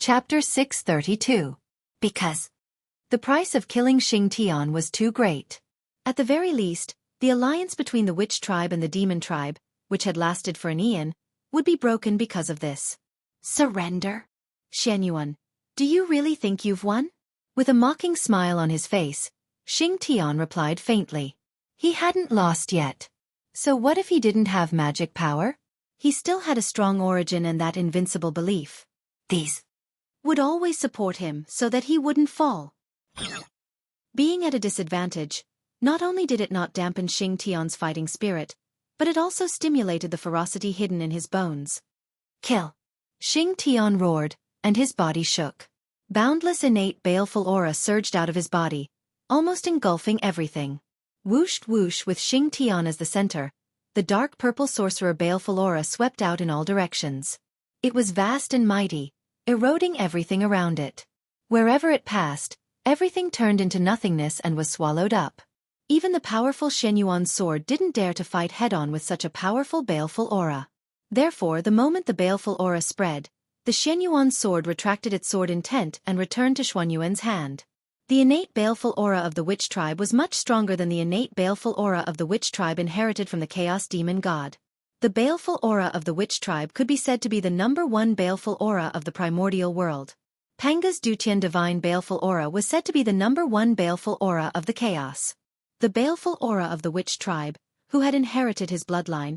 Chapter 632. Because the price of killing Xing Tian was too great. At the very least, the alliance between the witch tribe and the demon tribe, which had lasted for an eon, would be broken because of this. Surrender? Xianyuan, do you really think you've won? With a mocking smile on his face, Xing Tian replied faintly. He hadn't lost yet. So what if he didn't have magic power? He still had a strong origin and that invincible belief. These would always support him so that he wouldn't fall. Being at a disadvantage, not only did it not dampen Xing Tian's fighting spirit, but it also stimulated the ferocity hidden in his bones. Kill! Xing Tian roared, and his body shook. Boundless innate baleful aura surged out of his body, almost engulfing everything. Whooshed whoosh with Xing Tian as the center, the dark purple sorcerer baleful aura swept out in all directions. It was vast and mighty, eroding everything around it. Wherever it passed, everything turned into nothingness and was swallowed up. Even the powerful Xianyuan's sword didn't dare to fight head-on with such a powerful baleful aura. Therefore, the moment the baleful aura spread, the Xianyuan's sword retracted its sword intent and returned to Xuanyuan's hand. The innate baleful aura of the witch tribe was much stronger than the innate baleful aura of the witch tribe inherited from the chaos demon god. The baleful aura of the witch tribe could be said to be the #1 baleful aura of the primordial world. Panga's Dutian divine baleful aura was said to be the #1 baleful aura of the chaos. The baleful aura of the witch tribe, who had inherited his bloodline,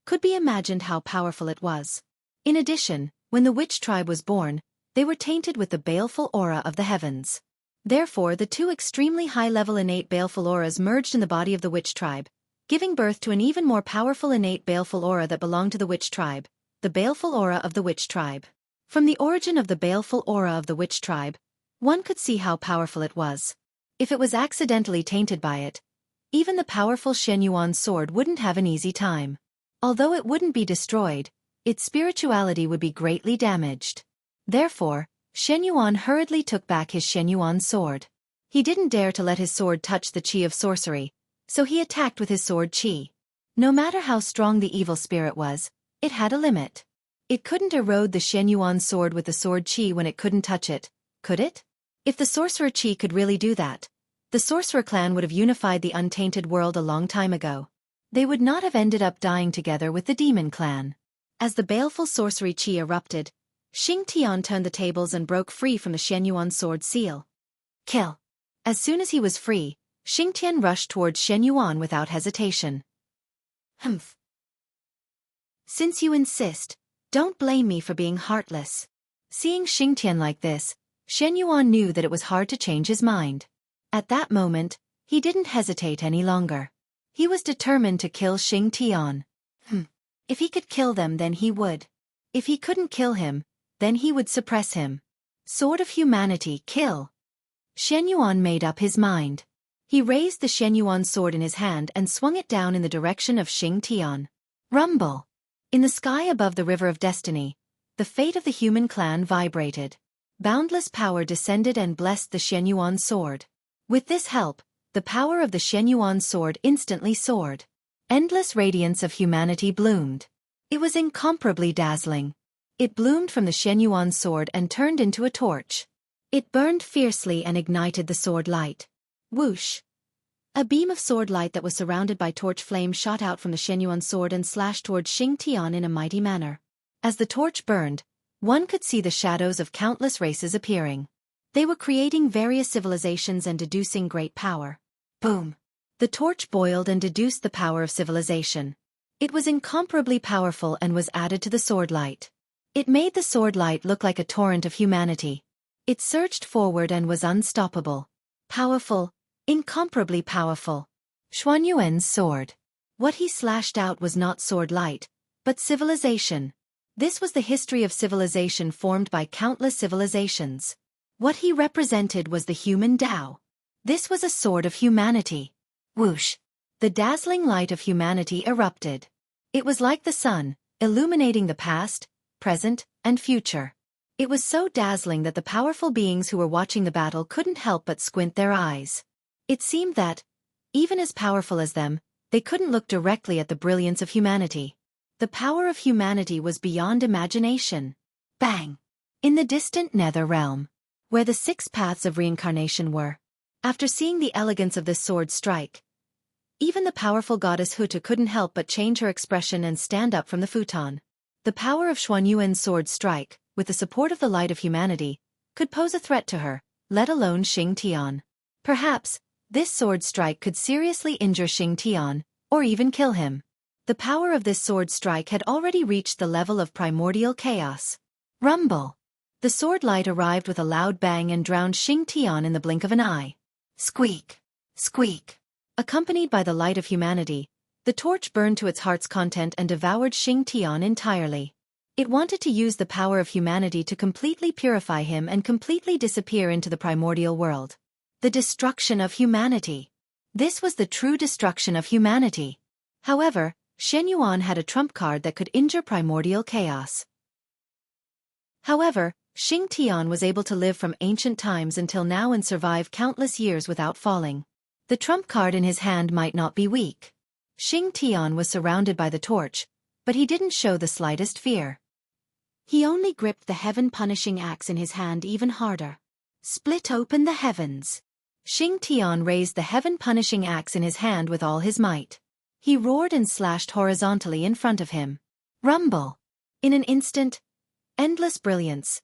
could be imagined how powerful it was. In addition, when the witch tribe was born, they were tainted with the baleful aura of the heavens. Therefore, the two extremely high-level innate baleful auras merged in the body of the witch tribe, giving birth to an even more powerful innate baleful aura that belonged to the witch tribe, the baleful aura of the witch tribe. From the origin of the baleful aura of the witch tribe, one could see how powerful it was. If it was accidentally tainted by it, even the powerful Xianyuan's sword wouldn't have an easy time. Although it wouldn't be destroyed, its spirituality would be greatly damaged. Therefore, Xianyuan hurriedly took back his Xianyuan sword. He didn't dare to let his sword touch the qi of sorcery, so he attacked with his sword qi. No matter how strong the evil spirit was, it had a limit. It couldn't erode the Xianyuan sword with the sword qi when it couldn't touch it, could it? If the sorcerer qi could really do that, the sorcerer clan would have unified the untainted world a long time ago. They would not have ended up dying together with the demon clan. As the baleful sorcery qi erupted, Xing Tian turned the tables and broke free from the Xianyuan sword seal. Kill! As soon as he was free, Xing Tian rushed towards Xianyuan without hesitation. Humph. Since you insist, don't blame me for being heartless. Seeing Xing Tian like this, Xianyuan knew that it was hard to change his mind. At that moment, he didn't hesitate any longer. He was determined to kill Xing Tian. If he could kill them, then he would. If he couldn't kill him, then he would suppress him. Sword of humanity, kill. Xianyuan made up his mind. He raised the Xianyuan sword in his hand and swung it down in the direction of Xing Tian. Rumble! In the sky above the River of Destiny, the fate of the human clan vibrated. Boundless power descended and blessed the Xianyuan sword. With this help, the power of the Xianyuan sword instantly soared. Endless radiance of humanity bloomed. It was incomparably dazzling. It bloomed from the Xianyuan sword and turned into a torch. It burned fiercely and ignited the sword light. Whoosh! A beam of sword light that was surrounded by torch flame shot out from the Xianyuan sword and slashed towards Xing Tian in a mighty manner. As the torch burned, one could see the shadows of countless races appearing. They were creating various civilizations and deducing great power. Boom! The torch boiled and deduced the power of civilization. It was incomparably powerful and was added to the sword light. It made the sword light look like a torrent of humanity. It surged forward and was unstoppable. Powerful, incomparably powerful. Xuanyuan's sword. What he slashed out was not sword light, but civilization. This was the history of civilization formed by countless civilizations. What he represented was the human Tao. This was a sword of humanity. Whoosh! The dazzling light of humanity erupted. It was like the sun, illuminating the past, present, and future. It was so dazzling that the powerful beings who were watching the battle couldn't help but squint their eyes. It seemed that, even as powerful as them, they couldn't look directly at the brilliance of humanity. The power of humanity was beyond imagination. Bang! In the distant nether realm, where the 6 paths of reincarnation were, after seeing the elegance of this sword strike, even the powerful goddess Hutu couldn't help but change her expression and stand up from the futon. The power of Xuanyuan's sword strike, with the support of the light of humanity, could pose a threat to her, let alone Xing Tian. Perhaps, this sword strike could seriously injure Xing Tian, or even kill him. The power of this sword strike had already reached the level of primordial chaos. Rumble! The sword light arrived with a loud bang and drowned Xing Tian in the blink of an eye. Squeak! Squeak! Accompanied by the light of humanity, the torch burned to its heart's content and devoured Xing Tian entirely. It wanted to use the power of humanity to completely purify him and completely disappear into the primordial world. The destruction of humanity. This was the true destruction of humanity. However, Xuanyuan had a trump card that could injure primordial chaos. However, Xing Tian was able to live from ancient times until now and survive countless years without falling. The trump card in his hand might not be weak. Xing Tian was surrounded by the torch, but he didn't show the slightest fear. He only gripped the heaven-punishing axe in his hand even harder. Split open the heavens. Xing Tian raised the heaven-punishing axe in his hand with all his might. He roared and slashed horizontally in front of him. Rumble! In an instant, endless brilliance.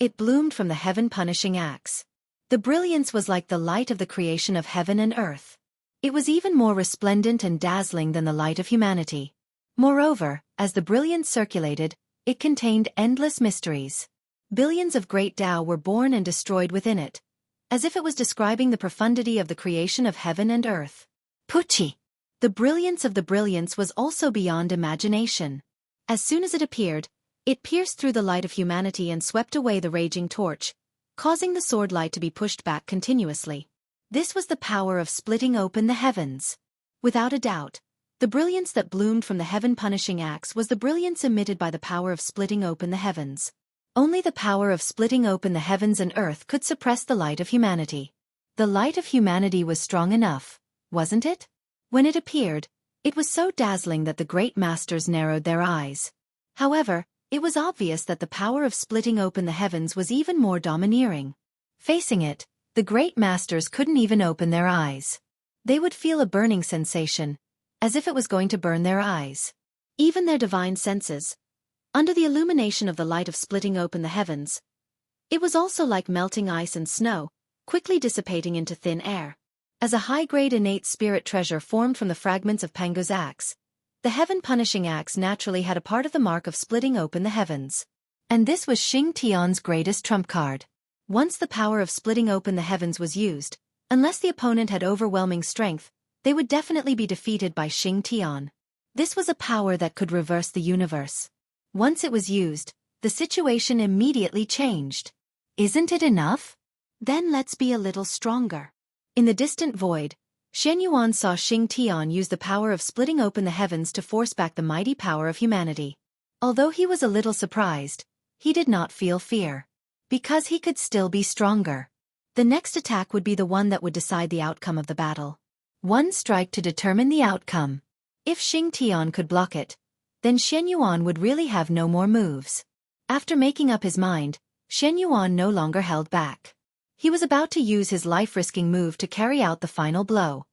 It bloomed from the heaven-punishing axe. The brilliance was like the light of the creation of heaven and earth. It was even more resplendent and dazzling than the light of humanity. Moreover, as the brilliance circulated, it contained endless mysteries. Billions of great Tao were born and destroyed within it, as if it was describing the profundity of the creation of heaven and earth. Puchi! The brilliance of the brilliance was also beyond imagination. As soon as it appeared, it pierced through the light of humanity and swept away the raging torch, causing the sword light to be pushed back continuously. This was the power of splitting open the heavens. Without a doubt, the brilliance that bloomed from the heaven-punishing axe was the brilliance emitted by the power of splitting open the heavens. Only the power of splitting open the heavens and earth could suppress the light of humanity. The light of humanity was strong enough, wasn't it? When it appeared, it was so dazzling that the great masters narrowed their eyes. However, it was obvious that the power of splitting open the heavens was even more domineering. Facing it, the great masters couldn't even open their eyes. They would feel a burning sensation, as if it was going to burn their eyes. Even their divine senses, under the illumination of the light of splitting open the heavens, it was also like melting ice and snow, quickly dissipating into thin air. As a high-grade innate spirit treasure formed from the fragments of Pango's axe, the heaven-punishing axe naturally had a part of the mark of splitting open the heavens. And this was Xing Tian's greatest trump card. Once the power of splitting open the heavens was used, unless the opponent had overwhelming strength, they would definitely be defeated by Xing Tian. This was a power that could reverse the universe. Once it was used, the situation immediately changed. Isn't it enough? Then let's be a little stronger. In the distant void, Xuanyuan saw Xing Tian use the power of splitting open the heavens to force back the mighty power of humanity. Although he was a little surprised, he did not feel fear. Because he could still be stronger. The next attack would be the one that would decide the outcome of the battle. One strike to determine the outcome. If Xing Tian could block it, then Xuanyuan would really have no more moves. After making up his mind, Xuanyuan no longer held back. He was about to use his life-risking move to carry out the final blow.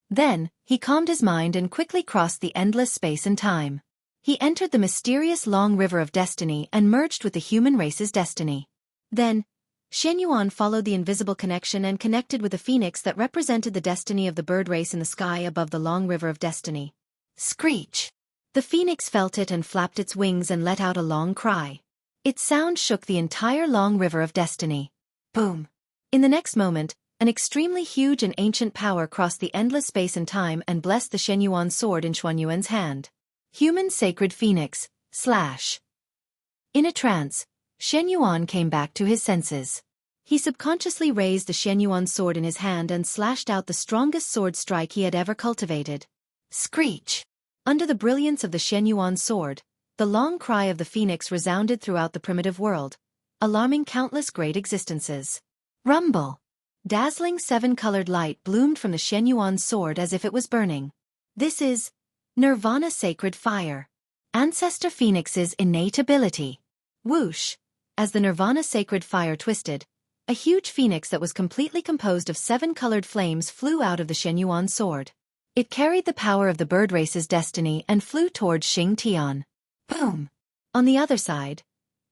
Then, he calmed his mind and quickly crossed the endless space and time. He entered the mysterious long river of destiny and merged with the human race's destiny. Then, Xuanyuan followed the invisible connection and connected with the phoenix that represented the destiny of the bird race in the sky above the long river of destiny. Screech! The phoenix felt it and flapped its wings and let out a long cry. Its sound shook the entire long river of destiny. Boom! In the next moment, an extremely huge and ancient power crossed the endless space and time and blessed the Xuanyuan sword in Xuanyuan's hand. Human sacred phoenix, slash. In a trance, Xuanyuan came back to his senses. He subconsciously raised the Xuanyuan sword in his hand and slashed out the strongest sword strike he had ever cultivated. Screech! Under the brilliance of the Xuanyuan sword, the long cry of the phoenix resounded throughout the primitive world, alarming countless great existences. Rumble! Dazzling seven-colored light bloomed from the Xuanyuan sword as if it was burning. This is Nirvana sacred fire. Ancestor Phoenix's innate ability. Whoosh! As the Nirvana sacred fire twisted, a huge phoenix that was completely composed of 7 colored flames flew out of the Xianyuan sword. It carried the power of the bird race's destiny and flew towards Xiangxian. Boom! On the other side,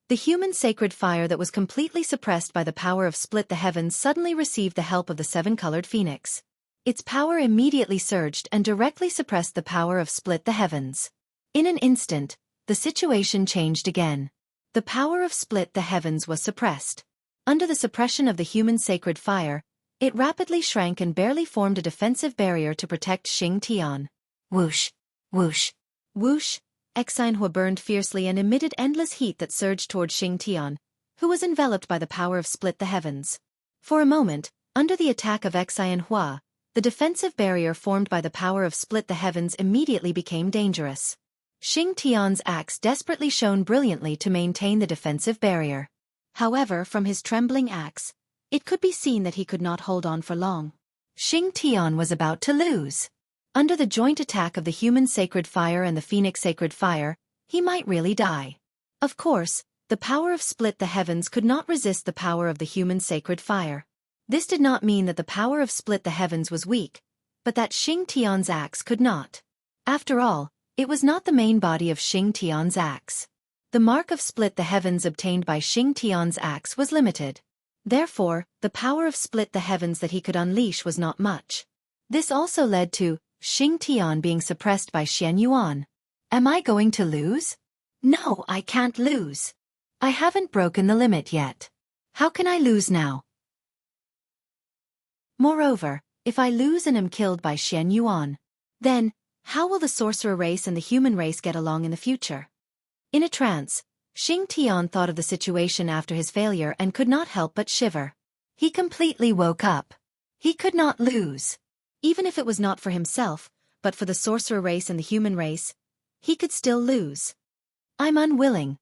the human sacred fire that was completely suppressed by the power of Split the Heavens suddenly received the help of the 7-colored phoenix. Its power immediately surged and directly suppressed the power of Split the Heavens. In an instant, the situation changed again. The power of Split the Heavens was suppressed. Under the suppression of the human sacred fire, it rapidly shrank and barely formed a defensive barrier to protect Xiangxian. Whoosh! Whoosh! Whoosh! Xianxia burned fiercely and emitted endless heat that surged toward Xiangxian, who was enveloped by the power of Split the Heavens. For a moment, under the attack of Xianxia, the defensive barrier formed by the power of Split the Heavens immediately became dangerous. Xiangxian's axe desperately shone brilliantly to maintain the defensive barrier. However, from his trembling axe, it could be seen that he could not hold on for long. Xiangxian was about to lose. Under the joint attack of the human sacred fire and the phoenix sacred fire, he might really die. Of course, the power of Split the Heavens could not resist the power of the human sacred fire. This did not mean that the power of Split the Heavens was weak, but that Xiangxian's axe could not. After all, it was not the main body of Xiangxian's axe. The mark of Split the Heavens obtained by Xiangxian's axe was limited. Therefore, the power of Split the Heavens that he could unleash was not much. This also led to Xiangxian being suppressed by Xianyuan. Am I going to lose? No, I can't lose. I haven't broken the limit yet. How can I lose now? Moreover, if I lose and am killed by Xianyuan, then, how will the sorcerer race and the human race get along in the future? In a trance, Xiangxian thought of the situation after his failure and could not help but shiver. He completely woke up. He could not lose. Even if it was not for himself, but for the sorcerer race and the human race, he could still lose. I'm unwilling.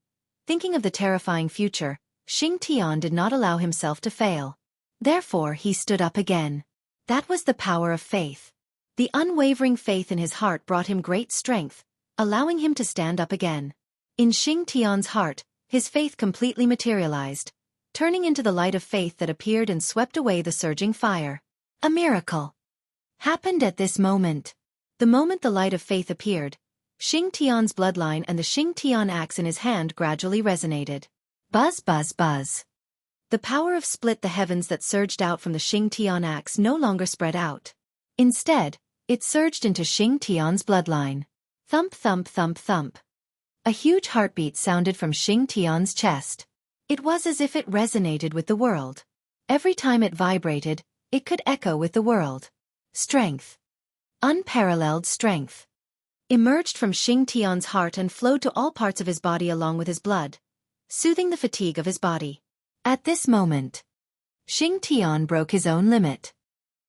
Thinking of the terrifying future, Xiangxian did not allow himself to fail. Therefore he stood up again. That was the power of faith. The unwavering faith in his heart brought him great strength, allowing him to stand up again. In Xiangxian's heart, his faith completely materialized, turning into the light of faith that appeared and swept away the surging fire. A miracle happened at this moment. The moment the light of faith appeared, Xiangxian's bloodline and the Xiangxian axe in his hand gradually resonated. Buzz, buzz, buzz. The power of Split the Heavens that surged out from the Xiangxian axe no longer spread out. Instead, it surged into Xiangxian's bloodline. Thump, thump, thump, thump. A huge heartbeat sounded from Xiangxian's chest. It was as if it resonated with the world. Every time it vibrated, it could echo with the world. Strength. Unparalleled strength emerged from Xiangxian's heart and flowed to all parts of his body along with his blood, soothing the fatigue of his body. At this moment, Xiangxian broke his own limit.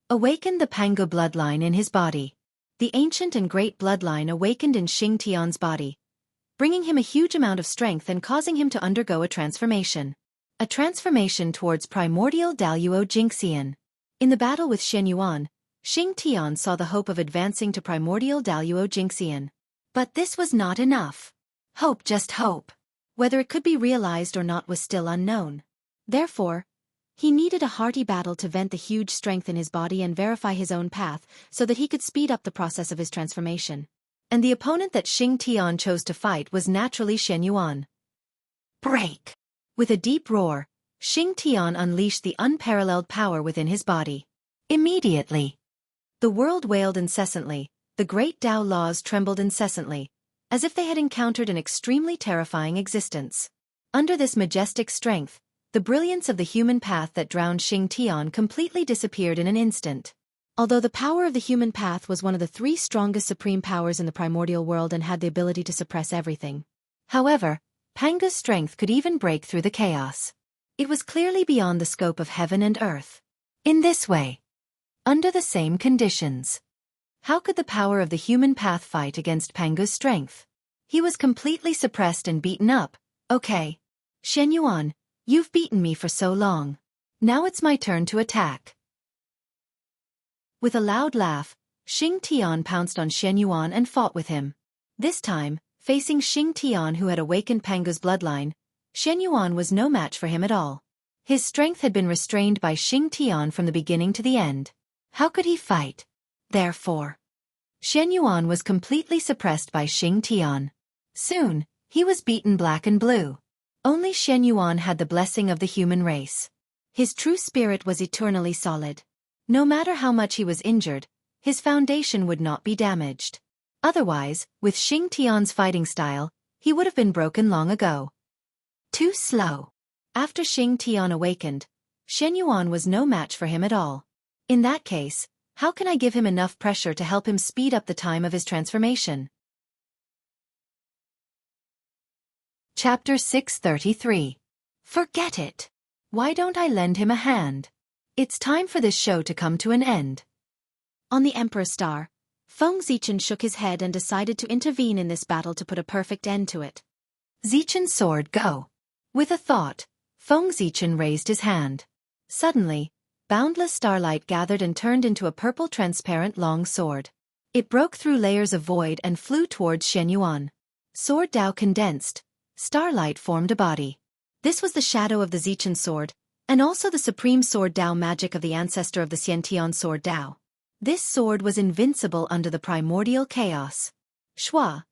Awakened the Pangu bloodline in his body. The ancient and great bloodline awakened in Xiangxian's body, bringing him a huge amount of strength and causing him to undergo a transformation. A transformation towards primordial Daluo Jingxian. In the battle with Xianyuan, Xiangxian saw the hope of advancing to primordial Daluo Jingxian. But this was not enough. Hope, just hope. Whether it could be realized or not was still unknown. Therefore, he needed a hearty battle to vent the huge strength in his body and verify his own path so that he could speed up the process of his transformation. And the opponent that Xiangxian chose to fight was naturally Xianyuan. Break! With a deep roar, Xiangxian unleashed the unparalleled power within his body. Immediately, the world wailed incessantly, the great Tao laws trembled incessantly, as if they had encountered an extremely terrifying existence. Under this majestic strength, the brilliance of the human path that drowned Xiangxian completely disappeared in an instant. Although the power of the human path was one of the 3 strongest supreme powers in the primordial world and had the ability to suppress everything. However, Pangu's strength could even break through the chaos. It was clearly beyond the scope of heaven and earth. In this way, under the same conditions, how could the power of the human path fight against Pangu's strength? He was completely suppressed and beaten up. Okay. Xianyuan, you've beaten me for so long. Now it's my turn to attack. With a loud laugh, Xiangxian pounced on Xianyuan and fought with him. This time, facing Xiangxian who had awakened Pangu's bloodline, Yuan was no match for him at all. His strength had been restrained by Xianxia from the beginning to the end. How could he fight? Therefore, Yuan was completely suppressed by Xianxia. Soon, he was beaten black and blue. Only Yuan had the blessing of the human race. His true spirit was eternally solid. No matter how much he was injured, his foundation would not be damaged. Otherwise, with Xianxia's fighting style, he would have been broken long ago. Too slow. After Xianxia awakened, Yuan was no match for him at all. In that case, how can I give him enough pressure to help him speed up the time of his transformation? Chapter 633. Forget it. Why don't I lend him a hand? It's time for this show to come to an end. On the Emperor's Star, Feng Zichen shook his head and decided to intervene in this battle to put a perfect end to it. Zichen's sword, go. With a thought, Feng Zichen raised his hand. Suddenly, boundless starlight gathered and turned into a purple transparent long sword. It broke through layers of void and flew towards Yuan. Sword Dao condensed. Starlight formed a body. This was the shadow of the Zichen sword, and also the supreme sword Dao magic of the ancestor of the Xiantian sword Dao. This sword was invincible under the primordial chaos. Shua.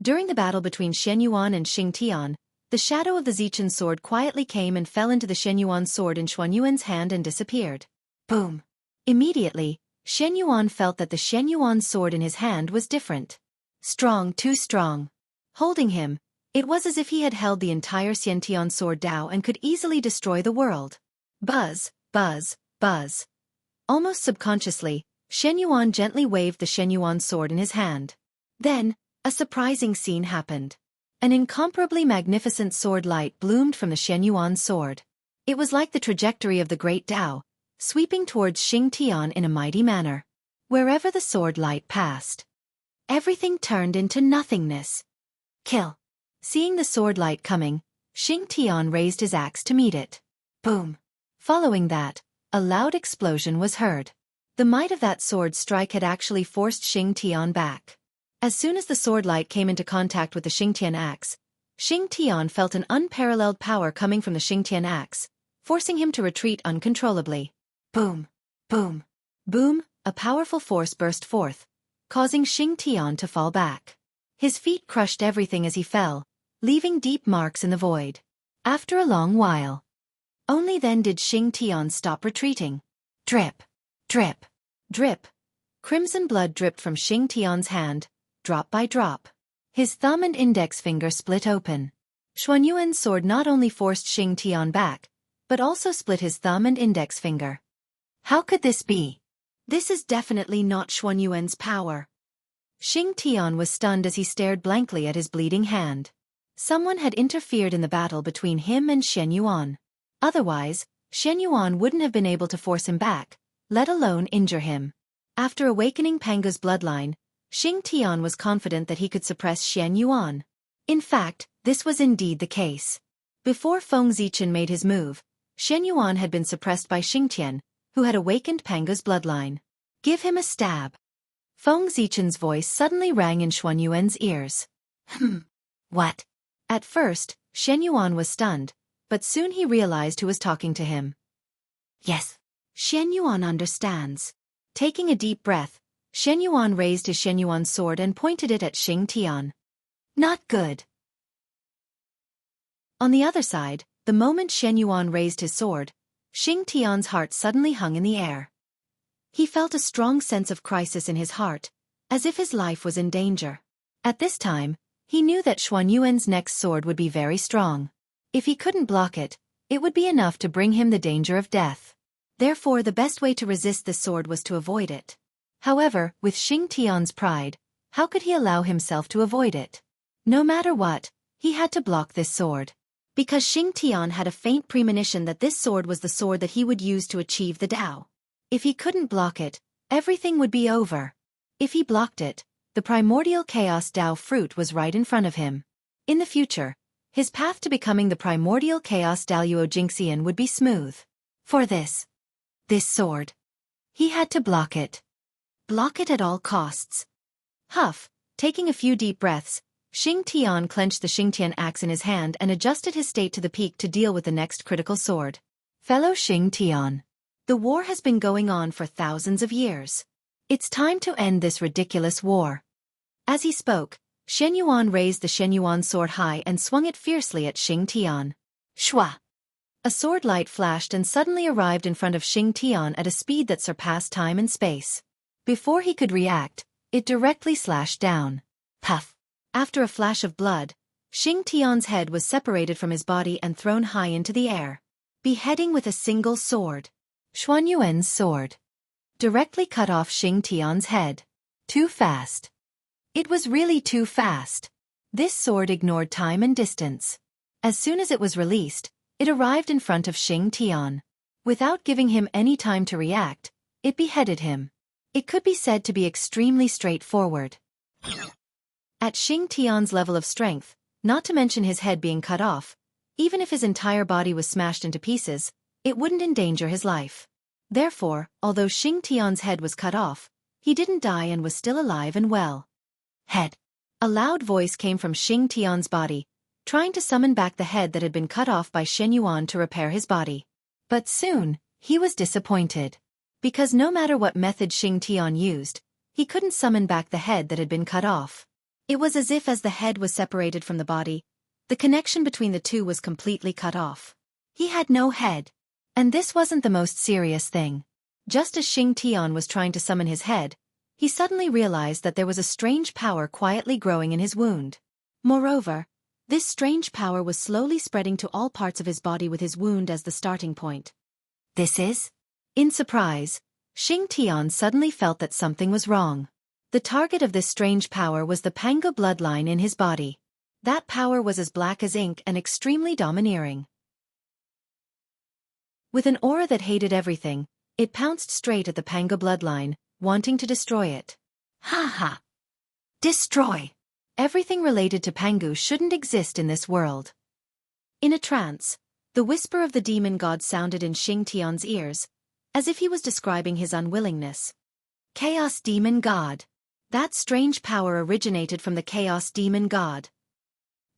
During the battle between Yuan and Xiantian, the shadow of the Zichen sword quietly came and fell into the Yuan sword in Xuanyuan's hand and disappeared. Boom. Immediately, Yuan felt that the Yuan sword in his hand was different. Strong, too strong. Holding him, it was as if he had held the entire Xiantian sword Dao and could easily destroy the world. Buzz, buzz, buzz. Almost subconsciously, Yuan gently waved the Yuan sword in his hand. Then, a surprising scene happened. An incomparably magnificent sword light bloomed from the Yuan sword. It was like the trajectory of the great Dao, sweeping towards Xiantian in a mighty manner. Wherever the sword light passed, everything turned into nothingness. Kill. Seeing the sword light coming, Xiantian raised his axe to meet it. Boom. Following that, a loud explosion was heard. The might of that sword strike had actually forced Xiantian back. As soon as the sword light came into contact with the Xiantian axe, Xiantian felt an unparalleled power coming from the Xiantian axe, forcing him to retreat uncontrollably. Boom, boom, boom, a powerful force burst forth, causing Xiantian to fall back. His feet crushed everything as he fell, leaving deep marks in the void. After a long while, only then did Xiantian stop retreating. Drip, drip, drip. Crimson blood dripped from Xiantian's hand, drop by drop. His thumb and index finger split open. Xuanyuan's sword not only forced Xiantian back, but also split his thumb and index finger. How could this be? This is definitely not Xuanyuan's power. Xiantian was stunned as he stared blankly at his bleeding hand. Someone had interfered in the battle between him and Yuan. Otherwise, Yuan wouldn't have been able to force him back, let alone injure him. After awakening Pangu's bloodline, Xiantian was confident that he could suppress Yuan. In fact, this was indeed the case. Before Feng Zichen made his move, Yuan had been suppressed by Xiantian, who had awakened Pangu's bloodline. Give him a stab. Feng Zichen's voice suddenly rang in Xuanyuan's ears. What? At first, Yuan was stunned, but soon he realized who was talking to him. Yes. Yuan understands. Taking a deep breath, Yuan raised his Yuan sword and pointed it at Xiantian. Not good. On the other side, the moment Yuan raised his sword, Xiantian's heart suddenly hung in the air. He felt a strong sense of crisis in his heart, as if his life was in danger. At this time, he knew that Xuanyuan's next sword would be very strong. If he couldn't block it, it would be enough to bring him the danger of death. Therefore, the best way to resist this sword was to avoid it. However, with Xiantian's pride, how could he allow himself to avoid it? No matter what, he had to block this sword. Because Xiantian had a faint premonition that this sword was the sword that he would use to achieve the Dao. If he couldn't block it, everything would be over. If he blocked it, the primordial chaos Dao fruit was right in front of him. In the future, his path to becoming the primordial chaos Daluo Jingxian would be smooth. For this sword, he had to block it. Block it at all costs. Huff, taking a few deep breaths, Xianxia clenched the Xingtian axe in his hand and adjusted his state to the peak to deal with the next critical sword. Fellow Xianxia, the war has been going on for thousands of years. It's time to end this ridiculous war. As he spoke, Shen Yuan raised the Shen Yuan sword high and swung it fiercely at Xianxia. Shua! A sword light flashed and suddenly arrived in front of Xianxia at a speed that surpassed time and space. Before he could react, it directly slashed down. Puff! After a flash of blood, Xianxia's head was separated from his body and thrown high into the air. Beheading with a single sword. Xuan Yuan's sword directly cut off Xianxia's head. Too fast. It was really too fast. This sword ignored time and distance. As soon as it was released, it arrived in front of Xianxia. Without giving him any time to react, it beheaded him. It could be said to be extremely straightforward. At Xianxia's level of strength, not to mention his head being cut off, even if his entire body was smashed into pieces, it wouldn't endanger his life. Therefore, although Xianxia's head was cut off, he didn't die and was still alive and well. Head. A loud voice came from Xianxia's body, trying to summon back the head that had been cut off by Shen Yuan to repair his body. But soon, he was disappointed. Because no matter what method Xianxia used, he couldn't summon back the head that had been cut off. It was as if as the head was separated from the body, the connection between the two was completely cut off. He had no head. And this wasn't the most serious thing. Just as Xianxia was trying to summon his head, he suddenly realized that there was a strange power quietly growing in his wound. Moreover, this strange power was slowly spreading to all parts of his body with his wound as the starting point. This is? In surprise, Xianxia suddenly felt that something was wrong. The target of this strange power was the Panga bloodline in his body. That power was as black as ink and extremely domineering. With an aura that hated everything, it pounced straight at the Panga bloodline, wanting to destroy it. Ha ha! Destroy! Everything related to Pangu shouldn't exist in this world. In a trance, the whisper of the demon god sounded in Xianxia's ears, as if he was describing his unwillingness. Chaos demon god. That strange power originated from the chaos demon god.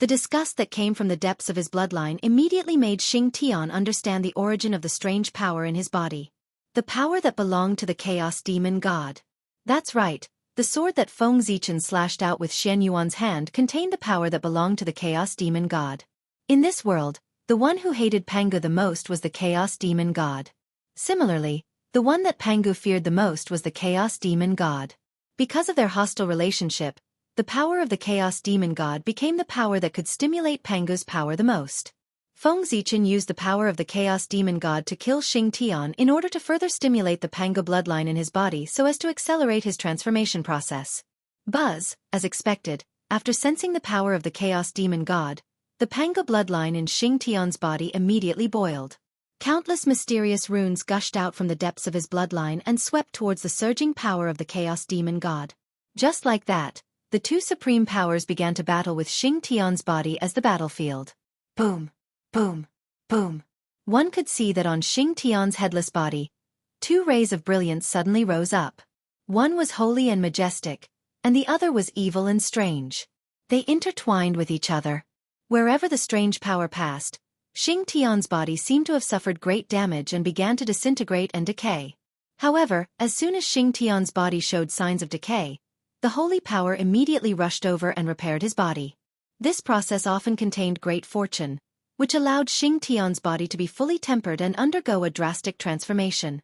The disgust that came from the depths of his bloodline immediately made Xianxia understand the origin of the strange power in his body. The power that belonged to the chaos demon god. That's right, the sword that Feng Zichen slashed out with Shen Yuan's hand contained the power that belonged to the chaos demon god. In this world, the one who hated Pangu the most was the chaos demon god. Similarly, the one that Pangu feared the most was the chaos demon god. Because of their hostile relationship, the power of the chaos demon god became the power that could stimulate Pangu's power the most. Feng Zichen used the power of the chaos demon god to kill Xianxia in order to further stimulate the Panga bloodline in his body so as to accelerate his transformation process. Buzz, as expected, after sensing the power of the chaos demon god, the Panga bloodline in Xianxia's body immediately boiled. Countless mysterious runes gushed out from the depths of his bloodline and swept towards the surging power of the chaos demon god. Just like that, the two supreme powers began to battle with Xianxia's body as the battlefield. Boom, boom, boom. One could see that on Xianxia's headless body, two rays of brilliance suddenly rose up. One was holy and majestic, and the other was evil and strange. They intertwined with each other. Wherever the strange power passed, Xianxia's body seemed to have suffered great damage and began to disintegrate and decay. However, as soon as Xianxia's body showed signs of decay, the holy power immediately rushed over and repaired his body. This process often contained great fortune, which allowed Xianxia's body to be fully tempered and undergo a drastic transformation.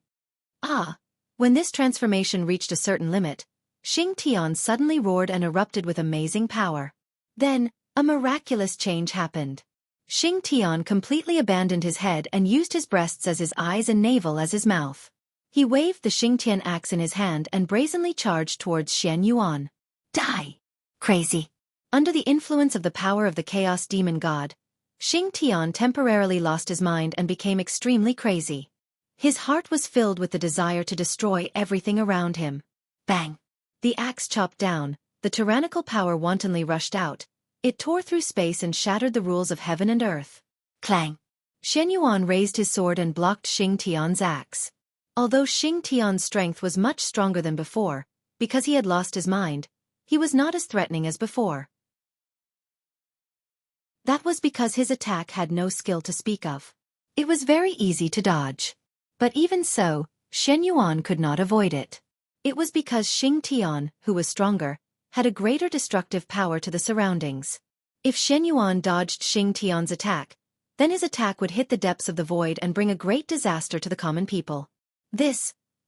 When this transformation reached a certain limit, Xianxia suddenly roared and erupted with amazing power. Then, a miraculous change happened. Xianxia completely abandoned his head and used his breasts as his eyes and navel as his mouth. He waved the Xingtian axe in his hand and brazenly charged towards Shen Yuan. Die! Crazy! Under the influence of the power of the chaos demon god, Xianxian temporarily lost his mind and became extremely crazy. His heart was filled with the desire to destroy everything around him. Bang! The axe chopped down, the tyrannical power wantonly rushed out. It tore through space and shattered the rules of heaven and earth. Clang! Shen Yuan raised his sword and blocked Xianxia's axe. Although Xianxia's strength was much stronger than before, because he had lost his mind, he was not as threatening as before. That was because his attack had no skill to speak of. It was very easy to dodge. But even so, Shen Yuan could not avoid it. It was because Xing Tian, who was stronger, had a greater destructive power to the surroundings. If Shen Yuan dodged Xing Tian's attack, then his attack would hit the depths of the void and bring a great disaster to the common people.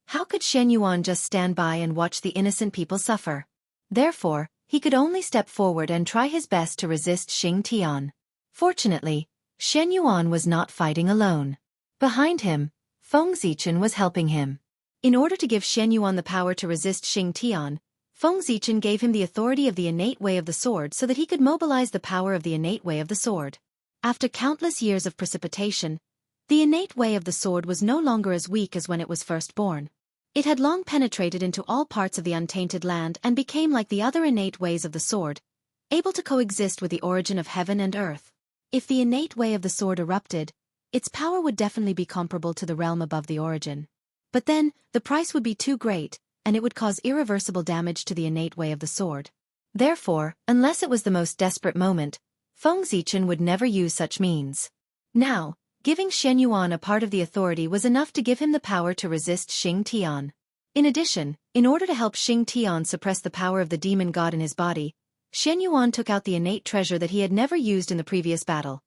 How could Shen Yuan just stand by and watch the innocent people suffer? Therefore, he could only step forward and try his best to resist Xing Tian. Fortunately, Shen Yuan was not fighting alone. Behind him, Feng Zichen was helping him. In order to give Shen Yuan the power to resist Xing Tian, Feng Zichen gave him the authority of the innate way of the sword so that he could mobilize the power of the innate way of the sword. After countless years of precipitation, the innate way of the sword was no longer as weak as when it was first born. It had long penetrated into all parts of the untainted land and became like the other innate ways of the sword, able to coexist with the origin of heaven and earth. If the innate way of the sword erupted, its power would definitely be comparable to the realm above the origin. But then, the price would be too great, and it would cause irreversible damage to the innate way of the sword. Therefore, unless it was the most desperate moment, Feng Zichen would never use such means. Now, giving Shen Yuan a part of the authority was enough to give him the power to resist Xing Tian. In addition, in order to help Xing Tian suppress the power of the demon god in his body, Shen Yuan took out the innate treasure that he had never used in the previous battle.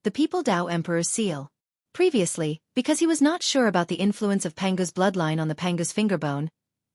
The People Dao Emperor's seal. Previously, because he was not sure about the influence of Pangu's bloodline on the Pangu's fingerbone,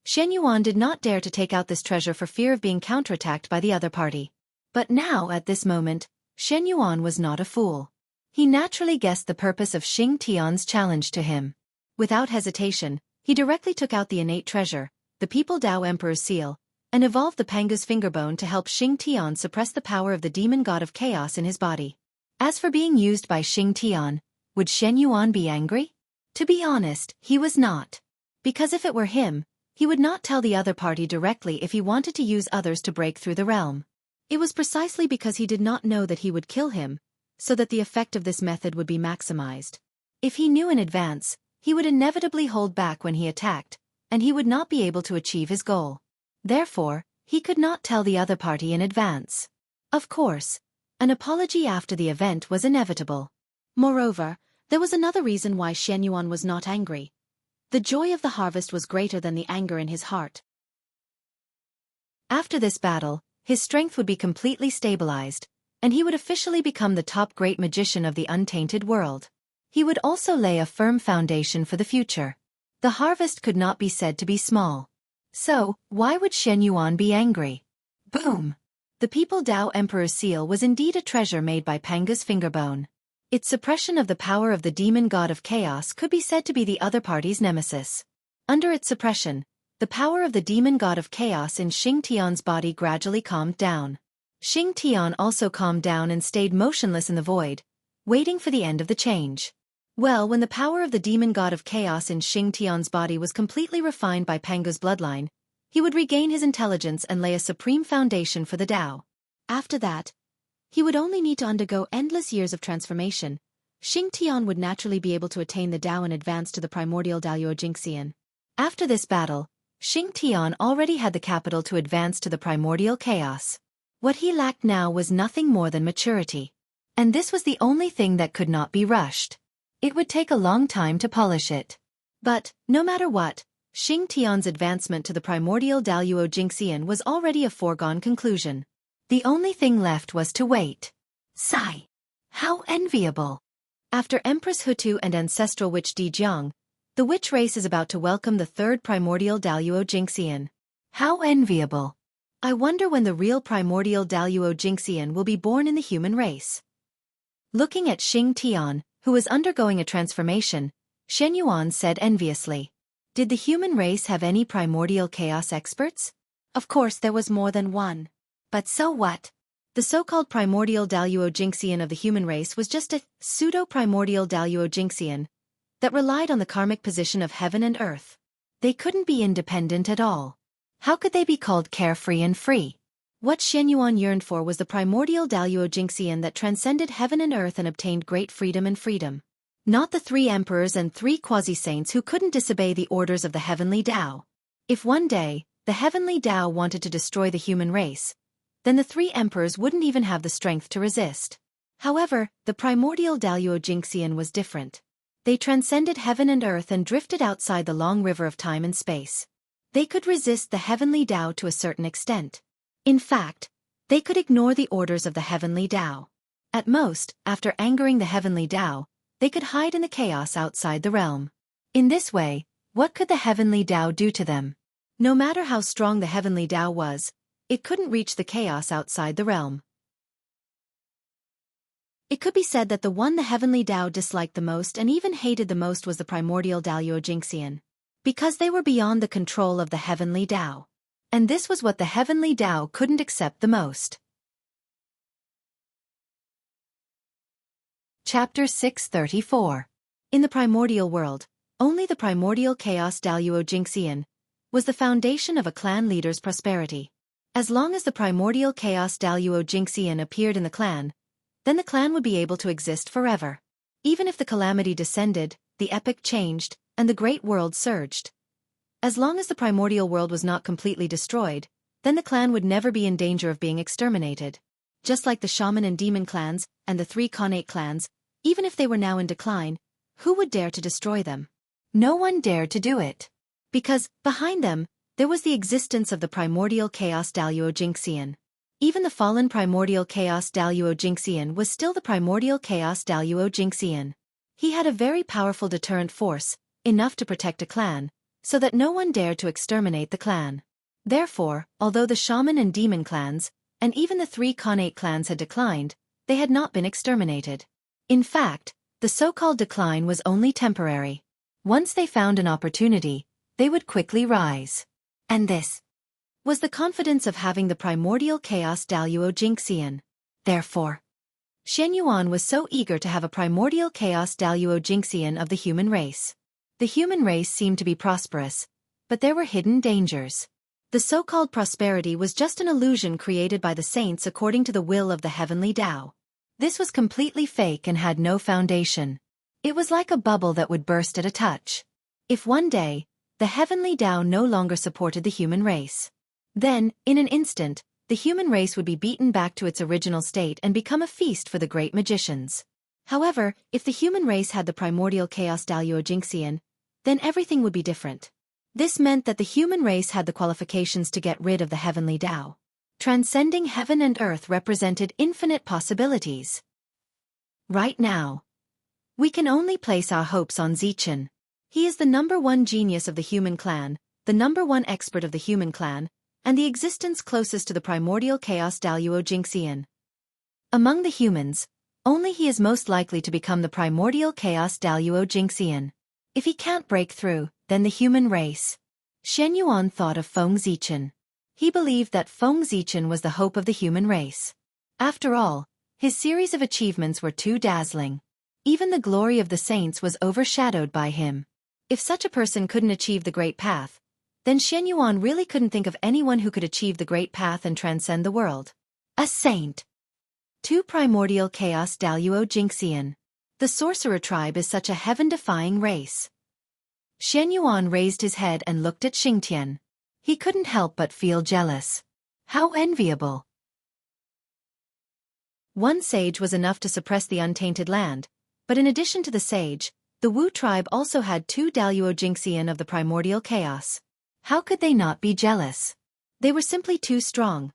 Shen Yuan did not dare to take out this treasure for fear of being counterattacked by the other party. But now, at this moment, Shen Yuan was not a fool. He naturally guessed the purpose of Xing Tian's challenge to him. Without hesitation, he directly took out the innate treasure, the People Dao Emperor's seal, and evolved the Pangu's fingerbone to help Xing Tian suppress the power of the demon god of chaos in his body. As for being used by Xing Tian, would Shen Yuan be angry? To be honest, he was not. Because if it were him, he would not tell the other party directly if he wanted to use others to break through the realm. It was precisely because he did not know that he would kill him, so that the effect of this method would be maximized. If he knew in advance, he would inevitably hold back when he attacked, and he would not be able to achieve his goal. Therefore, he could not tell the other party in advance. Of course, an apology after the event was inevitable. Moreover, there was another reason why Shen Yuan was not angry. The joy of the harvest was greater than the anger in his heart. After this battle, his strength would be completely stabilized, and he would officially become the top great magician of the untainted world. He would also lay a firm foundation for the future. The harvest could not be said to be small. So, why would Shen Yuan be angry? Boom! The People Dao Emperor's seal was indeed a treasure made by Pangu's fingerbone. Its suppression of the power of the demon god of chaos could be said to be the other party's nemesis. Under its suppression, the power of the demon god of chaos in Xing Tian's body gradually calmed down. Xing Tian also calmed down and stayed motionless in the void, waiting for the end of the change. Well, when the power of the demon god of chaos in Xing Tian's body was completely refined by Pangu's bloodline, he would regain his intelligence and lay a supreme foundation for the Dao. After that, he would only need to undergo endless years of transformation. Xing Tian would naturally be able to attain the Dao and advance to the primordial Dao Jingxian. After this battle, Xing Tian already had the capital to advance to the primordial chaos. What he lacked now was nothing more than maturity. And this was the only thing that could not be rushed. It would take a long time to polish it. But, no matter what, Xing Tian's advancement to the primordial Dao Jingxian was already a foregone conclusion. The only thing left was to wait. Sigh! How enviable! After Empress Hutu and ancestral witch Di Jiang, the witch race is about to welcome the third primordial Dao Jingxian. How enviable! I wonder when the real primordial Dao Jingxian will be born in the human race. Looking at Xing Tian, who was undergoing a transformation, Shen Yuan said enviously. Did the human race have any primordial chaos experts? Of course there was more than one. But so what? The so-called primordial Dao Jingxian of the human race was just a pseudo-primordial Dao Jingxian that relied on the karmic position of heaven and earth. They couldn't be independent at all. How could they be called carefree and free? What Shen Yuan yearned for was the primordial Dao Jingxian that transcended heaven and earth and obtained great freedom. Not the 3 emperors and 3 quasi-saints who couldn't disobey the orders of the heavenly Dao. If one day, the heavenly Dao wanted to destroy the human race, then the 3 emperors wouldn't even have the strength to resist. However, the primordial Daluo Jingxian was different. They transcended heaven and earth and drifted outside the long river of time and space. They could resist the heavenly Tao to a certain extent. In fact, they could ignore the orders of the heavenly Tao. At most, after angering the heavenly Tao, they could hide in the chaos outside the realm. In this way, what could the heavenly Tao do to them? No matter how strong the heavenly Tao was, it couldn't reach the chaos outside the realm. It could be said that the one the heavenly Tao disliked the most and even hated the most was the primordial Daluo Jingxian, because they were beyond the control of the heavenly Tao. And this was what the heavenly Tao couldn't accept the most. Chapter 634. In the primordial world, only the primordial chaos Daluo Jingxian was the foundation of a clan leader's prosperity. As long as the primordial chaos Daluo Jingxian appeared in the clan, then the clan would be able to exist forever. Even if the calamity descended, the epoch changed, and the great world surged. As long as the primordial world was not completely destroyed, then the clan would never be in danger of being exterminated. Just like the shaman and demon clans, and the 3 Khanate clans, even if they were now in decline, who would dare to destroy them? No one dared to do it. Because, behind them, there was the existence of the primordial chaos Daluo Jingxian. Even the fallen primordial chaos Daluo Jingxian was still the primordial chaos Daluo Jingxian. He had a very powerful deterrent force, enough to protect a clan, so that no one dared to exterminate the clan. Therefore, although the shaman and demon clans, and even the 3 Khanate clans had declined, they had not been exterminated. In fact, the so-called decline was only temporary. Once they found an opportunity, they would quickly rise. And this was the confidence of having the primordial chaos Daluo Jingxian. Therefore, Xianxia was so eager to have a primordial chaos Daluo Jingxian of the human race. The human race seemed to be prosperous, but there were hidden dangers. The so-called prosperity was just an illusion created by the saints according to the will of the heavenly Tao. This was completely fake and had no foundation. It was like a bubble that would burst at a touch. If one day, the heavenly Tao no longer supported the human race, then, in an instant, the human race would be beaten back to its original state and become a feast for the great magicians. However, if the human race had the primordial chaos Daluo Jingxian, then everything would be different. This meant that the human race had the qualifications to get rid of the heavenly Tao. Transcending heaven and earth represented infinite possibilities. Right now, we can only place our hopes on Zichen. He is the #1 genius of the human clan, the #1 expert of the human clan, and the existence closest to the primordial chaos Daluo Jingxian. Among the humans, only he is most likely to become the primordial chaos Daluo Jingxian. If he can't break through, then the human race. Xianxia thought of Feng Zichen. He believed that Feng Zichen was the hope of the human race. After all, his series of achievements were too dazzling. Even the glory of the saints was overshadowed by him. If such a person couldn't achieve the great path, then Xianxia really couldn't think of anyone who could achieve the great path and transcend the world. A saint. 2 Primordial Chaos Daluo Jingxian. The sorcerer tribe is such a heaven-defying race. Xianxia raised his head and looked at Xingtian. He couldn't help but feel jealous. How enviable. One sage was enough to suppress the untainted land, but in addition to the sage, the Wu tribe also had 2 Daluo Jingxian of the primordial chaos. How could they not be jealous? They were simply too strong.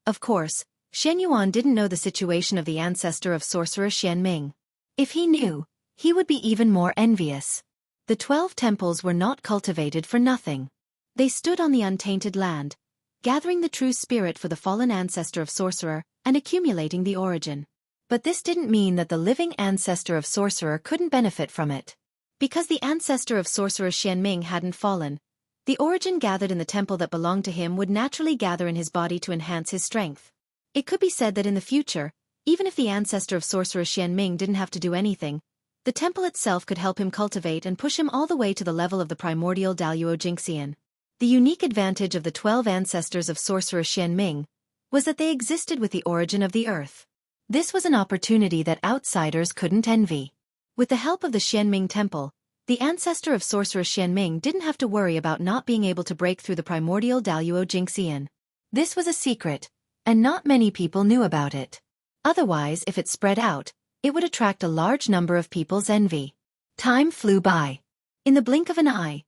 Of course, Xianxia didn't know the situation of the ancestor of sorcerer Xianming. If he knew, he would be even more envious. The 12 temples were not cultivated for nothing. They stood on the untainted land, gathering the true spirit for the fallen ancestor of sorcerer, and accumulating the origin. But this didn't mean that the living ancestor of sorcerer couldn't benefit from it. Because the ancestor of sorcerer Xianming hadn't fallen, the origin gathered in the temple that belonged to him would naturally gather in his body to enhance his strength. It could be said that in the future, even if the ancestor of sorcerer Xianming didn't have to do anything, the temple itself could help him cultivate and push him all the way to the level of the primordial Daluo Jingxian. The unique advantage of the 12 ancestors of sorcerer Xianming was that they existed with the origin of the earth. This was an opportunity that outsiders couldn't envy. With the help of the Xianming temple, the ancestor of sorcerer Xianming didn't have to worry about not being able to break through the primordial Daluo Jingxian. This was a secret, and not many people knew about it. Otherwise, if it spread out, it would attract a large number of people's envy. Time flew by. In the blink of an eye,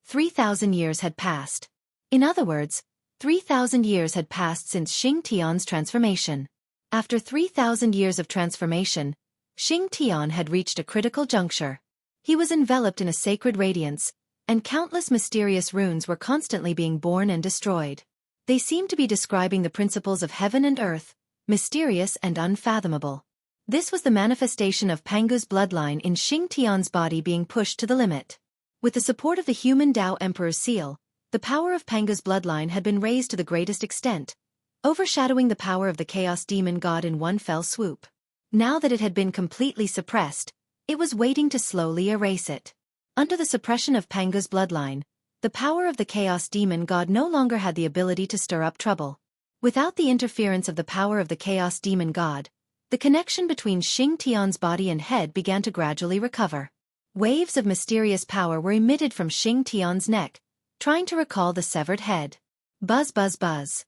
3,000 years had passed. In other words, 3,000 years had passed since Xianxia's transformation. After 3,000 years of transformation, Xianxia had reached a critical juncture. He was enveloped in a sacred radiance, and countless mysterious runes were constantly being born and destroyed. They seemed to be describing the principles of heaven and earth, mysterious and unfathomable. This was the manifestation of Pangu's bloodline in Xianxia's body being pushed to the limit. With the support of the human Tao Emperor's seal, the power of Pangu's bloodline had been raised to the greatest extent, overshadowing the power of the Chaos Demon God in one fell swoop. Now that it had been completely suppressed, it was waiting to slowly erase it. Under the suppression of Pangu's bloodline, the power of the Chaos Demon God no longer had the ability to stir up trouble. Without the interference of the power of the Chaos Demon God, the connection between Xianxia's body and head began to gradually recover. Waves of mysterious power were emitted from Xianxia's neck, trying to recall the severed head. Buzz buzz buzz.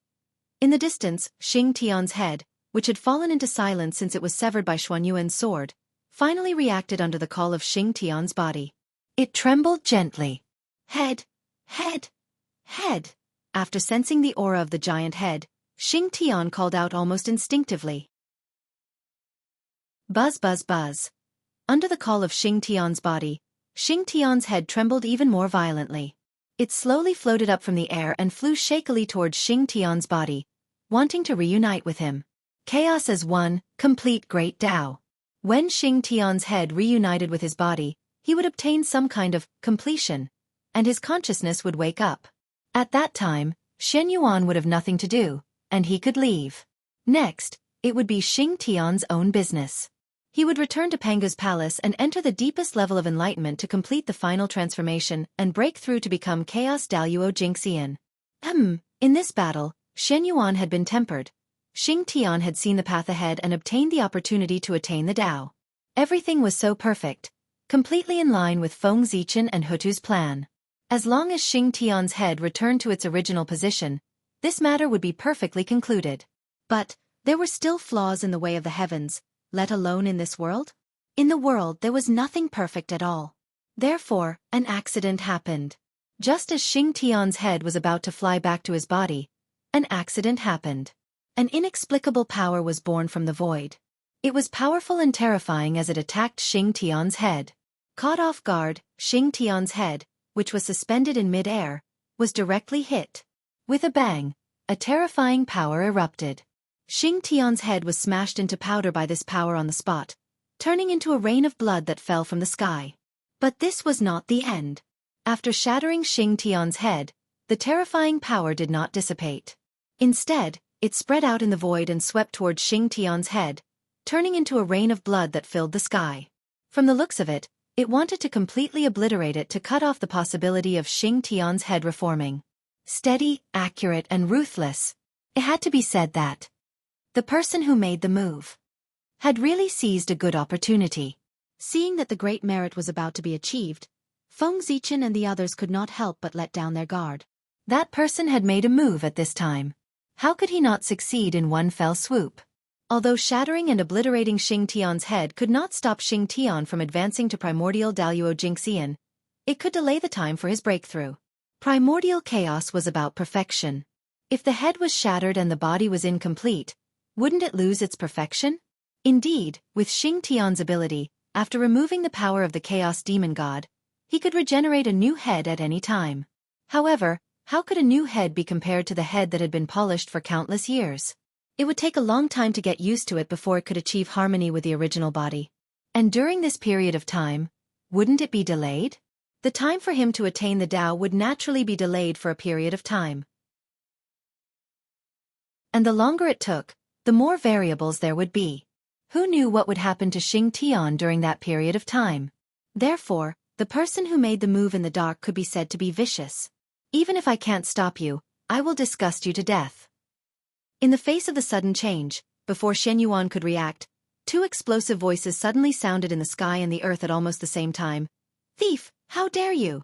In the distance, Xianxia's head, which had fallen into silence since it was severed by Xuanyuan's sword, finally reacted under the call of Xianxia's body. It trembled gently. Head, head, head. After sensing the aura of the giant head, Xianxia called out almost instinctively. Buzz buzz buzz. Under the call of Xianxia's body, Xianxia's head trembled even more violently. It slowly floated up from the air and flew shakily towards Xianxia's body, wanting to reunite with him. Chaos as one, complete great Tao. When Xianxia's head reunited with his body, he would obtain some kind of completion, and his consciousness would wake up. At that time, Xuanyuan would have nothing to do, and he could leave. Next, it would be Xianxia's own business. He would return to Pangu's palace and enter the deepest level of enlightenment to complete the final transformation and break through to become Chaos Daluo Jingxian. In this battle, Xuanyuan had been tempered. Xianxian had seen the path ahead and obtained the opportunity to attain the Tao. Everything was so perfect, completely in line with Feng Zichen and Hutu's plan. As long as Xianxia's head returned to its original position, this matter would be perfectly concluded. But there were still flaws in the way of the heavens, let alone in this world? In the world there was nothing perfect at all. Therefore, an accident happened. Just as Xianxia's head was about to fly back to his body, an accident happened. An inexplicable power was born from the void. It was powerful and terrifying as it attacked Xianxia's head. Caught off guard, Xianxia's head, which was suspended in mid-air, was directly hit. With a bang, a terrifying power erupted. Xianxia's head was smashed into powder by this power on the spot, turning into a rain of blood that fell from the sky. But this was not the end. After shattering Xianxia's head, the terrifying power did not dissipate. Instead, it spread out in the void and swept towards Xianxia's head, turning into a rain of blood that filled the sky. From the looks of it, it wanted to completely obliterate it to cut off the possibility of Xianxia's head reforming. Steady, accurate, and ruthless. It had to be said that the person who made the move had really seized a good opportunity. Seeing that the great merit was about to be achieved, Feng Zichen and the others could not help but let down their guard. That person had made a move at this time. How could he not succeed in one fell swoop? Although shattering and obliterating Xianxia's head could not stop Xianxian from advancing to primordial Daluo Jingxian, it could delay the time for his breakthrough. Primordial chaos was about perfection. If the head was shattered and the body was incomplete, wouldn't it lose its perfection? Indeed, with Xianxian's ability, after removing the power of the Chaos Demon God, he could regenerate a new head at any time. However, how could a new head be compared to the head that had been polished for countless years? It would take a long time to get used to it before it could achieve harmony with the original body. And during this period of time, wouldn't it be delayed? The time for him to attain the Tao would naturally be delayed for a period of time. And the longer it took, the more variables there would be. Who knew what would happen to Xianxian during that period of time? Therefore, the person who made the move in the dark could be said to be vicious. Even if I can't stop you, I will disgust you to death. In the face of the sudden change, before Xuanyuan could react, two explosive voices suddenly sounded in the sky and the earth at almost the same time. Thief, how dare you?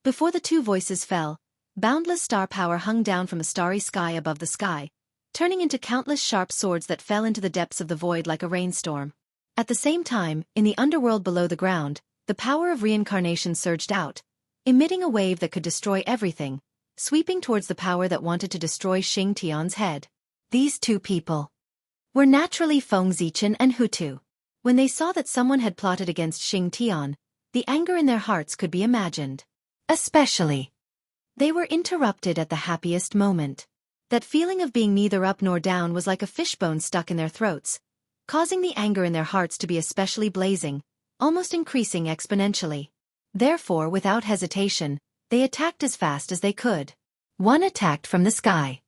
Before the two voices fell, boundless star power hung down from a starry sky above the sky, turning into countless sharp swords that fell into the depths of the void like a rainstorm. At the same time, in the underworld below the ground, the power of reincarnation surged out, emitting a wave that could destroy everything, sweeping towards the power that wanted to destroy Xianxia's head. These two people were naturally Feng Zichen and Hutu. When they saw that someone had plotted against Xianxia, the anger in their hearts could be imagined. Especially, they were interrupted at the happiest moment. That feeling of being neither up nor down was like a fishbone stuck in their throats, causing the anger in their hearts to be especially blazing, almost increasing exponentially. Therefore, without hesitation, they attacked as fast as they could. One attacked from the sky.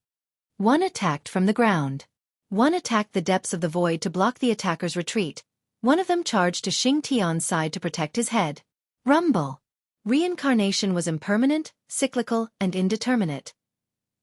One attacked from the ground. One attacked the depths of the void to block the attacker's retreat. One of them charged to Xianxia's side to protect his head. Rumble. Reincarnation was impermanent, cyclical, and indeterminate.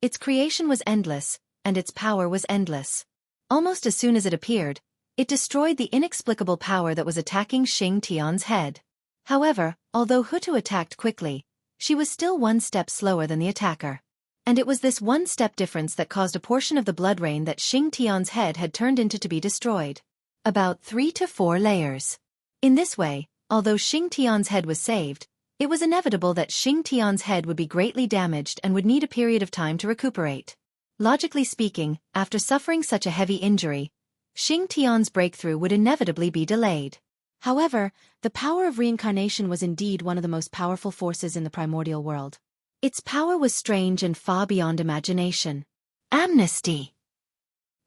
Its creation was endless, and its power was endless. Almost as soon as it appeared, it destroyed the inexplicable power that was attacking Xianxia's head. However, although Hutu attacked quickly, she was still one step slower than the attacker. And it was this one-step difference that caused a portion of the blood rain that Xianxia's head had turned into to be destroyed. About 3 to 4 layers. In this way, although Xianxia's head was saved, it was inevitable that Xianxia's head would be greatly damaged and would need a period of time to recuperate. Logically speaking, after suffering such a heavy injury, Xianxia's breakthrough would inevitably be delayed. However, the power of reincarnation was indeed one of the most powerful forces in the primordial world. Its power was strange and far beyond imagination. Amnesty!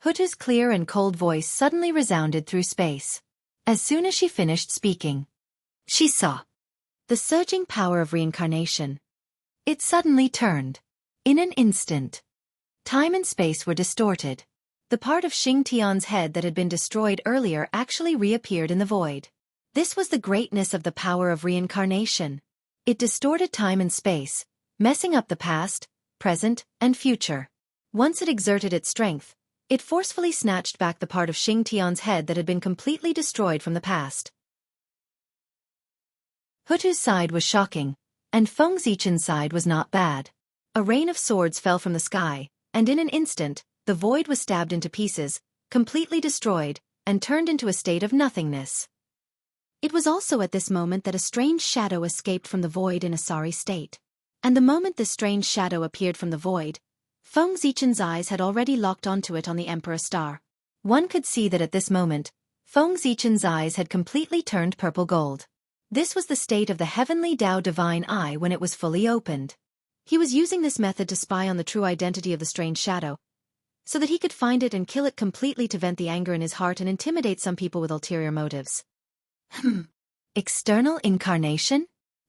Hutu's clear and cold voice suddenly resounded through space. As soon as she finished speaking, she saw the surging power of reincarnation. It suddenly turned. In an instant, time and space were distorted. The part of Xianxia's head that had been destroyed earlier actually reappeared in the void. This was the greatness of the power of reincarnation. It distorted time and space, messing up the past, present, and future. Once it exerted its strength, it forcefully snatched back the part of Xianxia's head that had been completely destroyed from the past. Hutu's side was shocking, and Feng Zichen's side was not bad. A rain of swords fell from the sky, and in an instant, the void was stabbed into pieces, completely destroyed, and turned into a state of nothingness. It was also at this moment that a strange shadow escaped from the void in a sorry state. And the moment this strange shadow appeared from the void, Feng Zichen's eyes had already locked onto it on the Emperor Star. One could see that at this moment, Feng Zichen's eyes had completely turned purple gold. This was the state of the heavenly Tao divine eye when it was fully opened. He was using this method to spy on the true identity of the strange shadow, so that he could find it and kill it completely to vent the anger in his heart and intimidate some people with ulterior motives. External incarnation?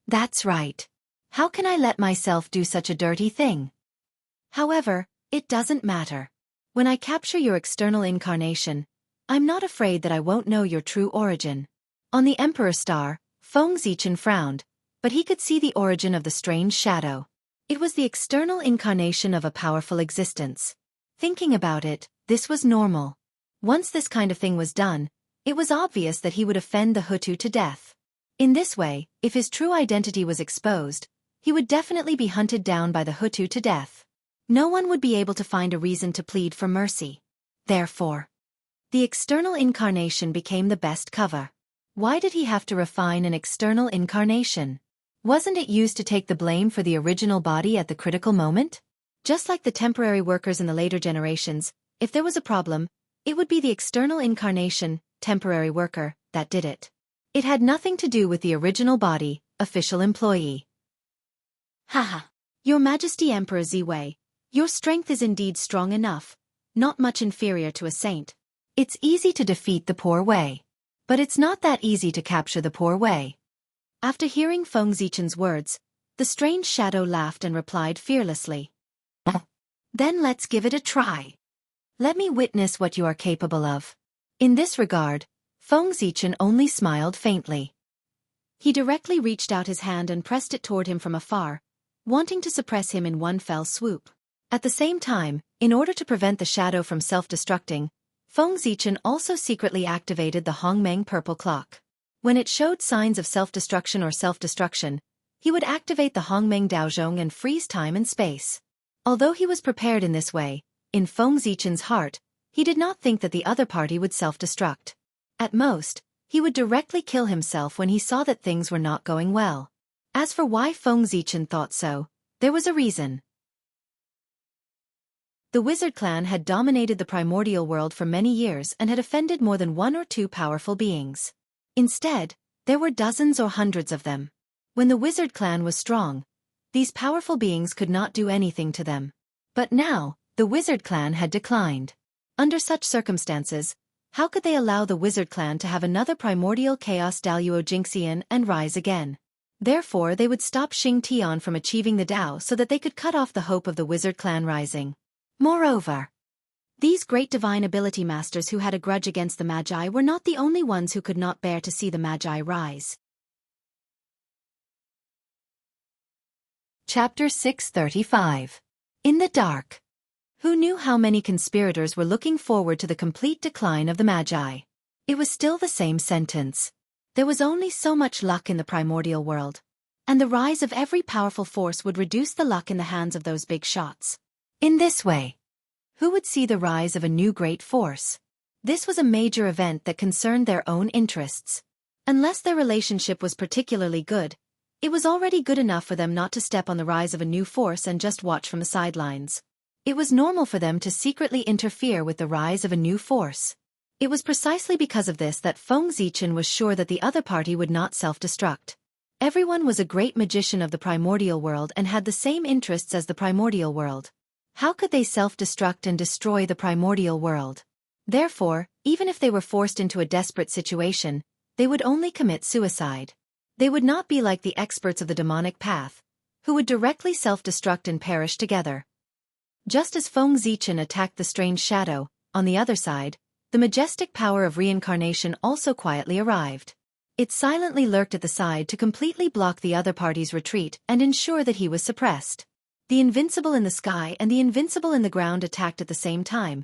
That's right. How can I let myself do such a dirty thing? However, it doesn't matter. When I capture your external incarnation, I'm not afraid that I won't know your true origin. On the Emperor Star, Feng Zichen frowned, but he could see the origin of the strange shadow. It was the external incarnation of a powerful existence. Thinking about it, this was normal. Once this kind of thing was done, it was obvious that he would offend the Hutu to death. In this way, if his true identity was exposed, he would definitely be hunted down by the Hutu to death. No one would be able to find a reason to plead for mercy. Therefore, the external incarnation became the best cover. Why did he have to refine an external incarnation? Wasn't it used to take the blame for the original body at the critical moment? Just like the temporary workers in the later generations, if there was a problem, it would be the external incarnation, temporary worker, that did it. It had nothing to do with the original body, official employee. Haha. Your Majesty Emperor Ziwei, your strength is indeed strong enough, not much inferior to a saint. It's easy to defeat the poor Wei. But it's not that easy to capture the poor Wei. After hearing Feng Zichen's words, the strange shadow laughed and replied fearlessly. Then let's give it a try. Let me witness what you are capable of. In this regard, Feng Zichen only smiled faintly. He directly reached out his hand and pressed it toward him from afar, wanting to suppress him in one fell swoop. At the same time, in order to prevent the shadow from self-destructing, Feng Zichen also secretly activated the Hongmeng purple clock. When it showed signs of self-destruction or self-destruction, he would activate the Hongmeng Daozhong and freeze time and space. Although he was prepared in this way, in Feng Zichen's heart, he did not think that the other party would self-destruct. At most, he would directly kill himself when he saw that things were not going well. As for why Feng Zichen thought so, there was a reason. The wizard clan had dominated the primordial world for many years and had offended more than one or two powerful beings. Instead, there were dozens or hundreds of them. When the wizard clan was strong, these powerful beings could not do anything to them. But now, the wizard clan had declined. Under such circumstances, how could they allow the wizard clan to have another primordial chaos Daluo Jingxian and rise again? Therefore they would stop Xing Tian from achieving the Dao so that they could cut off the hope of the wizard clan rising. Moreover, these great divine ability masters who had a grudge against the Magi were not the only ones who could not bear to see the Magi rise. Chapter 635. In the Dark. Who knew how many conspirators were looking forward to the complete decline of the Magi? It was still the same sentence. There was only so much luck in the primordial world, and the rise of every powerful force would reduce the luck in the hands of those big shots. In this way, who would see the rise of a new great force? This was a major event that concerned their own interests. Unless their relationship was particularly good, it was already good enough for them not to step on the rise of a new force and just watch from the sidelines. It was normal for them to secretly interfere with the rise of a new force. It was precisely because of this that Feng Zichen was sure that the other party would not self-destruct. Everyone was a great magician of the primordial world and had the same interests as the primordial world. How could they self-destruct and destroy the primordial world? Therefore, even if they were forced into a desperate situation, they would only commit suicide. They would not be like the experts of the demonic path, who would directly self-destruct and perish together. Just as Feng Zichen attacked the strange shadow, on the other side, the majestic power of reincarnation also quietly arrived. It silently lurked at the side to completely block the other party's retreat and ensure that he was suppressed. The invincible in the sky and the invincible in the ground attacked at the same time,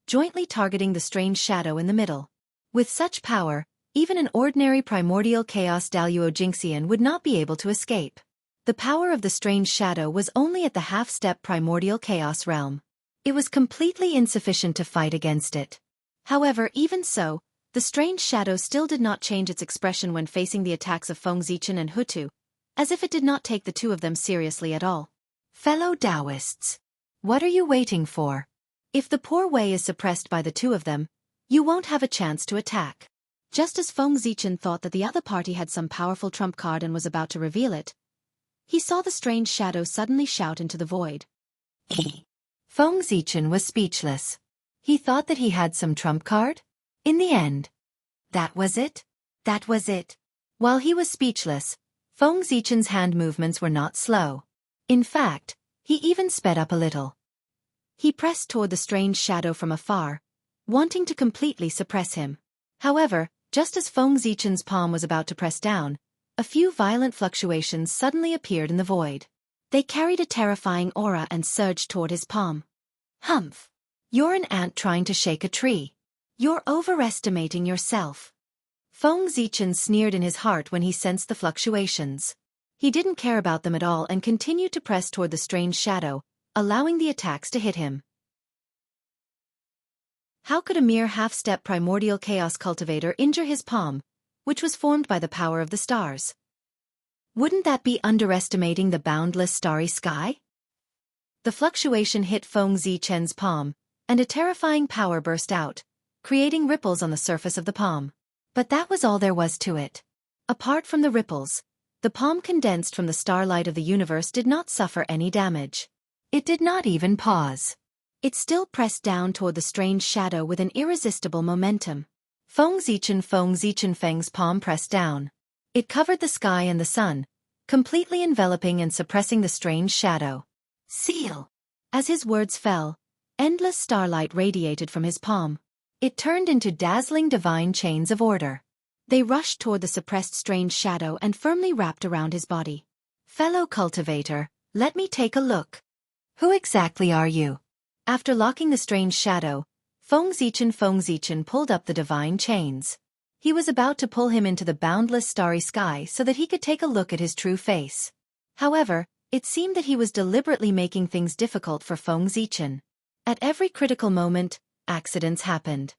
jointly targeting the strange shadow in the middle. With such power, even an ordinary primordial chaos Daluo Jingxian would not be able to escape. The power of the strange shadow was only at the half-step primordial chaos realm. It was completely insufficient to fight against it. However, even so, the strange shadow still did not change its expression when facing the attacks of Feng Zichen and Hutu, as if it did not take the two of them seriously at all. Fellow Taoists, what are you waiting for? If the poor Wei is suppressed by the two of them, you won't have a chance to attack. Just as Feng Zichen thought that the other party had some powerful trump card and was about to reveal it, he saw the strange shadow suddenly shout into the void. Feng Zichen was speechless. He thought that he had some trump card? In the end, that was it? That was it. While he was speechless, Feng Zichen's hand movements were not slow. In fact, he even sped up a little. He pressed toward the strange shadow from afar, wanting to completely suppress him. However, just as Feng Zichen's palm was about to press down, a few violent fluctuations suddenly appeared in the void. They carried a terrifying aura and surged toward his palm. Humph! You're an ant trying to shake a tree. You're overestimating yourself. Feng Zichen sneered in his heart when he sensed the fluctuations. He didn't care about them at all and continued to press toward the strange shadow, allowing the attacks to hit him. How could a mere half-step primordial chaos cultivator injure his palm, which was formed by the power of the stars? Wouldn't that be underestimating the boundless starry sky? The fluctuation hit Feng Zichen's palm, and a terrifying power burst out, creating ripples on the surface of the palm. But that was all there was to it. Apart from the ripples, the palm condensed from the starlight of the universe did not suffer any damage. It did not even pause. It still pressed down toward the strange shadow with an irresistible momentum. Feng Zichen's palm pressed down. It covered the sky and the sun, completely enveloping and suppressing the strange shadow. Seal! As his words fell, endless starlight radiated from his palm. It turned into dazzling divine chains of order. They rushed toward the suppressed strange shadow and firmly wrapped around his body. Fellow cultivator, let me take a look. Who exactly are you? After locking the strange shadow, Feng Zichen pulled up the divine chains. He was about to pull him into the boundless starry sky so that he could take a look at his true face. However, it seemed that he was deliberately making things difficult for Feng Zichen. At every critical moment, accidents happened.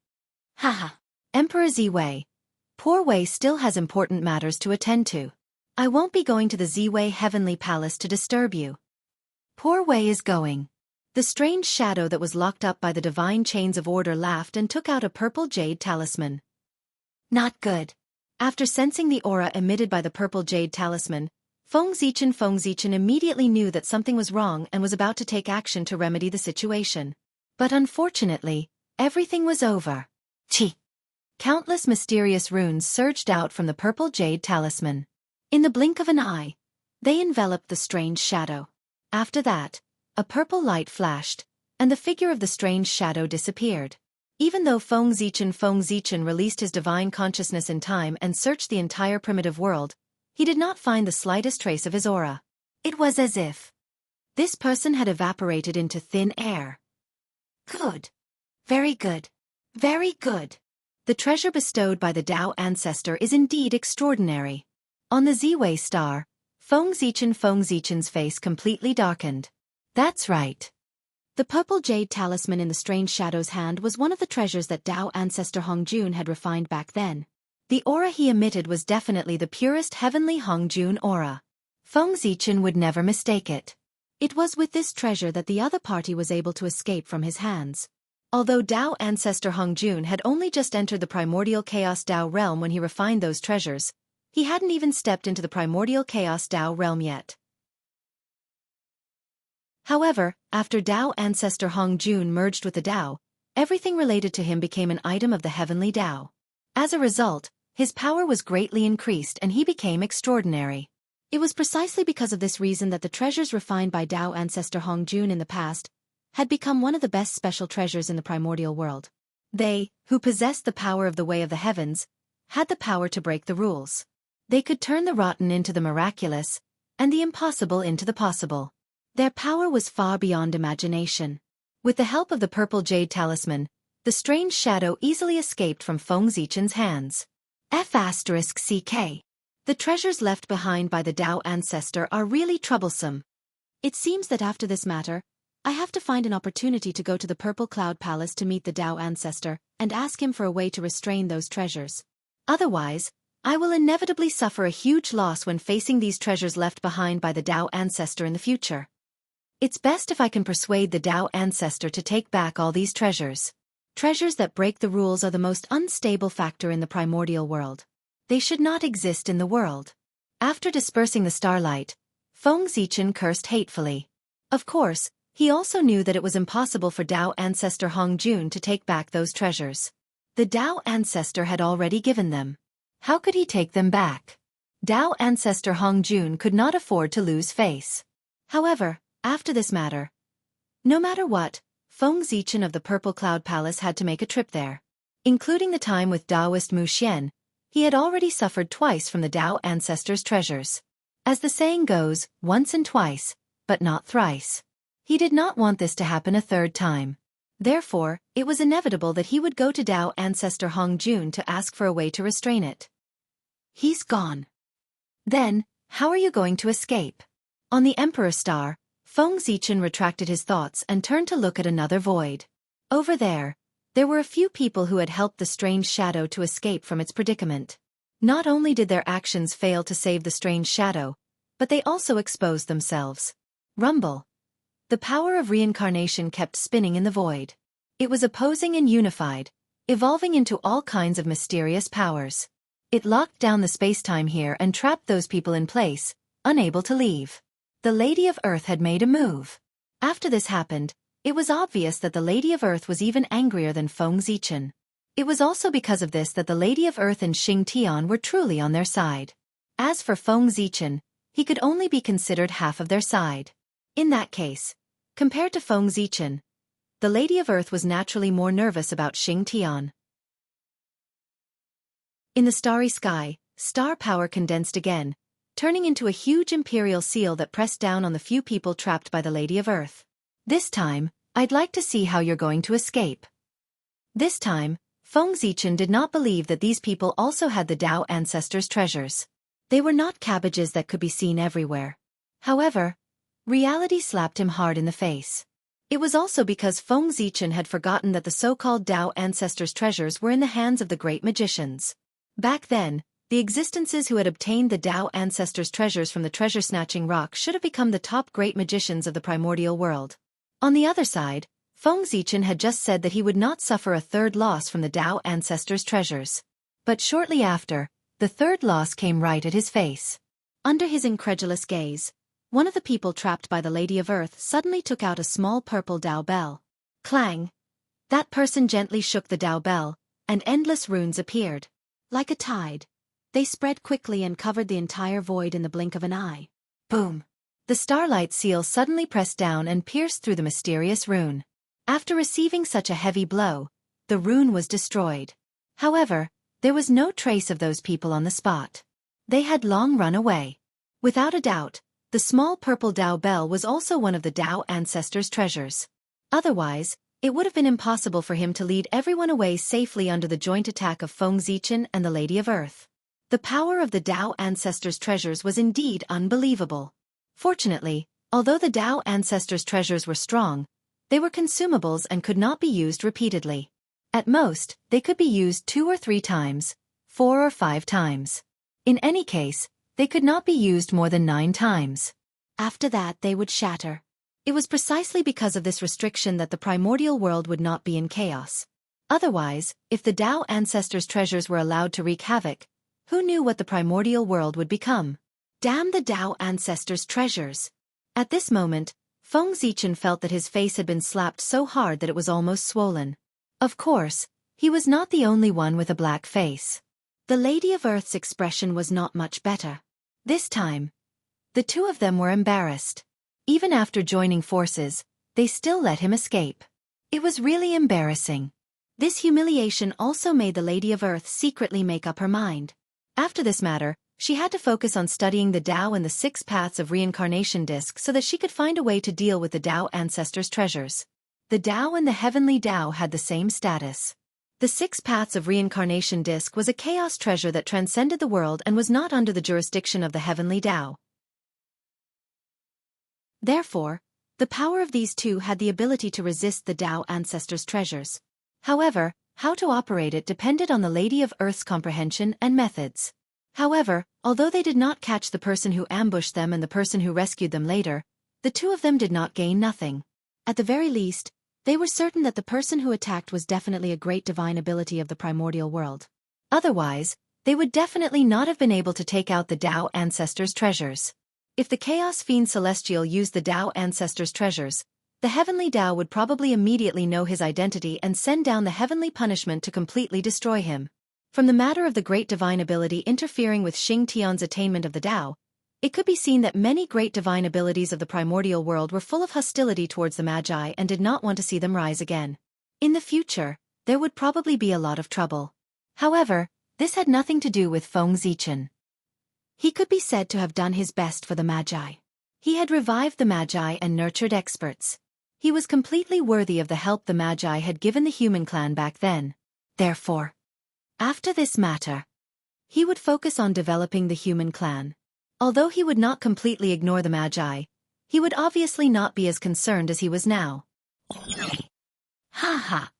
Haha. Emperor Ziwei. Poor Wei still has important matters to attend to. I won't be going to the Ziwei Heavenly Palace to disturb you. Poor Wei is going. The strange shadow that was locked up by the divine chains of order laughed and took out a purple jade talisman. Not good. After sensing the aura emitted by the purple jade talisman, Feng Zichen immediately knew that something was wrong and was about to take action to remedy the situation. But unfortunately, everything was over. Chi! Countless mysterious runes surged out from the purple jade talisman. In the blink of an eye, they enveloped the strange shadow. After that, a purple light flashed, and the figure of the strange shadow disappeared. Even though Feng Zichen released his divine consciousness in time and searched the entire primitive world, he did not find the slightest trace of his aura. It was as if this person had evaporated into thin air. Good. Very good. Very good. The treasure bestowed by the Tao ancestor is indeed extraordinary. On the Ziwei star, Feng Zichen's face completely darkened. That's right. The purple jade talisman in the strange shadow's hand was one of the treasures that Tao ancestor Hongjun had refined back then. The aura he emitted was definitely the purest heavenly Hongjun aura. Feng Zichen would never mistake it. It was with this treasure that the other party was able to escape from his hands. Although Tao ancestor Hongjun had only just entered the primordial chaos Tao realm when he refined those treasures, he hadn't even stepped into the primordial chaos Tao realm yet. However, after Tao ancestor Hongjun merged with the Tao, everything related to him became an item of the heavenly Tao. As a result, his power was greatly increased and he became extraordinary. It was precisely because of this reason that the treasures refined by Tao ancestor Hongjun in the past had become one of the best special treasures in the primordial world. They, who possessed the power of the way of the heavens, had the power to break the rules. They could turn the rotten into the miraculous, and the impossible into the possible. Their power was far beyond imagination. With the help of the purple jade talisman, the strange shadow easily escaped from Feng Zichen's hands. F***CK. The treasures left behind by the Tao ancestor are really troublesome. It seems that after this matter, I have to find an opportunity to go to the Purple Cloud Palace to meet the Tao ancestor and ask him for a way to restrain those treasures. Otherwise, I will inevitably suffer a huge loss when facing these treasures left behind by the Tao ancestor in the future. It's best if I can persuade the Tao ancestor to take back all these treasures. Treasures that break the rules are the most unstable factor in the primordial world. They should not exist in the world. After dispersing the starlight, Feng Zichen cursed hatefully. Of course, he also knew that it was impossible for Tao ancestor Hongjun to take back those treasures. The Tao ancestor had already given them. How could he take them back? Tao ancestor Hongjun could not afford to lose face. However, after this matter, no matter what, Feng Zichen of the Purple Cloud Palace had to make a trip there. Including the time with Taoist Mu Xian, he had already suffered twice from the Tao ancestor's treasures. As the saying goes, once and twice, but not thrice. He did not want this to happen a third time. Therefore, it was inevitable that he would go to Tao ancestor Hongjun to ask for a way to restrain it. He's gone. Then, how are you going to escape? On the Emperor Star, Feng Zichen retracted his thoughts and turned to look at another void. Over there were a few people who had helped the strange shadow to escape from its predicament. Not only did their actions fail to save the strange shadow, but they also exposed themselves. Rumble. The power of reincarnation kept spinning in the void. It was opposing and unified, evolving into all kinds of mysterious powers. It locked down the space-time here and trapped those people in place, unable to leave. The Lady of Earth had made a move. After this happened, it was obvious that the Lady of Earth was even angrier than Feng Zichen. It was also because of this that the Lady of Earth and Xianxia were truly on their side. As for Feng Zichen, he could only be considered half of their side. In that case, compared to Feng Zichen, the Lady of Earth was naturally more nervous about Xianxia. In the starry sky, star power condensed again, turning into a huge imperial seal that pressed down on the few people trapped by the Lady of Earth. This time, I'd like to see how you're going to escape. This time, Feng Zichen did not believe that these people also had the Tao ancestors' treasures. They were not cabbages that could be seen everywhere. However, reality slapped him hard in the face. It was also because Feng Zichen had forgotten that the so-called Dao ancestors' treasures were in the hands of the great magicians. Back then, the existences who had obtained the Dao ancestors' treasures from the treasure-snatching rock should have become the top great magicians of the primordial world. On the other side, Feng Zichen had just said that he would not suffer a third loss from the Dao ancestors' treasures. But shortly after, the third loss came right at his face. Under his incredulous gaze, one of the people trapped by the Lady of Earth suddenly took out a small purple Dao bell. Clang! That person gently shook the Dao bell, and endless runes appeared. Like a tide, they spread quickly and covered the entire void in the blink of an eye. Boom! The starlight seal suddenly pressed down and pierced through the mysterious rune. After receiving such a heavy blow, the rune was destroyed. However, there was no trace of those people on the spot. They had long run away. Without a doubt, the small purple Dao bell was also one of the Dao ancestors' treasures. Otherwise, it would have been impossible for him to lead everyone away safely under the joint attack of Feng Zichen and the Lady of Earth. The power of the Dao ancestors' treasures was indeed unbelievable. Fortunately, although the Dao ancestors' treasures were strong, they were consumables and could not be used repeatedly. At most, they could be used 2 or 3 times, 4 or 5 times. In any case, they could not be used more than 9 times. After that they would shatter. It was precisely because of this restriction that the primordial world would not be in chaos. Otherwise, if the Dao ancestors' treasures were allowed to wreak havoc, who knew what the primordial world would become? Damn the Dao ancestors' treasures! At this moment, Feng Zichen felt that his face had been slapped so hard that it was almost swollen. Of course, he was not the only one with a black face. The Lady of Earth's expression was not much better. This time, the two of them were embarrassed. Even after joining forces, they still let him escape. It was really embarrassing. This humiliation also made the Lady of Earth secretly make up her mind. After this matter, she had to focus on studying the Tao and the 6 paths of reincarnation disc so that she could find a way to deal with the Tao ancestors' treasures. The Tao and the heavenly Tao had the same status. The 6 paths of reincarnation disc was a chaos treasure that transcended the world and was not under the jurisdiction of the heavenly Tao. Therefore, the power of these two had the ability to resist the Tao ancestors' treasures. However, how to operate it depended on the Lady of Earth's comprehension and methods. However, although they did not catch the person who ambushed them and the person who rescued them later, the two of them did not gain nothing. At the very least, they were certain that the person who attacked was definitely a great divine ability of the primordial world. Otherwise, they would definitely not have been able to take out the Tao ancestors' treasures. If the Chaos Fiend Celestial used the Tao ancestors' treasures, the heavenly Tao would probably immediately know his identity and send down the heavenly punishment to completely destroy him. From the matter of the great divine ability interfering with Xianxia's attainment of the Tao, it could be seen that many great divine abilities of the primordial world were full of hostility towards the Magi and did not want to see them rise again. In the future, there would probably be a lot of trouble. However, this had nothing to do with Feng Zichen. He could be said to have done his best for the Magi. He had revived the Magi and nurtured experts. He was completely worthy of the help the Magi had given the human clan back then. Therefore, after this matter, he would focus on developing the human clan. Although he would not completely ignore the Magi, he would obviously not be as concerned as he was now. Ha ha!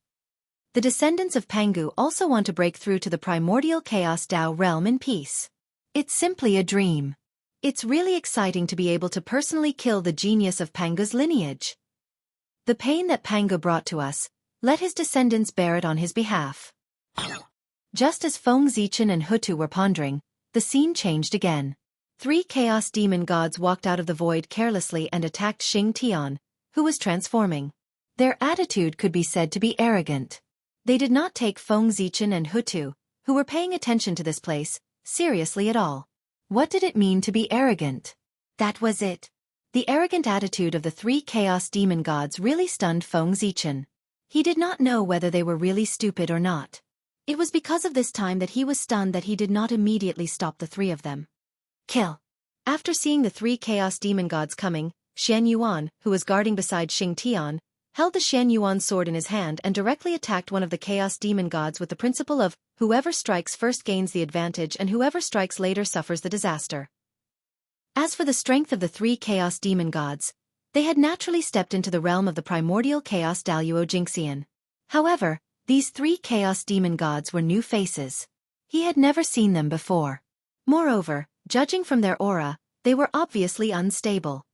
The descendants of Pangu also want to break through to the primordial chaos Tao realm in peace. It's simply a dream. It's really exciting to be able to personally kill the genius of Pangu's lineage. The pain that Pangu brought to us, let his descendants bear it on his behalf. Just as Feng Zichen and Hutu were pondering, the scene changed again. 3 chaos demon gods walked out of the void carelessly and attacked Xianxia, who was transforming. Their attitude could be said to be arrogant. They did not take Feng Zichen and Hutu, who were paying attention to this place, seriously at all. What did it mean to be arrogant? That was it. The arrogant attitude of the 3 chaos demon gods really stunned Feng Zichen. He did not know whether they were really stupid or not. It was because of this time that he was stunned that he did not immediately stop the 3 of them. Kill. After seeing the 3 chaos demon gods coming, Xianxia, who was guarding beside Xianxia, held the Xianxia sword in his hand and directly attacked one of the chaos demon gods with the principle of, whoever strikes first gains the advantage and whoever strikes later suffers the disaster. As for the strength of the 3 chaos demon gods, They had naturally stepped into the realm of the primordial chaos Daluo Jingxian. However, these three chaos demon gods were new faces. He had never seen them before. Moreover, judging from their aura, they were obviously unstable.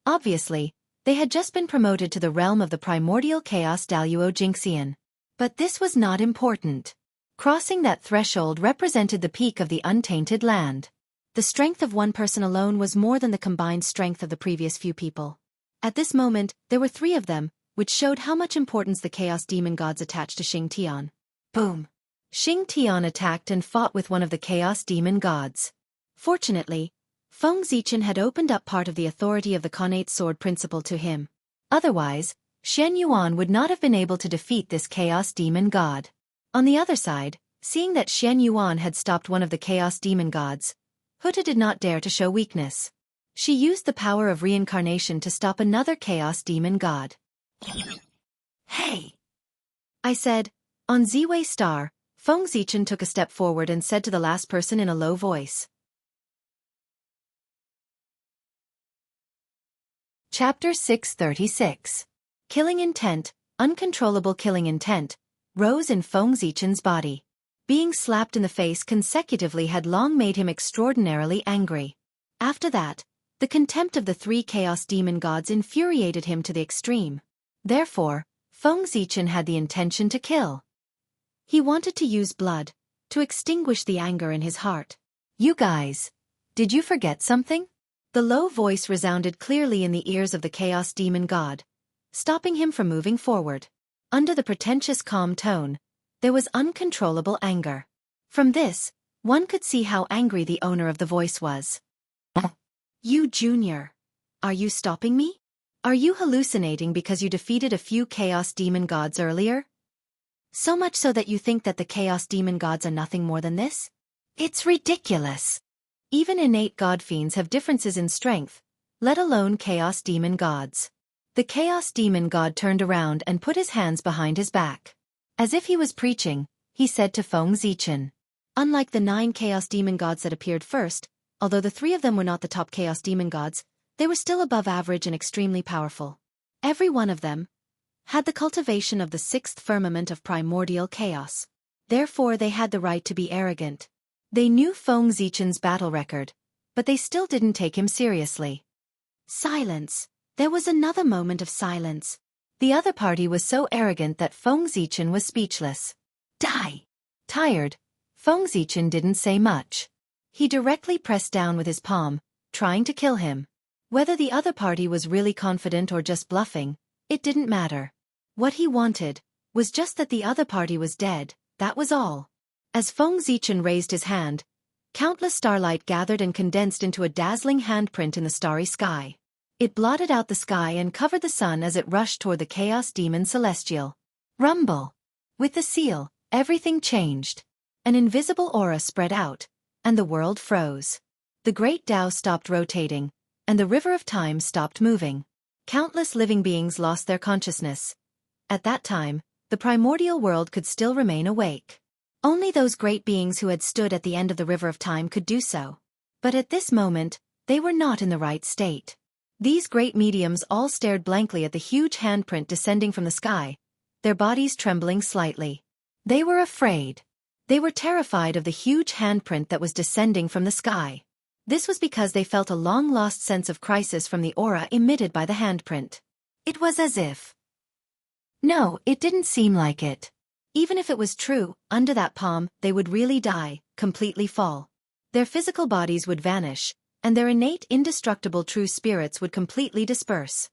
Obviously, they had just been promoted to the realm of the primordial chaos Daluo Jingxian. But this was not important. Crossing that threshold represented the peak of the untainted land. The strength of one person alone was more than the combined strength of the previous few people. At this moment, there were three of them, which showed how much importance the chaos demon gods attached to Xianxia. Boom! Xianxia attacked and fought with one of the chaos demon gods. Fortunately, Feng Zichen had opened up part of the authority of the connate sword principle to him. Otherwise, Shen Yuan would not have been able to defeat this chaos demon god. On the other side, seeing that Shen Yuan had stopped one of the chaos demon gods, Huta did not dare to show weakness. She used the power of reincarnation to stop another chaos demon god. Hey! I said. On Ziwei Star, Feng Zichen took a step forward and said to the last person in a low voice. Chapter 636. Killing intent, uncontrollable killing intent, rose in Feng Zichen's body. Being slapped in the face consecutively had long made him extraordinarily angry. After that, the contempt of the three chaos demon gods infuriated him to the extreme. Therefore, Feng Zichen had the intention to kill. He wanted to use blood, to extinguish the anger in his heart. You guys, did you forget something? The low voice resounded clearly in the ears of the chaos demon god, stopping him from moving forward. Under the pretentious calm tone, there was uncontrollable anger. From this, one could see how angry the owner of the voice was. You Junior, are you stopping me? Are you hallucinating because you defeated a few chaos demon gods earlier? So much so that you think that the chaos demon gods are nothing more than this? It's ridiculous. Even innate god fiends have differences in strength, let alone chaos demon gods. The chaos demon god turned around and put his hands behind his back. As if he was preaching, he said to Feng Zichen. Unlike the 9 chaos demon gods that appeared first, although the 3 of them were not the top chaos demon gods, they were still above average and extremely powerful. Every one of them had the cultivation of the 6th firmament of primordial chaos. Therefore they had the right to be arrogant. They knew Feng Zichen's battle record, but they still didn't take him seriously. Silence. There was another moment of silence. The other party was so arrogant that Feng Zichen was speechless. Die! Tired, Feng Zichen didn't say much. He directly pressed down with his palm, trying to kill him. Whether the other party was really confident or just bluffing, it didn't matter. What he wanted was just that the other party was dead, that was all. As Feng Zichen raised his hand, countless starlight gathered and condensed into a dazzling handprint in the starry sky. It blotted out the sky and covered the sun as it rushed toward the chaos demon celestial. Rumble! With the seal, everything changed. An invisible aura spread out, and the world froze. The great Tao stopped rotating, and the river of time stopped moving. Countless living beings lost their consciousness. At that time, the primordial world could still remain awake. Only those great beings who had stood at the end of the river of time could do so. But at this moment, they were not in the right state. These great mediums all stared blankly at the huge handprint descending from the sky, their bodies trembling slightly. They were afraid. They were terrified of the huge handprint that was descending from the sky. This was because they felt a long-lost sense of crisis from the aura emitted by the handprint. It was as if... No, it didn't seem like it. Even if it was true, under that palm, they would really die, completely fall. Their physical bodies would vanish, and their innate indestructible true spirits would completely disperse.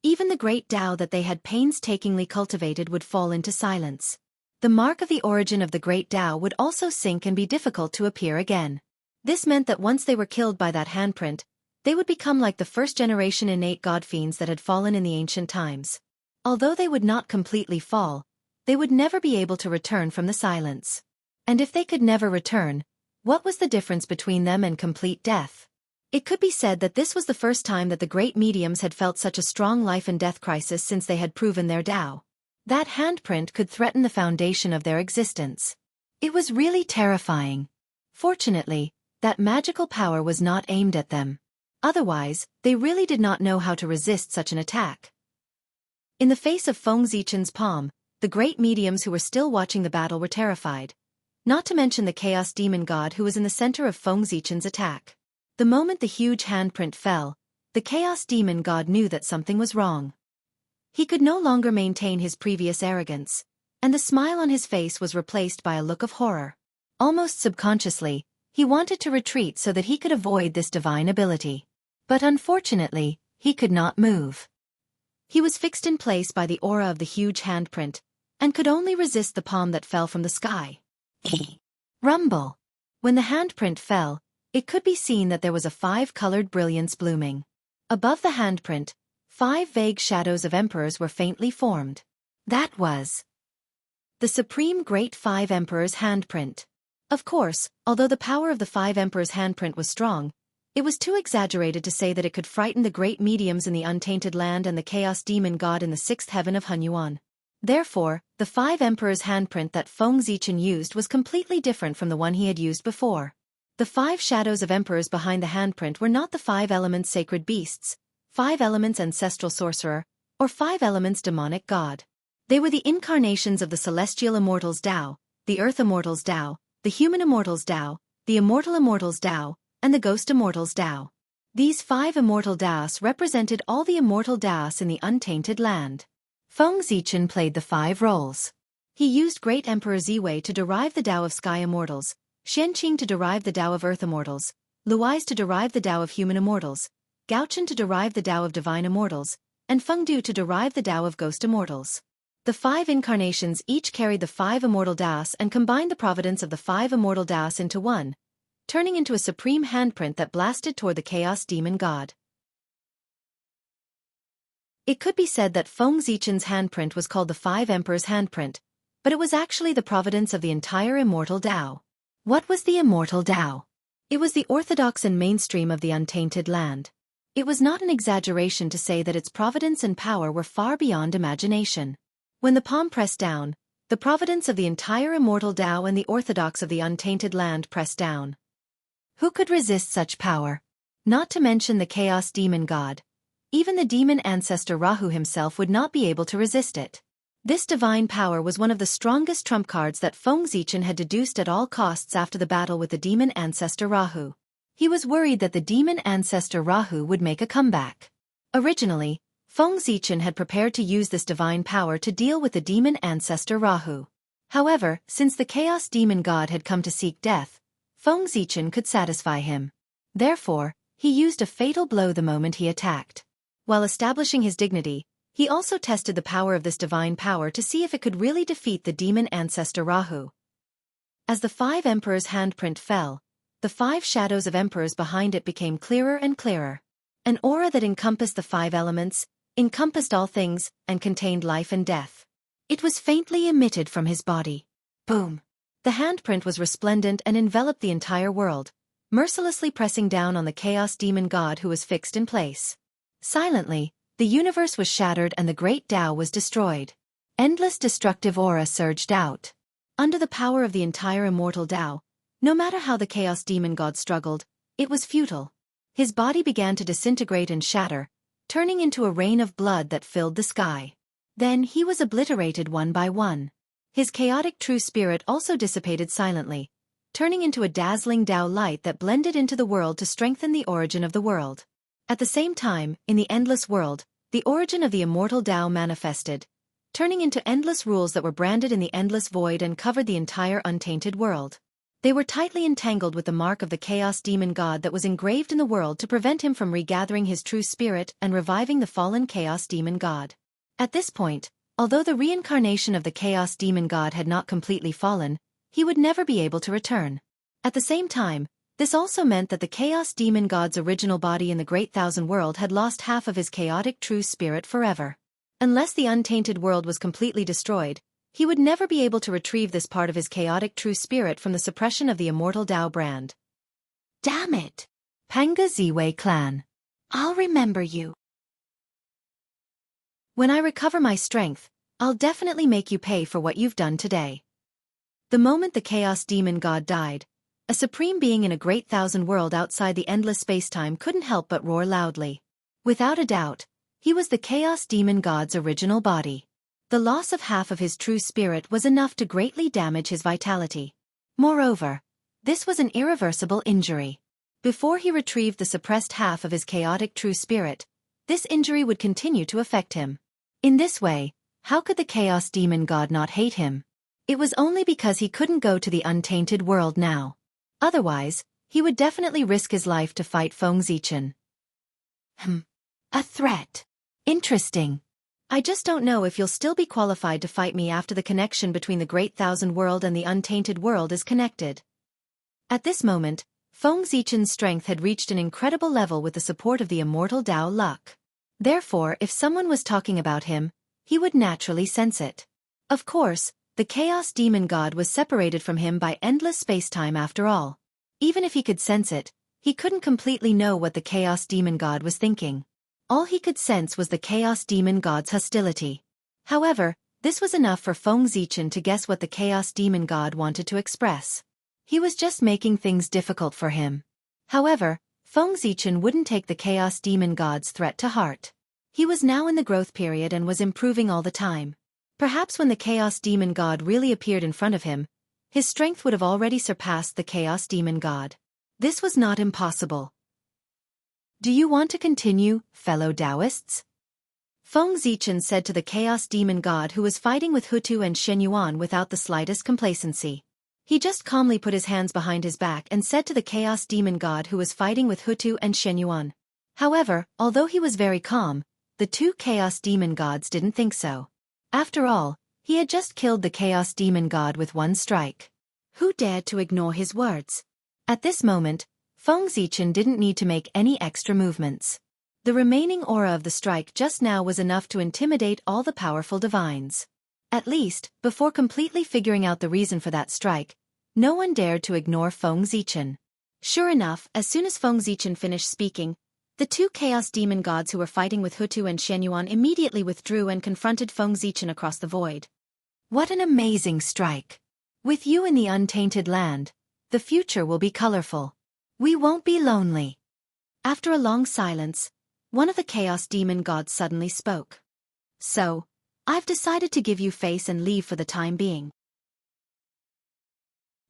Even the great Tao that they had painstakingly cultivated would fall into silence. The mark of the origin of the great Tao would also sink and be difficult to appear again. This meant that once they were killed by that handprint, they would become like the first-generation innate god fiends that had fallen in the ancient times. Although they would not completely fall, they would never be able to return from the silence. And if they could never return, what was the difference between them and complete death? It could be said that this was the first time that the great mediums had felt such a strong life and death crisis since they had proven their Tao. That handprint could threaten the foundation of their existence. It was really terrifying. Fortunately, That magical power was not aimed at them. Otherwise, they really did not know how to resist such an attack. In the face of Feng Zichen's palm, the great mediums who were still watching the battle were terrified. Not to mention the Chaos Demon God who was in the center of Feng Zichen's attack. The moment the huge handprint fell, the Chaos Demon God knew that something was wrong. He could no longer maintain his previous arrogance, and the smile on his face was replaced by a look of horror. Almost subconsciously, he wanted to retreat so that he could avoid this divine ability. But unfortunately, he could not move. He was fixed in place by the aura of the huge handprint, and could only resist the palm that fell from the sky. Rumble. When the handprint fell, it could be seen that there was a 5-colored brilliance blooming. Above the handprint, 5 vague shadows of emperors were faintly formed. That was the Supreme Great 5 Emperor's handprint. Of course, although the power of the 5 Emperors' handprint was strong, it was too exaggerated to say that it could frighten the great mediums in the Untainted Land and the Chaos Demon God in the 6th heaven of Hunyuan. Therefore, the 5 Emperors' handprint that Feng Zichen used was completely different from the one he had used before. The 5 shadows of emperors behind the handprint were not the 5 elements sacred beasts, 5 elements ancestral sorcerer, or 5 elements demonic god. They were the incarnations of the celestial immortals Tao, the earth immortals Tao, the human immortals Tao, the immortal immortals Tao, and the ghost immortals Tao. These 5 immortal Taos represented all the immortal Taos in the Untainted Land. Feng Zichen played the 5 roles. He used Great Emperor Ziwei to derive the Tao of Sky Immortals, Xianxia to derive the Tao of Earth Immortals, Luais to derive the Tao of Human Immortals, Gaochen to derive the Tao of Divine Immortals, and Fengdu to derive the Tao of Ghost Immortals. The 5 incarnations each carried the 5 immortal Taos and combined the providence of the 5 immortal Taos into one, turning into a supreme handprint that blasted toward the Chaos Demon God. It could be said that Feng Zichen's handprint was called the 5 Emperors' handprint, but it was actually the providence of the entire immortal Tao. What was the immortal Tao? It was the orthodox and mainstream of the Untainted Land. It was not an exaggeration to say that its providence and power were far beyond imagination. When the palm pressed down, the providence of the entire immortal Tao and the orthodox of the Untainted Land pressed down. Who could resist such power? Not to mention the Chaos Demon God. Even the demon ancestor Rahu himself would not be able to resist it. This divine power was one of the strongest trump cards that Feng Zichen had deduced at all costs after the battle with the demon ancestor Rahu. He was worried that the demon ancestor Rahu would make a comeback. Originally, Feng Zichen had prepared to use this divine power to deal with the demon ancestor Rahu. However, since the Chaos Demon God had come to seek death, Feng Zichen could satisfy him. Therefore, he used a fatal blow the moment he attacked. While establishing his dignity, he also tested the power of this divine power to see if it could really defeat the demon ancestor Rahu. As the 5 Emperors' handprint fell, the 5 shadows of emperors behind it became clearer and clearer. An aura that encompassed the 5 elements, encompassed all things, and contained life and death. It was faintly emitted from his body. Boom! The handprint was resplendent and enveloped the entire world, mercilessly pressing down on the Chaos Demon God who was fixed in place. Silently, the universe was shattered and the great Tao was destroyed. Endless destructive aura surged out. Under the power of the entire immortal Tao, no matter how the Chaos Demon God struggled, it was futile. His body began to disintegrate and shatter, turning into a rain of blood that filled the sky. Then he was obliterated one by one. His chaotic true spirit also dissipated silently, turning into a dazzling Tao light that blended into the world to strengthen the origin of the world. At the same time, in the endless world, the origin of the immortal Tao manifested, turning into endless rules that were branded in the endless void and covered the entire untainted world. They were tightly entangled with the mark of the Chaos Demon God that was engraved in the world to prevent him from regathering his true spirit and reviving the fallen Chaos Demon God. At this point, although the reincarnation of the Chaos Demon God had not completely fallen, he would never be able to return. At the same time, this also meant that the Chaos Demon God's original body in the Great Thousand World had lost half of his chaotic true spirit forever. Unless the untainted world was completely destroyed, he would never be able to retrieve this part of his chaotic true spirit from the suppression of the immortal Tao brand. Damn it! Panga Ziwei clan. I'll remember you. When I recover my strength, I'll definitely make you pay for what you've done today. The moment the Chaos Demon God died, A supreme being in a great thousand world outside the endless spacetime couldn't help but roar loudly. Without a doubt, he was the Chaos Demon God's original body. The loss of half of his true spirit was enough to greatly damage his vitality. Moreover, this was an irreversible injury. Before he retrieved the suppressed half of his chaotic true spirit, this injury would continue to affect him. In this way, how could the Chaos Demon God not hate him? It was only because he couldn't go to the untainted world now. Otherwise, he would definitely risk his life to fight Feng Zichen. A threat. Interesting. I just don't know if you'll still be qualified to fight me after the connection between the Great Thousand World and the Untainted World is connected. At this moment, Feng Zichen's strength had reached an incredible level with the support of the immortal Dao luck. Therefore, if someone was talking about him, he would naturally sense it. Of course, the Chaos Demon God was separated from him by endless spacetime after all. Even if he could sense it, he couldn't completely know what the Chaos Demon God was thinking. All he could sense was the Chaos Demon God's hostility. However, this was enough for Feng Zichen to guess what the Chaos Demon God wanted to express. He was just making things difficult for him. However, Feng Zichen wouldn't take the Chaos Demon God's threat to heart. He was now in the growth period and was improving all the time. Perhaps when the Chaos Demon God really appeared in front of him, his strength would have already surpassed the Chaos Demon God. This was not impossible. Do you want to continue, fellow Taoists? Feng Zichen said to the Chaos Demon God who was fighting with Hutu and Shenyuan without the slightest complacency. He just calmly put his hands behind his back and said to the Chaos Demon God who was fighting with Hutu and Shenyuan. However, although he was very calm, the two Chaos Demon Gods didn't think so. After all, he had just killed the Chaos Demon God with one strike. Who dared to ignore his words? At this moment, Feng Zichen didn't need to make any extra movements. The remaining aura of the strike just now was enough to intimidate all the powerful divines. At least, before completely figuring out the reason for that strike, no one dared to ignore Feng Zichen. Sure enough, as soon as Feng Zichen finished speaking, the two Chaos Demon Gods who were fighting with Hutu and Shenyuan immediately withdrew and confronted Feng Zichen across the void. What an amazing strike! With you in the untainted land, the future will be colorful. We won't be lonely. After a long silence, one of the Chaos Demon Gods suddenly spoke. So, I've decided to give you face and leave for the time being.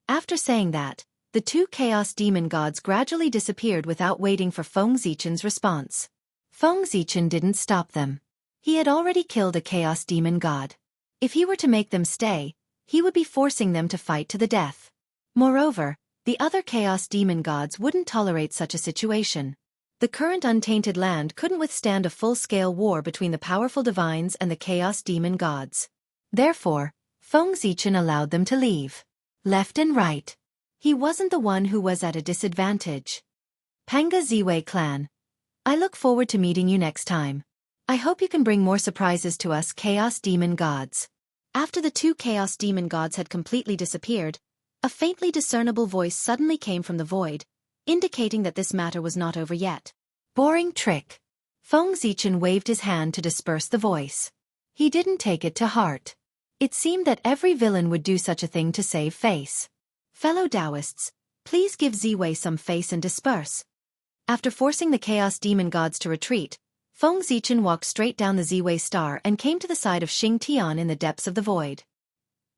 After saying that, the two Chaos Demon Gods gradually disappeared without waiting for Feng Zichen's response. Feng Zichen didn't stop them. He had already killed a Chaos Demon God. If he were to make them stay, he would be forcing them to fight to the death. Moreover, the other Chaos Demon Gods wouldn't tolerate such a situation. The current untainted land couldn't withstand a full-scale war between the powerful divines and the Chaos Demon Gods. Therefore, Feng Zichen allowed them to leave. Left and right. He wasn't the one who was at a disadvantage. Panga Ziwei clan. I look forward to meeting you next time. I hope you can bring more surprises to us Chaos Demon Gods. After the two Chaos Demon Gods had completely disappeared, a faintly discernible voice suddenly came from the void, indicating that this matter was not over yet. Boring trick. Feng Zichen waved his hand to disperse the voice. He didn't take it to heart. It seemed that every villain would do such a thing to save face. Fellow Taoists, please give Ziwei some face and disperse. After forcing the Chaos Demon Gods to retreat, Feng Zichen walked straight down the Ziwei star and came to the side of Xianxia in the depths of the void.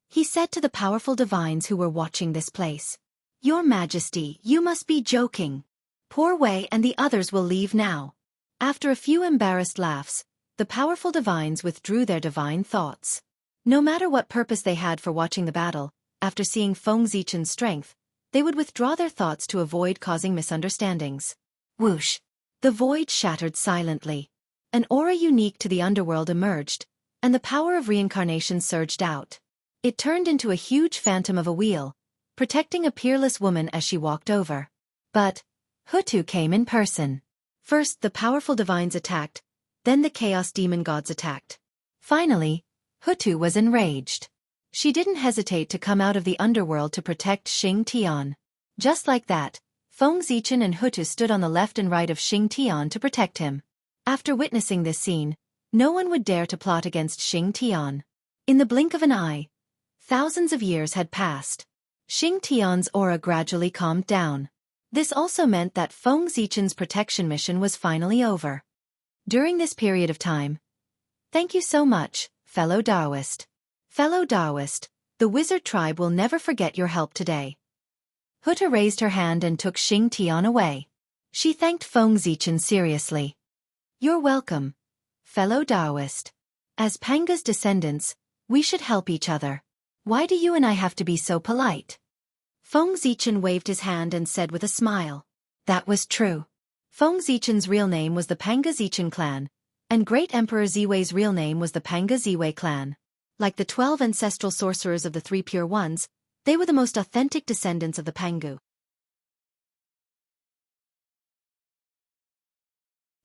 He said to the powerful divines who were watching this place, Your Majesty, you must be joking. Poor Wei and the others will leave now. After a few embarrassed laughs, the powerful divines withdrew their divine thoughts. No matter what purpose they had for watching the battle, after seeing Feng Zichen's strength, they would withdraw their thoughts to avoid causing misunderstandings. Whoosh! The void shattered silently. An aura unique to the underworld emerged, and the power of reincarnation surged out. It turned into a huge phantom of a wheel, protecting a peerless woman as she walked over. But Hutu came in person. First the powerful divines attacked, then the Chaos Demon Gods attacked. Finally, Hutu was enraged. She didn't hesitate to come out of the underworld to protect Xing Tian. Just like that, Feng Zichen and Hutu stood on the left and right of Xing Tian to protect him. After witnessing this scene, no one would dare to plot against Xing Tian. In the blink of an eye, thousands of years had passed. Xianxia's aura gradually calmed down. This also meant that Feng Zichen's protection mission was finally over. During this period of time, thank you so much, fellow Daoist. Fellow Daoist, the wizard tribe will never forget your help today. Huta raised her hand and took Xianxia away. She thanked Feng Zichen seriously. You're welcome, fellow Daoist. As Panga's descendants, we should help each other. Why do you and I have to be so polite? Feng Zichen waved his hand and said with a smile. That was true. Feng Zichen's real name was the Panga Zichen clan, and Great Emperor Ziwei's real name was the Panga Ziwei clan. Like the 12 ancestral sorcerers of the Three Pure Ones, they were the most authentic descendants of the Pangu.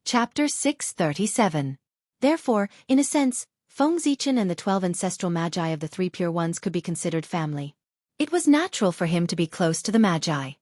Chapter 637. Therefore, in a sense, Feng Zichen and the 12 ancestral magi of the Three Pure Ones could be considered family. It was natural for him to be close to the magi.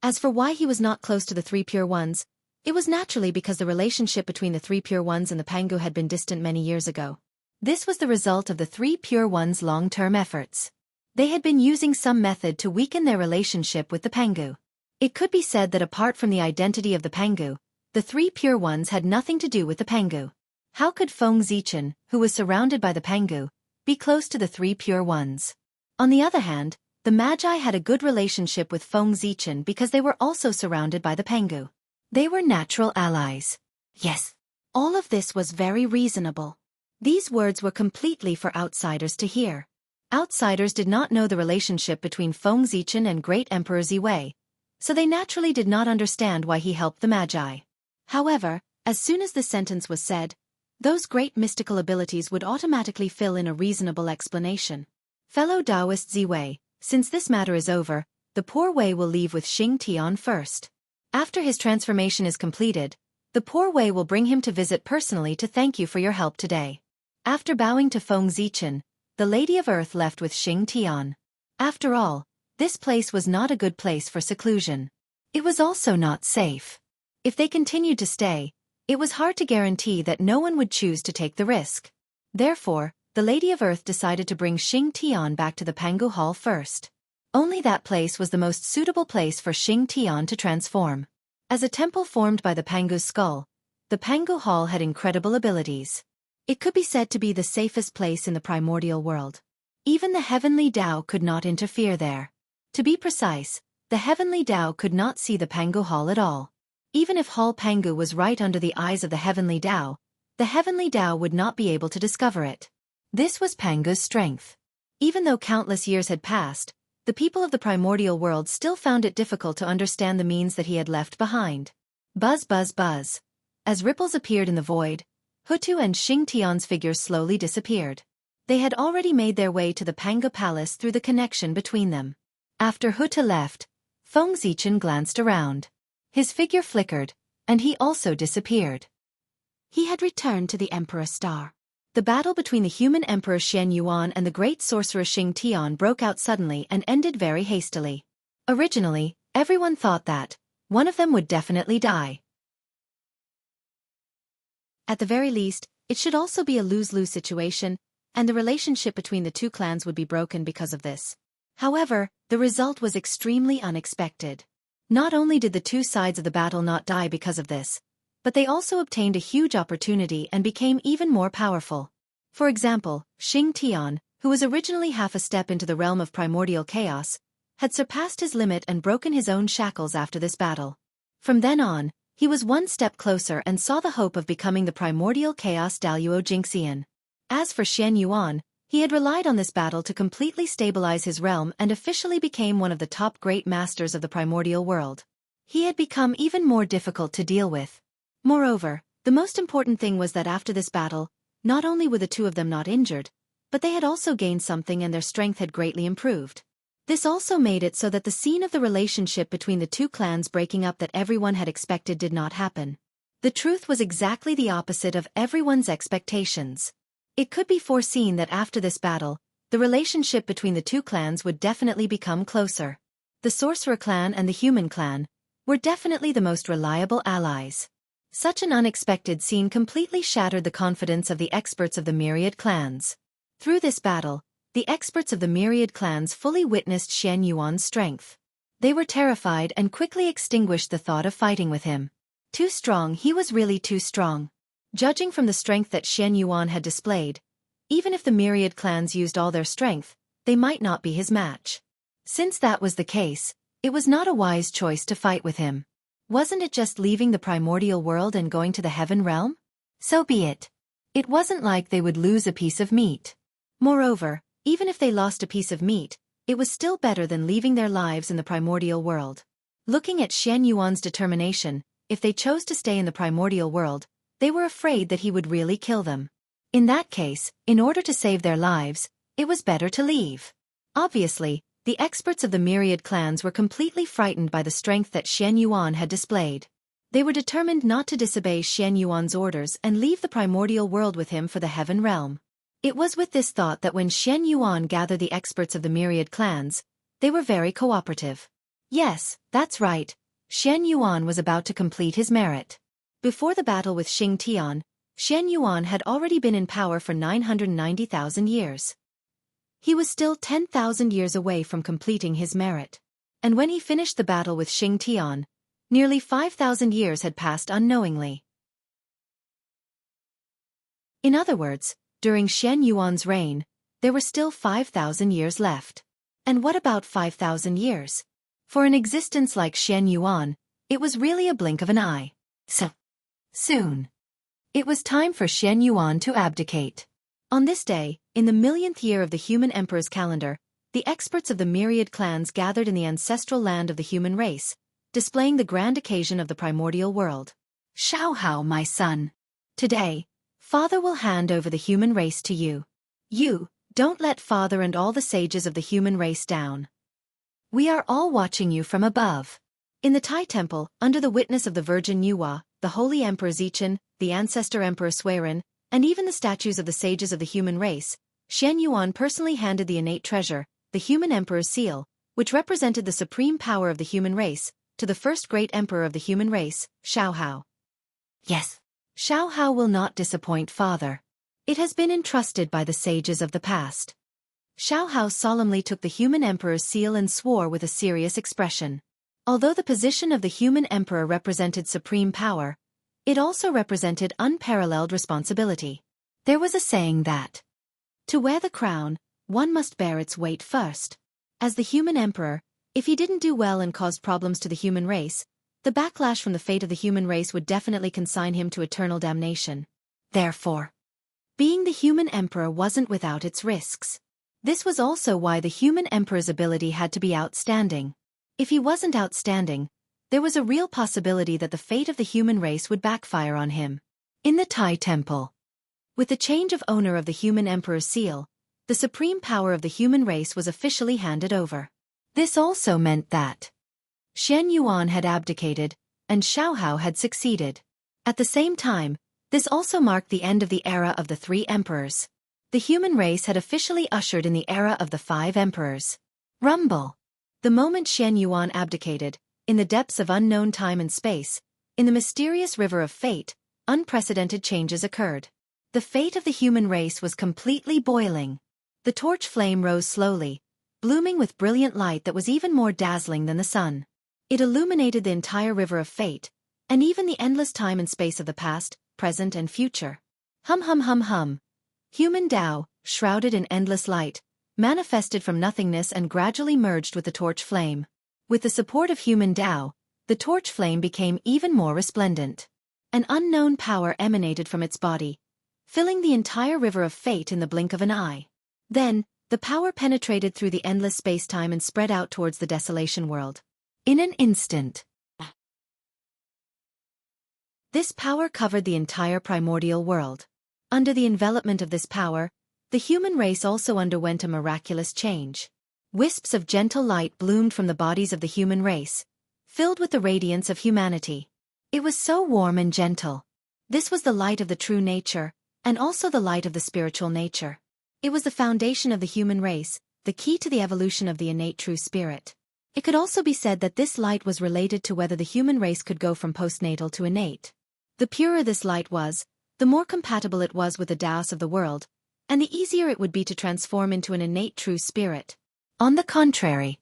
As for why he was not close to the Three Pure Ones, it was naturally because the relationship between the Three Pure Ones and the Pangu had been distant many years ago. This was the result of the Three Pure Ones' long-term efforts. They had been using some method to weaken their relationship with the Pangu. It could be said that apart from the identity of the Pangu, the Three Pure Ones had nothing to do with the Pangu. How could Feng Zichen, who was surrounded by the Pangu, be close to the Three Pure Ones? On the other hand, the Magi had a good relationship with Feng Zichen because they were also surrounded by the Pangu. They were natural allies. Yes, all of this was very reasonable. These words were completely for outsiders to hear. Outsiders did not know the relationship between Feng Zichen and Great Emperor Ziwei, so they naturally did not understand why he helped the Magi. However, as soon as this sentence was said, those great mystical abilities would automatically fill in a reasonable explanation. Fellow Taoist Ziwei, since this matter is over, the poor Wei will leave with Xianxia first. After his transformation is completed, the poor Wei will bring him to visit personally to thank you for your help today. After bowing to Feng Zichen, the Lady of Earth left with Xianxia. After all, this place was not a good place for seclusion. It was also not safe. If they continued to stay, it was hard to guarantee that no one would choose to take the risk. Therefore, the Lady of Earth decided to bring Xianxia back to the Pangu Hall first. Only that place was the most suitable place for Xianxia to transform. As a temple formed by the Pangu's skull, the Pangu Hall had incredible abilities. It could be said to be the safest place in the primordial world. Even the heavenly Tao could not interfere there. To be precise, the heavenly Tao could not see the Pangu Hall at all. Even if Hall Pangu was right under the eyes of the heavenly Tao, the heavenly Tao would not be able to discover it. This was Pangu's strength. Even though countless years had passed, the people of the primordial world still found it difficult to understand the means that he had left behind. Buzz buzz buzz. As ripples appeared in the void, Hutu and Xianxia's figures slowly disappeared. They had already made their way to the Panga Palace through the connection between them. After Hutu left, Feng Zichen glanced around. His figure flickered, and he also disappeared. He had returned to the Emperor Star. The battle between the human Emperor Xianyuan and the great sorcerer Xingtian broke out suddenly and ended very hastily. Originally, everyone thought that one of them would definitely die. At the very least, it should also be a lose-lose situation, and the relationship between the two clans would be broken because of this. However, the result was extremely unexpected. Not only did the two sides of the battle not die because of this, but they also obtained a huge opportunity and became even more powerful. For example, Xingtian, who was originally half a step into the realm of primordial chaos, had surpassed his limit and broken his own shackles after this battle. From then on, he was one step closer and saw the hope of becoming the primordial chaos Daluo Jingxian. As for Xianyuan, he had relied on this battle to completely stabilize his realm and officially became one of the top great masters of the primordial world. He had become even more difficult to deal with. Moreover, the most important thing was that after this battle, not only were the two of them not injured, but they had also gained something and their strength had greatly improved. This also made it so that the scene of the relationship between the two clans breaking up that everyone had expected did not happen. The truth was exactly the opposite of everyone's expectations. It could be foreseen that after this battle, the relationship between the two clans would definitely become closer. The Sorcerer clan and the Human clan were definitely the most reliable allies. Such an unexpected scene completely shattered the confidence of the experts of the myriad clans. Through this battle, the experts of the myriad clans fully witnessed Xianxuan's strength. They were terrified and quickly extinguished the thought of fighting with him. Too strong, he was really too strong. Judging from the strength that Xianxuan had displayed, even if the myriad clans used all their strength, they might not be his match. Since that was the case, it was not a wise choice to fight with him. Wasn't it just leaving the primordial world and going to the heaven realm? So be it. It wasn't like they would lose a piece of meat. Moreover, even if they lost a piece of meat, it was still better than leaving their lives in the primordial world. Looking at Xianxuan's determination, if they chose to stay in the primordial world, they were afraid that he would really kill them. In that case, in order to save their lives, it was better to leave. Obviously, the experts of the myriad clans were completely frightened by the strength that Xianxuan had displayed. They were determined not to disobey Xianxuan's orders and leave the primordial world with him for the heaven realm. It was with this thought that when Xianxuan gathered the experts of the myriad clans, they were very cooperative. Yes, that's right, Xianxuan was about to complete his merit. Before the battle with Xingtian, Xianxuan had already been in power for 990,000 years. He was still 10,000 years away from completing his merit. And when he finished the battle with Xingtian, nearly 5,000 years had passed unknowingly. In other words, during Xianxuan's reign, there were still 5,000 years left. And what about 5,000 years? For an existence like Xianxuan, it was really a blink of an eye. So soon. It was time for Xianxuan to abdicate. On this day, in the millionth year of the human emperor's calendar, the experts of the myriad clans gathered in the ancestral land of the human race, displaying the grand occasion of the primordial world. Xiaohao, my son. Today, Father will hand over the human race to you. You, don't let Father and all the sages of the human race down. We are all watching you from above. In the Tai Temple, under the witness of the Virgin Nuwa, the Holy Emperor Zichen, the Ancestor Emperor Suiren, and even the statues of the sages of the human race, Xianxuan personally handed the innate treasure, the human emperor's seal, which represented the supreme power of the human race, to the first great emperor of the human race, Xiaohao. Yes, Xiaohao will not disappoint Father. It has been entrusted by the sages of the past. Xiaohao solemnly took the human emperor's seal and swore with a serious expression. Although the position of the human emperor represented supreme power, it also represented unparalleled responsibility. There was a saying that, to wear the crown, one must bear its weight first. As the human emperor, if he didn't do well and caused problems to the human race, the backlash from the fate of the human race would definitely consign him to eternal damnation. Therefore, being the human emperor wasn't without its risks. This was also why the human emperor's ability had to be outstanding. If he wasn't outstanding, there was a real possibility that the fate of the human race would backfire on him. In the Tai Temple, with the change of owner of the human emperor's seal, the supreme power of the human race was officially handed over. This also meant that Xianxuan had abdicated, and Xiaohao had succeeded. At the same time, this also marked the end of the era of the three emperors. The human race had officially ushered in the era of the 5 emperors. Rumble. The moment Xianxuan abdicated, in the depths of unknown time and space, in the mysterious river of fate, unprecedented changes occurred. The fate of the human race was completely boiling. The torch flame rose slowly, blooming with brilliant light that was even more dazzling than the sun. It illuminated the entire river of fate, and even the endless time and space of the past, present and future. Hum hum hum hum. Human Tao, shrouded in endless light, manifested from nothingness and gradually merged with the torch flame. With the support of human Tao, the torch flame became even more resplendent. An unknown power emanated from its body, filling the entire river of fate in the blink of an eye. Then, the power penetrated through the endless space-time and spread out towards the desolation world. In an instant, this power covered the entire primordial world. Under the envelopment of this power, the human race also underwent a miraculous change. Wisps of gentle light bloomed from the bodies of the human race, filled with the radiance of humanity. It was so warm and gentle. This was the light of the true nature, and also the light of the spiritual nature. It was the foundation of the human race, the key to the evolution of the innate true spirit. It could also be said that this light was related to whether the human race could go from postnatal to innate. The purer this light was, the more compatible it was with the Taos of the world, and the easier it would be to transform into an innate true spirit. On the contrary,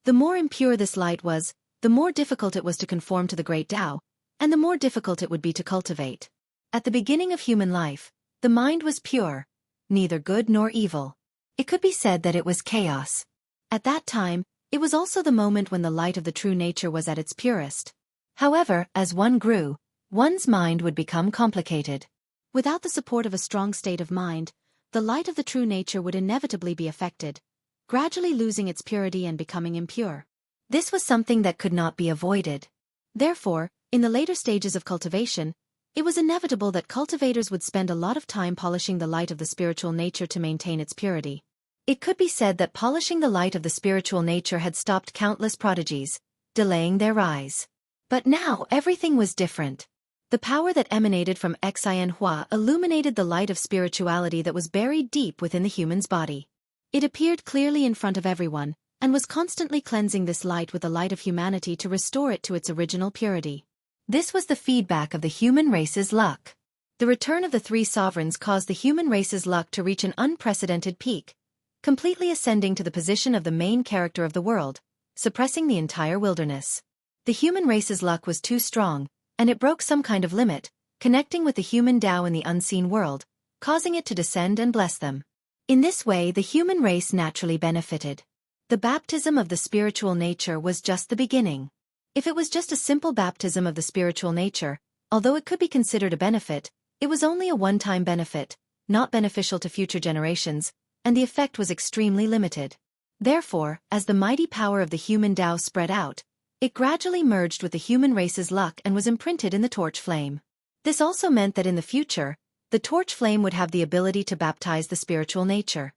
the more impure this light was, the more difficult it was to conform to the great Tao, and the more difficult it would be to cultivate. At the beginning of human life, the mind was pure, neither good nor evil. It could be said that it was chaos. At that time, it was also the moment when the light of the true nature was at its purest. However, as one grew, one's mind would become complicated. Without the support of a strong state of mind, the light of the true nature would inevitably be affected, gradually losing its purity and becoming impure. This was something that could not be avoided. Therefore, in the later stages of cultivation, it was inevitable that cultivators would spend a lot of time polishing the light of the spiritual nature to maintain its purity. It could be said that polishing the light of the spiritual nature had stopped countless prodigies, delaying their rise. But now everything was different. The power that emanated from Xianxia illuminated the light of spirituality that was buried deep within the human's body. It appeared clearly in front of everyone, and was constantly cleansing this light with the light of humanity to restore it to its original purity. This was the feedback of the human race's luck. The return of the three sovereigns caused the human race's luck to reach an unprecedented peak, completely ascending to the position of the main character of the world, suppressing the entire wilderness. The human race's luck was too strong, and it broke some kind of limit, connecting with the human Tao in the unseen world, causing it to descend and bless them. In this way, the human race naturally benefited. The baptism of the spiritual nature was just the beginning. If it was just a simple baptism of the spiritual nature, although it could be considered a benefit, it was only a one-time benefit, not beneficial to future generations, and the effect was extremely limited. Therefore, as the mighty power of the human Tao spread out, it gradually merged with the human race's luck and was imprinted in the torch flame. This also meant that in the future, the torch flame would have the ability to baptize the spiritual nature.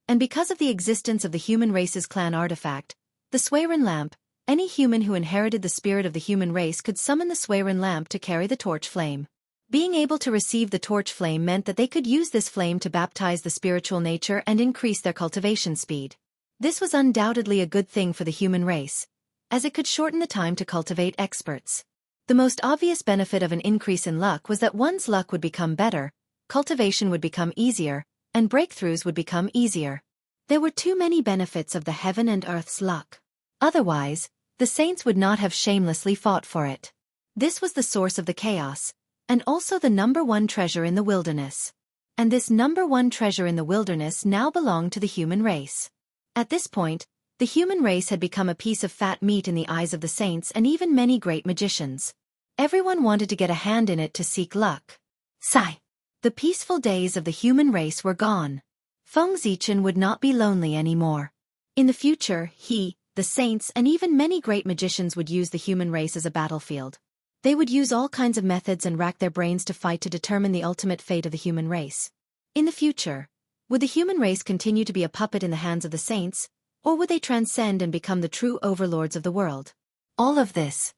And because of the existence of the human race's clan artifact, the Swerin lamp, any human who inherited the spirit of the human race could summon the Swerin lamp to carry the torch flame. Being able to receive the torch flame meant that they could use this flame to baptize the spiritual nature and increase their cultivation speed. This was undoubtedly a good thing for the human race, as it could shorten the time to cultivate experts. The most obvious benefit of an increase in luck was that one's luck would become better, cultivation would become easier, and breakthroughs would become easier. There were too many benefits of the heaven and earth's luck. Otherwise, the saints would not have shamelessly fought for it. This was the source of the chaos, and also the number one treasure in the wilderness. And this number one treasure in the wilderness now belonged to the human race. At this point, the human race had become a piece of fat meat in the eyes of the saints and even many great magicians. Everyone wanted to get a hand in it to seek luck. Sigh. The peaceful days of the human race were gone. Feng Zichen would not be lonely anymore. In the future, he, the saints, and even many great magicians would use the human race as a battlefield. They would use all kinds of methods and rack their brains to fight to determine the ultimate fate of the human race. In the future, would the human race continue to be a puppet in the hands of the saints, or would they transcend and become the true overlords of the world? All of this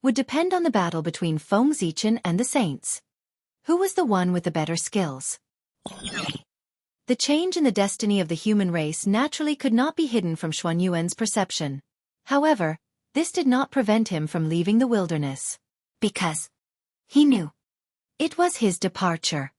would depend on the battle between Feng Zichen and the saints. Who was the one with the better skills? The change in the destiny of the human race naturally could not be hidden from Xuanyuan's perception. However, this did not prevent him from leaving the wilderness. Because he knew it was his departure,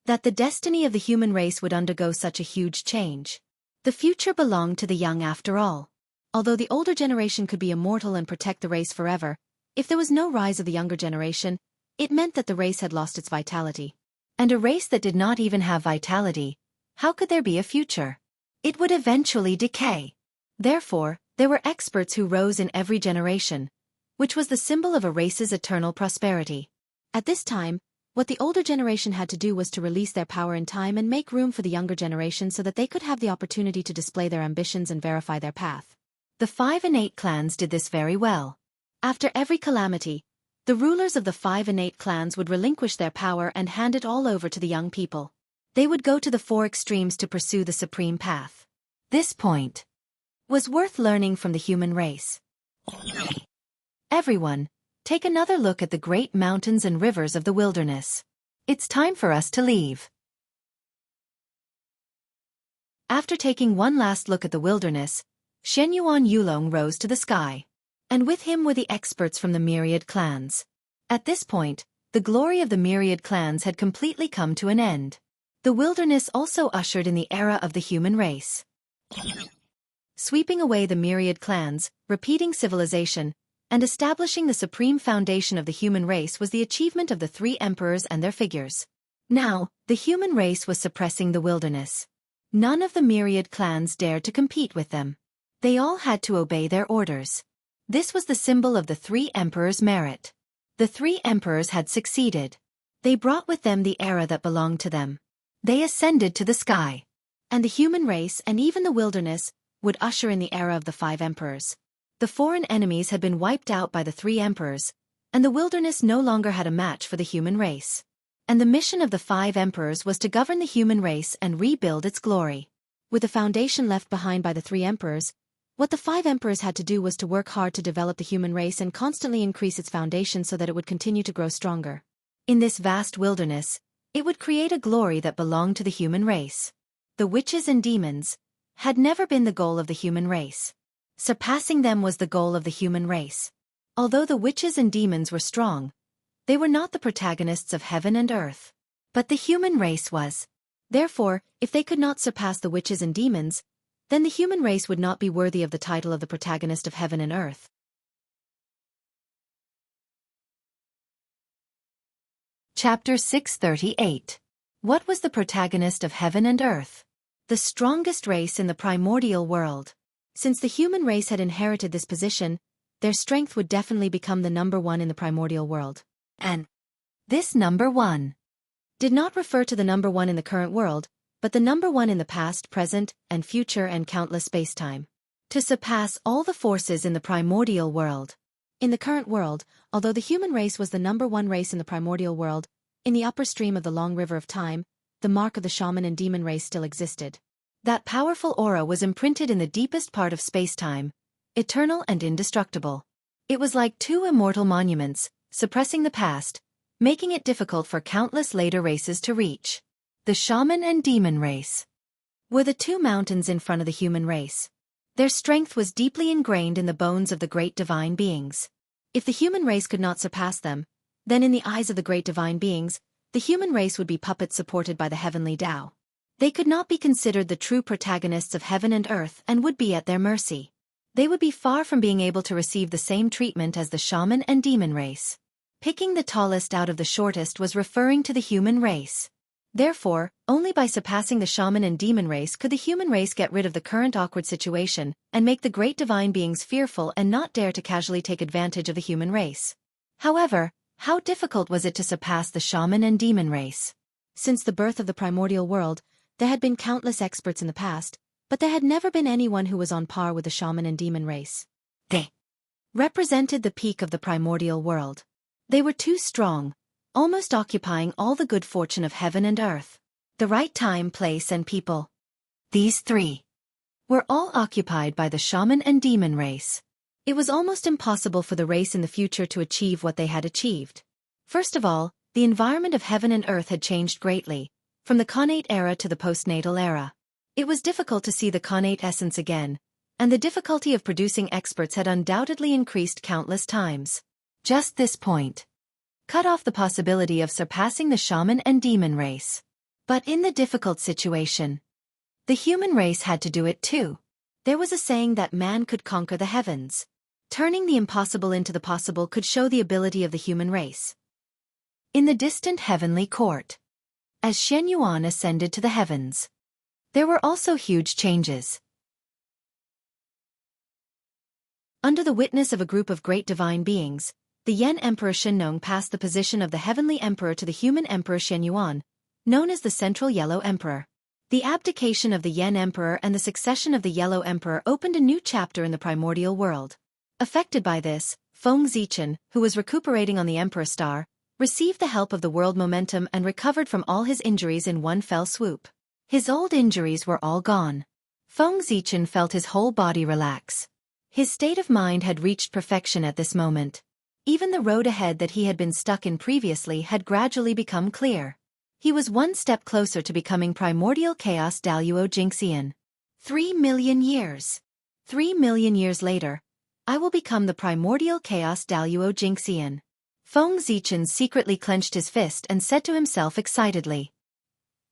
that the destiny of the human race would undergo such a huge change. The future belonged to the young after all. Although the older generation could be immortal and protect the race forever, if there was no rise of the younger generation, it meant that the race had lost its vitality. And a race that did not even have vitality, how could there be a future? It would eventually decay. Therefore, there were experts who rose in every generation, which was the symbol of a race's eternal prosperity. At this time, what the older generation had to do was to release their power in time and make room for the younger generation so that they could have the opportunity to display their ambitions and verify their path. The 5 and 8 clans did this very well. After every calamity, the rulers of the 5 and 8 clans would relinquish their power and hand it all over to the young people. They would go to the 4 extremes to pursue the supreme path. This point was worth learning from the human race. Everyone, take another look at the great mountains and rivers of the wilderness. It's time for us to leave. After taking one last look at the wilderness, Shenyuan Yulong rose to the sky. And with him were the experts from the myriad clans. At this point, The glory of the myriad clans had completely come to an end. The wilderness also ushered in the era of the human race. Sweeping away the myriad clans, repeating civilization, and establishing the supreme foundation of the human race was the achievement of the three emperors and their figures. Now, the human race was suppressing the wilderness. None of the myriad clans dared to compete with them. They all had to obey their orders. This was the symbol of the three emperors' merit. The three emperors had succeeded. They brought with them the era that belonged to them. They ascended to the sky. And the human race and even the wilderness would usher in the era of the five emperors. The foreign enemies had been wiped out by the three emperors, and the wilderness no longer had a match for the human race. And the mission of the five emperors was to govern the human race and rebuild its glory. With the foundation left behind by the three emperors, what the five emperors had to do was to work hard to develop the human race and constantly increase its foundation so that it would continue to grow stronger. In this vast wilderness, it would create a glory that belonged to the human race. The witches and demons had never been the goal of the human race. Surpassing them was the goal of the human race. Although the witches and demons were strong, they were not the protagonists of heaven and earth. But the human race was. Therefore, if they could not surpass the witches and demons, then the human race would not be worthy of the title of the protagonist of heaven and earth. Chapter 638. What was the protagonist of heaven and earth? The strongest race in the primordial world. Since the human race had inherited this position, their strength would definitely become the number one in the primordial world. And this number one did not refer to the number one in the current world, but the number one in the past, present, and future and countless spacetime. To surpass all the forces in the primordial world. In the current world, although the human race was the number one race in the primordial world, in the upper stream of the long river of time, the mark of the shaman and demon race still existed. That powerful aura was imprinted in the deepest part of spacetime, eternal and indestructible. It was like two immortal monuments, suppressing the past, making it difficult for countless later races to reach. The shaman and demon race were the two mountains in front of the human race. Their strength was deeply ingrained in the bones of the great divine beings. If the human race could not surpass them, then in the eyes of the great divine beings, the human race would be puppets supported by the heavenly Tao. They could not be considered the true protagonists of heaven and earth and would be at their mercy. They would be far from being able to receive the same treatment as the shaman and demon race. Picking the tallest out of the shortest was referring to the human race. Therefore, only by surpassing the shaman and demon race could the human race get rid of the current awkward situation and make the great divine beings fearful and not dare to casually take advantage of the human race. However, how difficult was it to surpass the shaman and demon race? Since the birth of the primordial world, there had been countless experts in the past, but there had never been anyone who was on par with the shaman and demon race. They represented the peak of the primordial world. They were too strong, almost occupying all the good fortune of heaven and earth. The right time, place, and people. These three were all occupied by the shaman and demon race. It was almost impossible for the race in the future to achieve what they had achieved. First of all, the environment of heaven and earth had changed greatly, from the connate era to the postnatal era. It was difficult to see the connate essence again, and the difficulty of producing experts had undoubtedly increased countless times. Just this point cut off the possibility of surpassing the shaman and demon race. But in the difficult situation, the human race had to do it too. There was a saying that man could conquer the heavens. Turning the impossible into the possible could show the ability of the human race. In the distant heavenly court, as Xianxia ascended to the heavens, there were also huge changes. Under the witness of a group of great divine beings, the Yan Emperor Shennong passed the position of the heavenly emperor to the human emperor Xianxia, known as the Central Yellow Emperor. The abdication of the Yan Emperor and the succession of the Yellow Emperor opened a new chapter in the primordial world. Affected by this, Feng Zichen, who was recuperating on the Emperor Star, received the help of the world momentum and recovered from all his injuries in one fell swoop. His old injuries were all gone. Feng Zichen felt his whole body relax. His state of mind had reached perfection at this moment. Even the road ahead that he had been stuck in previously had gradually become clear. He was one step closer to becoming primordial chaos Daluo Jingxian. 3 million years. 3 million years later, I will become the primordial chaos Daluo Jingxian. Feng Zichen secretly clenched his fist and said to himself excitedly.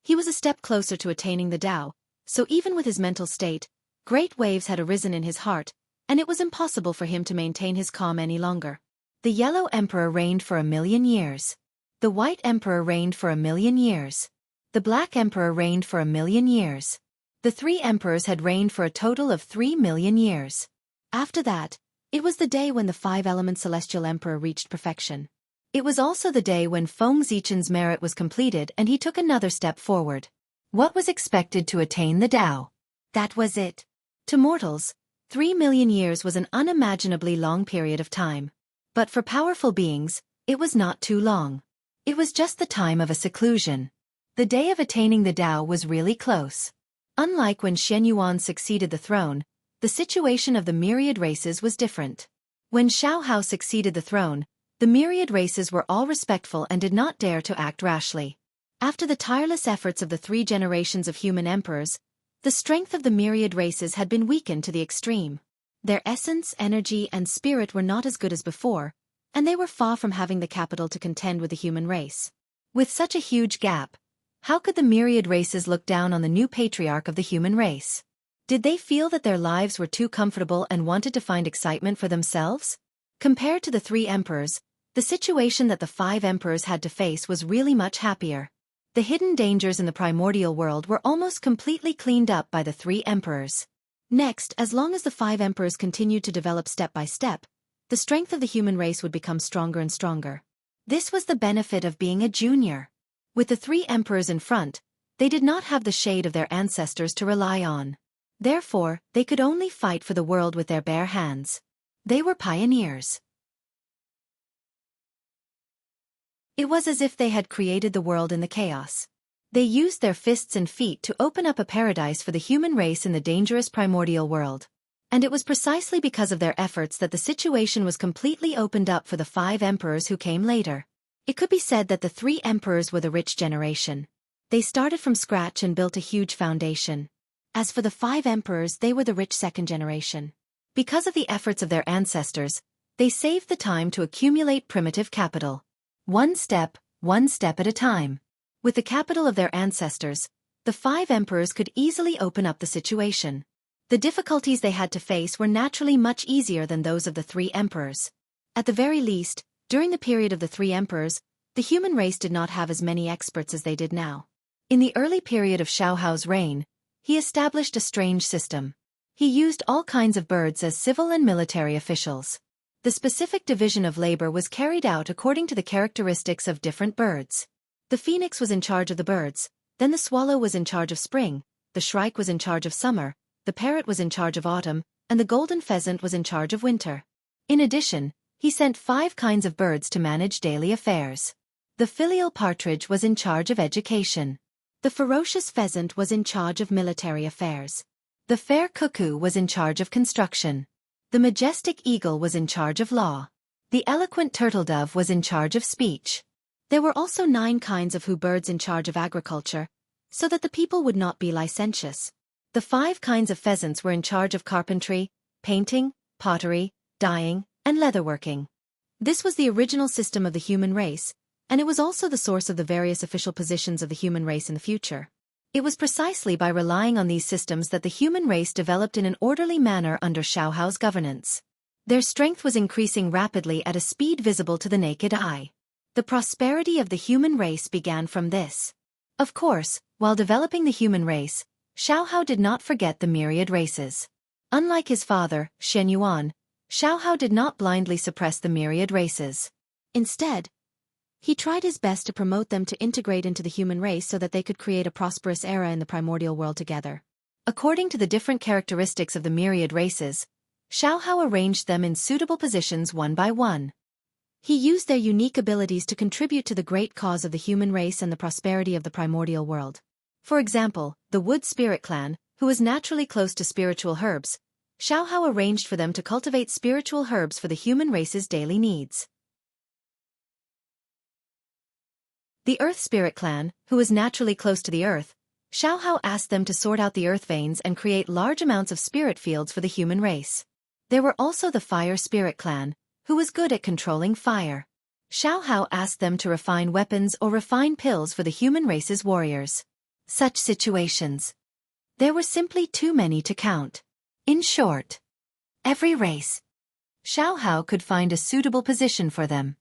He was a step closer to attaining the Tao, so even with his mental state, great waves had arisen in his heart, and it was impossible for him to maintain his calm any longer. The Yellow Emperor reigned for 1,000,000 years. The White Emperor reigned for 1,000,000 years. The Black Emperor reigned for 1,000,000 years. The 3 emperors had reigned for a total of 3,000,000 years. After that, it was the day when the 5-element Celestial Emperor reached perfection. It was also the day when Feng Zichen's merit was completed and he took another step forward. What was expected to attain the Tao? That was it. To mortals, 3,000,000 years was an unimaginably long period of time. But for powerful beings, it was not too long. It was just the time of a seclusion. The day of attaining the Tao was really close. Unlike when Xianxia succeeded the throne, the situation of the myriad races was different. When Xiaohao succeeded the throne, the myriad races were all respectful and did not dare to act rashly. After the tireless efforts of the 3 generations of human emperors, the strength of the myriad races had been weakened to the extreme. Their essence, energy, and spirit were not as good as before, and they were far from having the capital to contend with the human race. With such a huge gap, how could the myriad races look down on the new patriarch of the human race? Did they feel that their lives were too comfortable and wanted to find excitement for themselves? Compared to the 3 emperors, the situation that the 5 emperors had to face was really much happier. The hidden dangers in the primordial world were almost completely cleaned up by the 3 emperors. Next, as long as the 5 emperors continued to develop step by step, the strength of the human race would become stronger and stronger. This was the benefit of being a junior. With the 3 emperors in front, they did not have the shade of their ancestors to rely on. Therefore, they could only fight for the world with their bare hands. They were pioneers. It was as if they had created the world in the chaos. They used their fists and feet to open up a paradise for the human race in the dangerous primordial world. And it was precisely because of their efforts that the situation was completely opened up for the 5 emperors who came later. It could be said that the 3 emperors were the rich generation. They started from scratch and built a huge foundation. As for the 5 emperors, they were the rich second generation. Because of the efforts of their ancestors, they saved the time to accumulate primitive capital. One step at a time. With the capital of their ancestors, the 5 emperors could easily open up the situation. The difficulties they had to face were naturally much easier than those of the 3 emperors. At the very least, during the period of the 3 emperors, the human race did not have as many experts as they did now. In the early period of Xiaohao's reign, he established a strange system. He used all kinds of birds as civil and military officials. The specific division of labor was carried out according to the characteristics of different birds. The phoenix was in charge of the birds, then the swallow was in charge of spring, the shrike was in charge of summer, the parrot was in charge of autumn, and the golden pheasant was in charge of winter. In addition, he sent 5 kinds of birds to manage daily affairs. The filial partridge was in charge of education. The ferocious pheasant was in charge of military affairs. The fair cuckoo was in charge of construction. The majestic eagle was in charge of law. The eloquent turtledove was in charge of speech. There were also 9 kinds of birds in charge of agriculture, so that the people would not be licentious. The 5 kinds of pheasants were in charge of carpentry, painting, pottery, dyeing, and leatherworking. This was the original system of the human race, and it was also the source of the various official positions of the human race in the future. It was precisely by relying on these systems that the human race developed in an orderly manner under Xiaohao's governance. Their strength was increasing rapidly at a speed visible to the naked eye. The prosperity of the human race began from this. Of course, while developing the human race, Xiaohao did not forget the myriad races. Unlike his father, Xianxia, Xiaohao did not blindly suppress the myriad races. Instead, he tried his best to promote them to integrate into the human race so that they could create a prosperous era in the primordial world together. According to the different characteristics of the myriad races, Xiaohao arranged them in suitable positions one by one. He used their unique abilities to contribute to the great cause of the human race and the prosperity of the primordial world. For example, the Wood Spirit clan, who was naturally close to spiritual herbs, Xiaohao arranged for them to cultivate spiritual herbs for the human race's daily needs. The Earth Spirit clan, who was naturally close to the earth, Xiaohao asked them to sort out the earth veins and create large amounts of spirit fields for the human race. There were also the Fire Spirit clan, who was good at controlling fire. Xianxia asked them to refine weapons or refine pills for the human race's warriors. Such situations. There were simply too many to count. In short, every race, Xianxia could find a suitable position for them.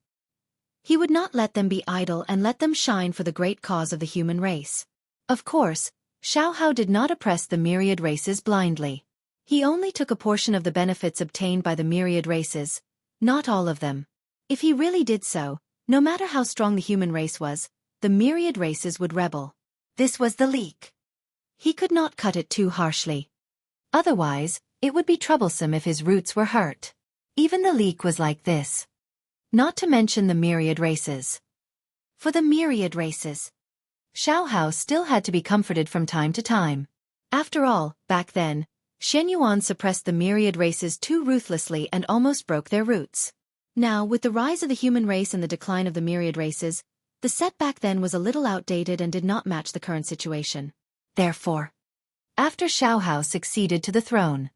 He would not let them be idle and let them shine for the great cause of the human race. Of course, Xianxia did not oppress the myriad races blindly. He only took a portion of the benefits obtained by the myriad races, not all of them. If he really did so, no matter how strong the human race was, the myriad races would rebel. This was the leak. He could not cut it too harshly. Otherwise, it would be troublesome if his roots were hurt. Even the leak was like this. Not to mention the myriad races. For the myriad races, Xianxia still had to be comforted from time to time. After all, back then, Xianxia suppressed the myriad races too ruthlessly and almost broke their roots. Now, with the rise of the human race and the decline of the myriad races, the setback then was a little outdated and did not match the current situation. Therefore, after Xianxia succeeded to the throne,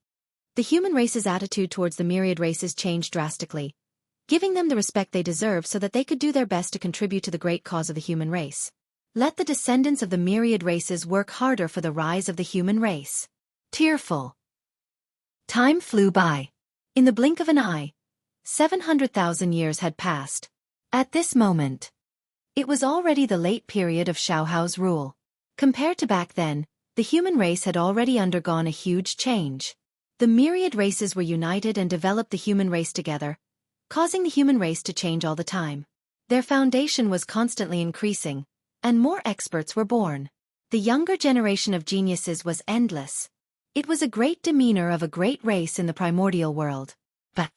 the human race's attitude towards the myriad races changed drastically, giving them the respect they deserve so that they could do their best to contribute to the great cause of the human race. Let the descendants of the myriad races work harder for the rise of the human race. Tearful. Time flew by. In the blink of an eye, 700,000 years had passed. At this moment, it was already the late period of Xiaohao's rule. Compared to back then, the human race had already undergone a huge change. The myriad races were united and developed the human race together, causing the human race to change all the time. Their foundation was constantly increasing, and more experts were born. The younger generation of geniuses was endless. It was a great demeanor of a great race in the primordial world. But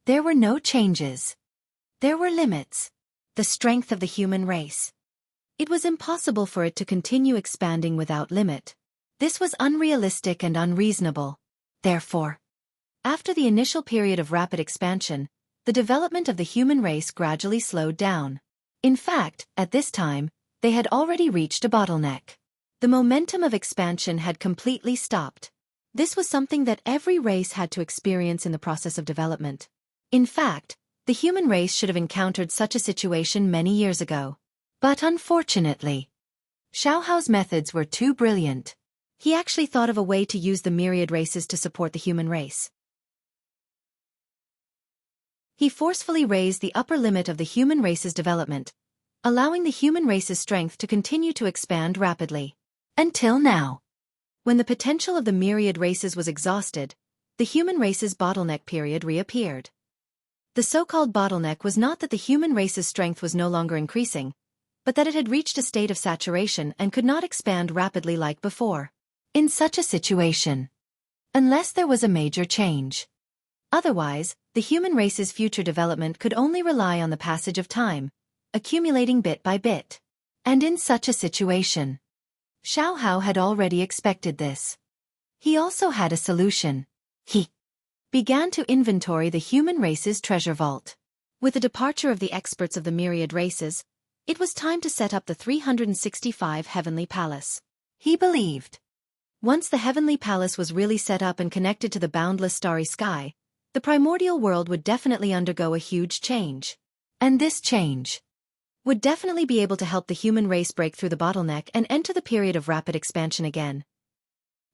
there were no changes. There were limits. The strength of the human race. It was impossible for it to continue expanding without limit. This was unrealistic and unreasonable. Therefore, after the initial period of rapid expansion, the development of the human race gradually slowed down. In fact, at this time, they had already reached a bottleneck. The momentum of expansion had completely stopped. This was something that every race had to experience in the process of development. In fact, the human race should have encountered such a situation many years ago. But unfortunately, Xiaohao's methods were too brilliant. He actually thought of a way to use the myriad races to support the human race. He forcefully raised the upper limit of the human race's development, allowing the human race's strength to continue to expand rapidly. Until now. When the potential of the myriad races was exhausted, the human race's bottleneck period reappeared. The so-called bottleneck was not that the human race's strength was no longer increasing, but that it had reached a state of saturation and could not expand rapidly like before. In such a situation, unless there was a major change. Otherwise, the human race's future development could only rely on the passage of time, accumulating bit by bit. And in such a situation, Xiaohao had already expected this. He also had a solution. He began to inventory the human race's treasure vault. With the departure of the experts of the myriad races, it was time to set up the 365 Heavenly Palace. He believed. Once the Heavenly Palace was really set up and connected to the boundless starry sky, the primordial world would definitely undergo a huge change. And this change would definitely be able to help the human race break through the bottleneck and enter the period of rapid expansion again.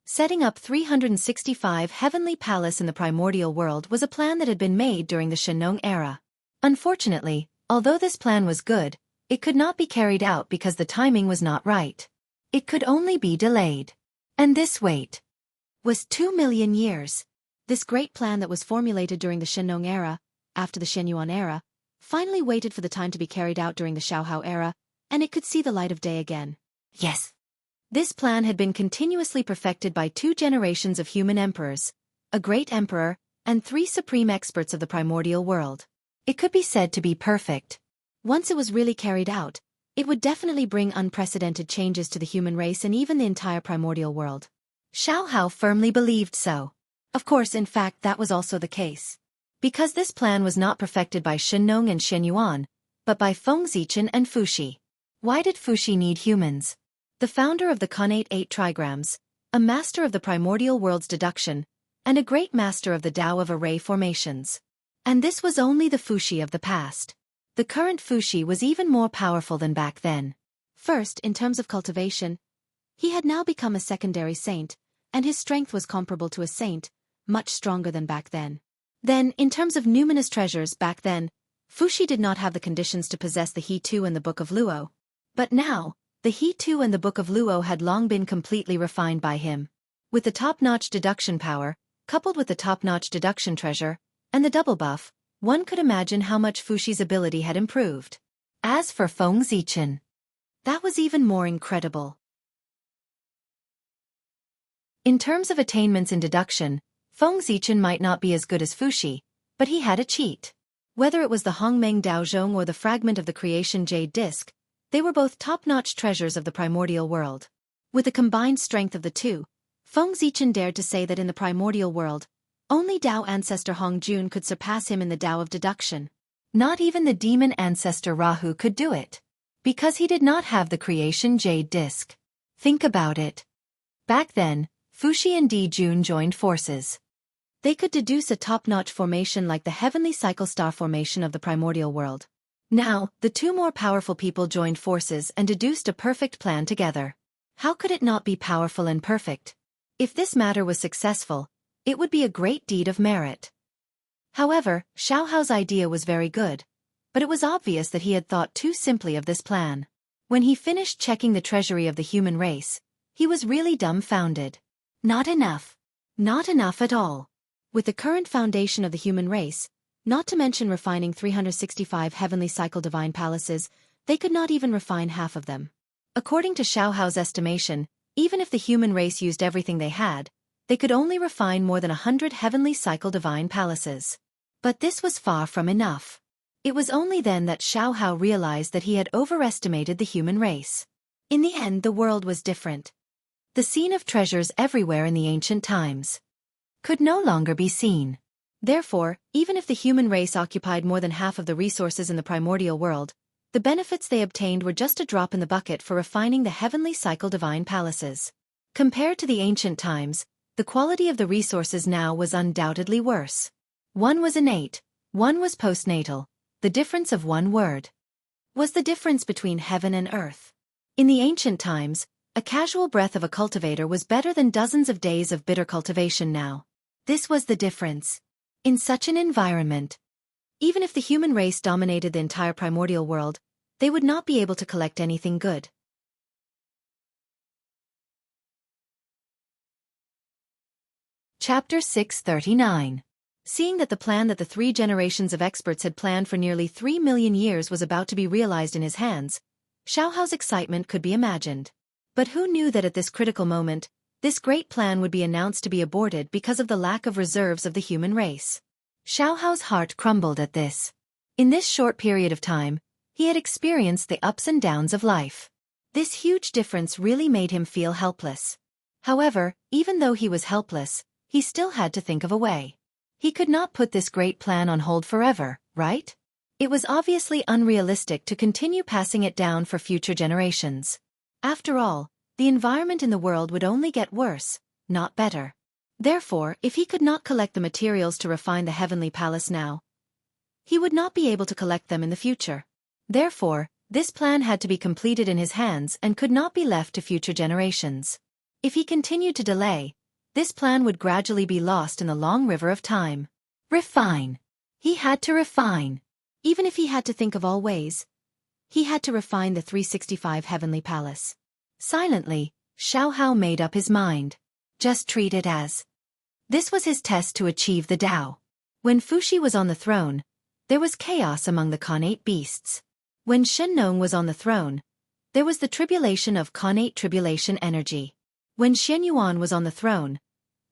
Setting up 365 Heavenly Palace in the primordial world was a plan that had been made during the Xianxia era. Unfortunately, although this plan was good, it could not be carried out because the timing was not right. It could only be delayed. And this wait was 2 million years. This great plan that was formulated during the Xianxia era, after the Xianyuan era, finally waited for the time to be carried out during the Xiaohao era, and it could see the light of day again. Yes. This plan had been continuously perfected by 2 generations of human emperors, a great emperor, and 3 supreme experts of the primordial world. It could be said to be perfect. Once it was really carried out, it would definitely bring unprecedented changes to the human race and even the entire primordial world. Xiaohao firmly believed so. Of course, in fact, that was also the case. Because this plan was not perfected by Xianxia and Xianyuan, but by Fengzichen and Fuxi. Why did Fuxi need humans? The founder of the connate 8 trigrams, a master of the primordial world's deduction, and a great master of the Tao of array formations. And this was only the Fuxi of the past. The The current Fuxi was even more powerful than back then. First, in terms of cultivation, he had now become a secondary saint, and his strength was comparable to a saint, much stronger than back then. Then, in terms of numinous treasures back then, Fuxi did not have the conditions to possess the He Tu and the Book of Luo. But now, the He Tu and the Book of Luo had long been completely refined by him. With the top-notch deduction power, coupled with the top-notch deduction treasure, and the double buff, one could imagine how much Fuxi's ability had improved. As for Feng Zichen, that was even more incredible. In terms of attainments in deduction, Feng Zichen might not be as good as Fuxi, but he had a cheat. Whether it was the Hongmeng Daozhong or the fragment of the creation jade disc, they were both top-notch treasures of the primordial world. With the combined strength of the two, Feng Zichen dared to say that in the primordial world, only Dao ancestor Hongjun could surpass him in the Dao of deduction. Not even the demon ancestor Rahu could do it, because he did not have the creation jade disc. Think about it. Back then, Fuxi and Di Jun joined forces. They could deduce a top-notch formation like the heavenly cycle star formation of the primordial world. Now, the two more powerful people joined forces and deduced a perfect plan together. How could it not be powerful and perfect? If this matter was successful, it would be a great deed of merit. However, Xiaohao's idea was very good, but it was obvious that he had thought too simply of this plan. When he finished checking the treasury of the human race, he was really dumbfounded. Not enough. Not enough at all. With the current foundation of the human race, not to mention refining 365 heavenly cycle divine palaces, they could not even refine half of them. According to Xiaohao's estimation, even if the human race used everything they had, they could only refine more than 100 heavenly cycle divine palaces. But this was far from enough. It was only then that Xiaohao realized that he had overestimated the human race. In the end, the world was different. The scene of treasures everywhere in the ancient times could no longer be seen. Therefore, even if the human race occupied more than half of the resources in the primordial world, the benefits they obtained were just a drop in the bucket for refining the heavenly cycle divine palaces. Compared to the ancient times, the quality of the resources now was undoubtedly worse. One was innate, one was postnatal. The difference of one word was the difference between heaven and earth. In the ancient times, a casual breath of a cultivator was better than dozens of days of bitter cultivation now. This was the difference. In such an environment, even if the human race dominated the entire primordial world, they would not be able to collect anything good. Chapter 639. Seeing that the plan that the 3 generations of experts had planned for nearly 3 million years was about to be realized in his hands, Xiaohao's excitement could be imagined. But who knew that at this critical moment, this great plan would be announced to be aborted because of the lack of reserves of the human race? Xiaohao's heart crumbled at this. In this short period of time, he had experienced the ups and downs of life. This huge difference really made him feel helpless. However, even though he was helpless, he still had to think of a way. He could not put this great plan on hold forever, right? It was obviously unrealistic to continue passing it down for future generations. After all, the environment in the world would only get worse, not better. Therefore, if he could not collect the materials to refine the heavenly palace now, he would not be able to collect them in the future. Therefore, this plan had to be completed in his hands and could not be left to future generations. If he continued to delay, this plan would gradually be lost in the long river of time. Refine. He had to refine. Even if he had to think of all ways, he had to refine the 365 heavenly palace. Silently, Xiaohao made up his mind. Just treat it as. This was his test to achieve the Tao. When Fuxi was on the throne, there was chaos among the connate beasts. When Shenong was on the throne, there was the tribulation of connate tribulation energy. When Xianyuan was on the throne,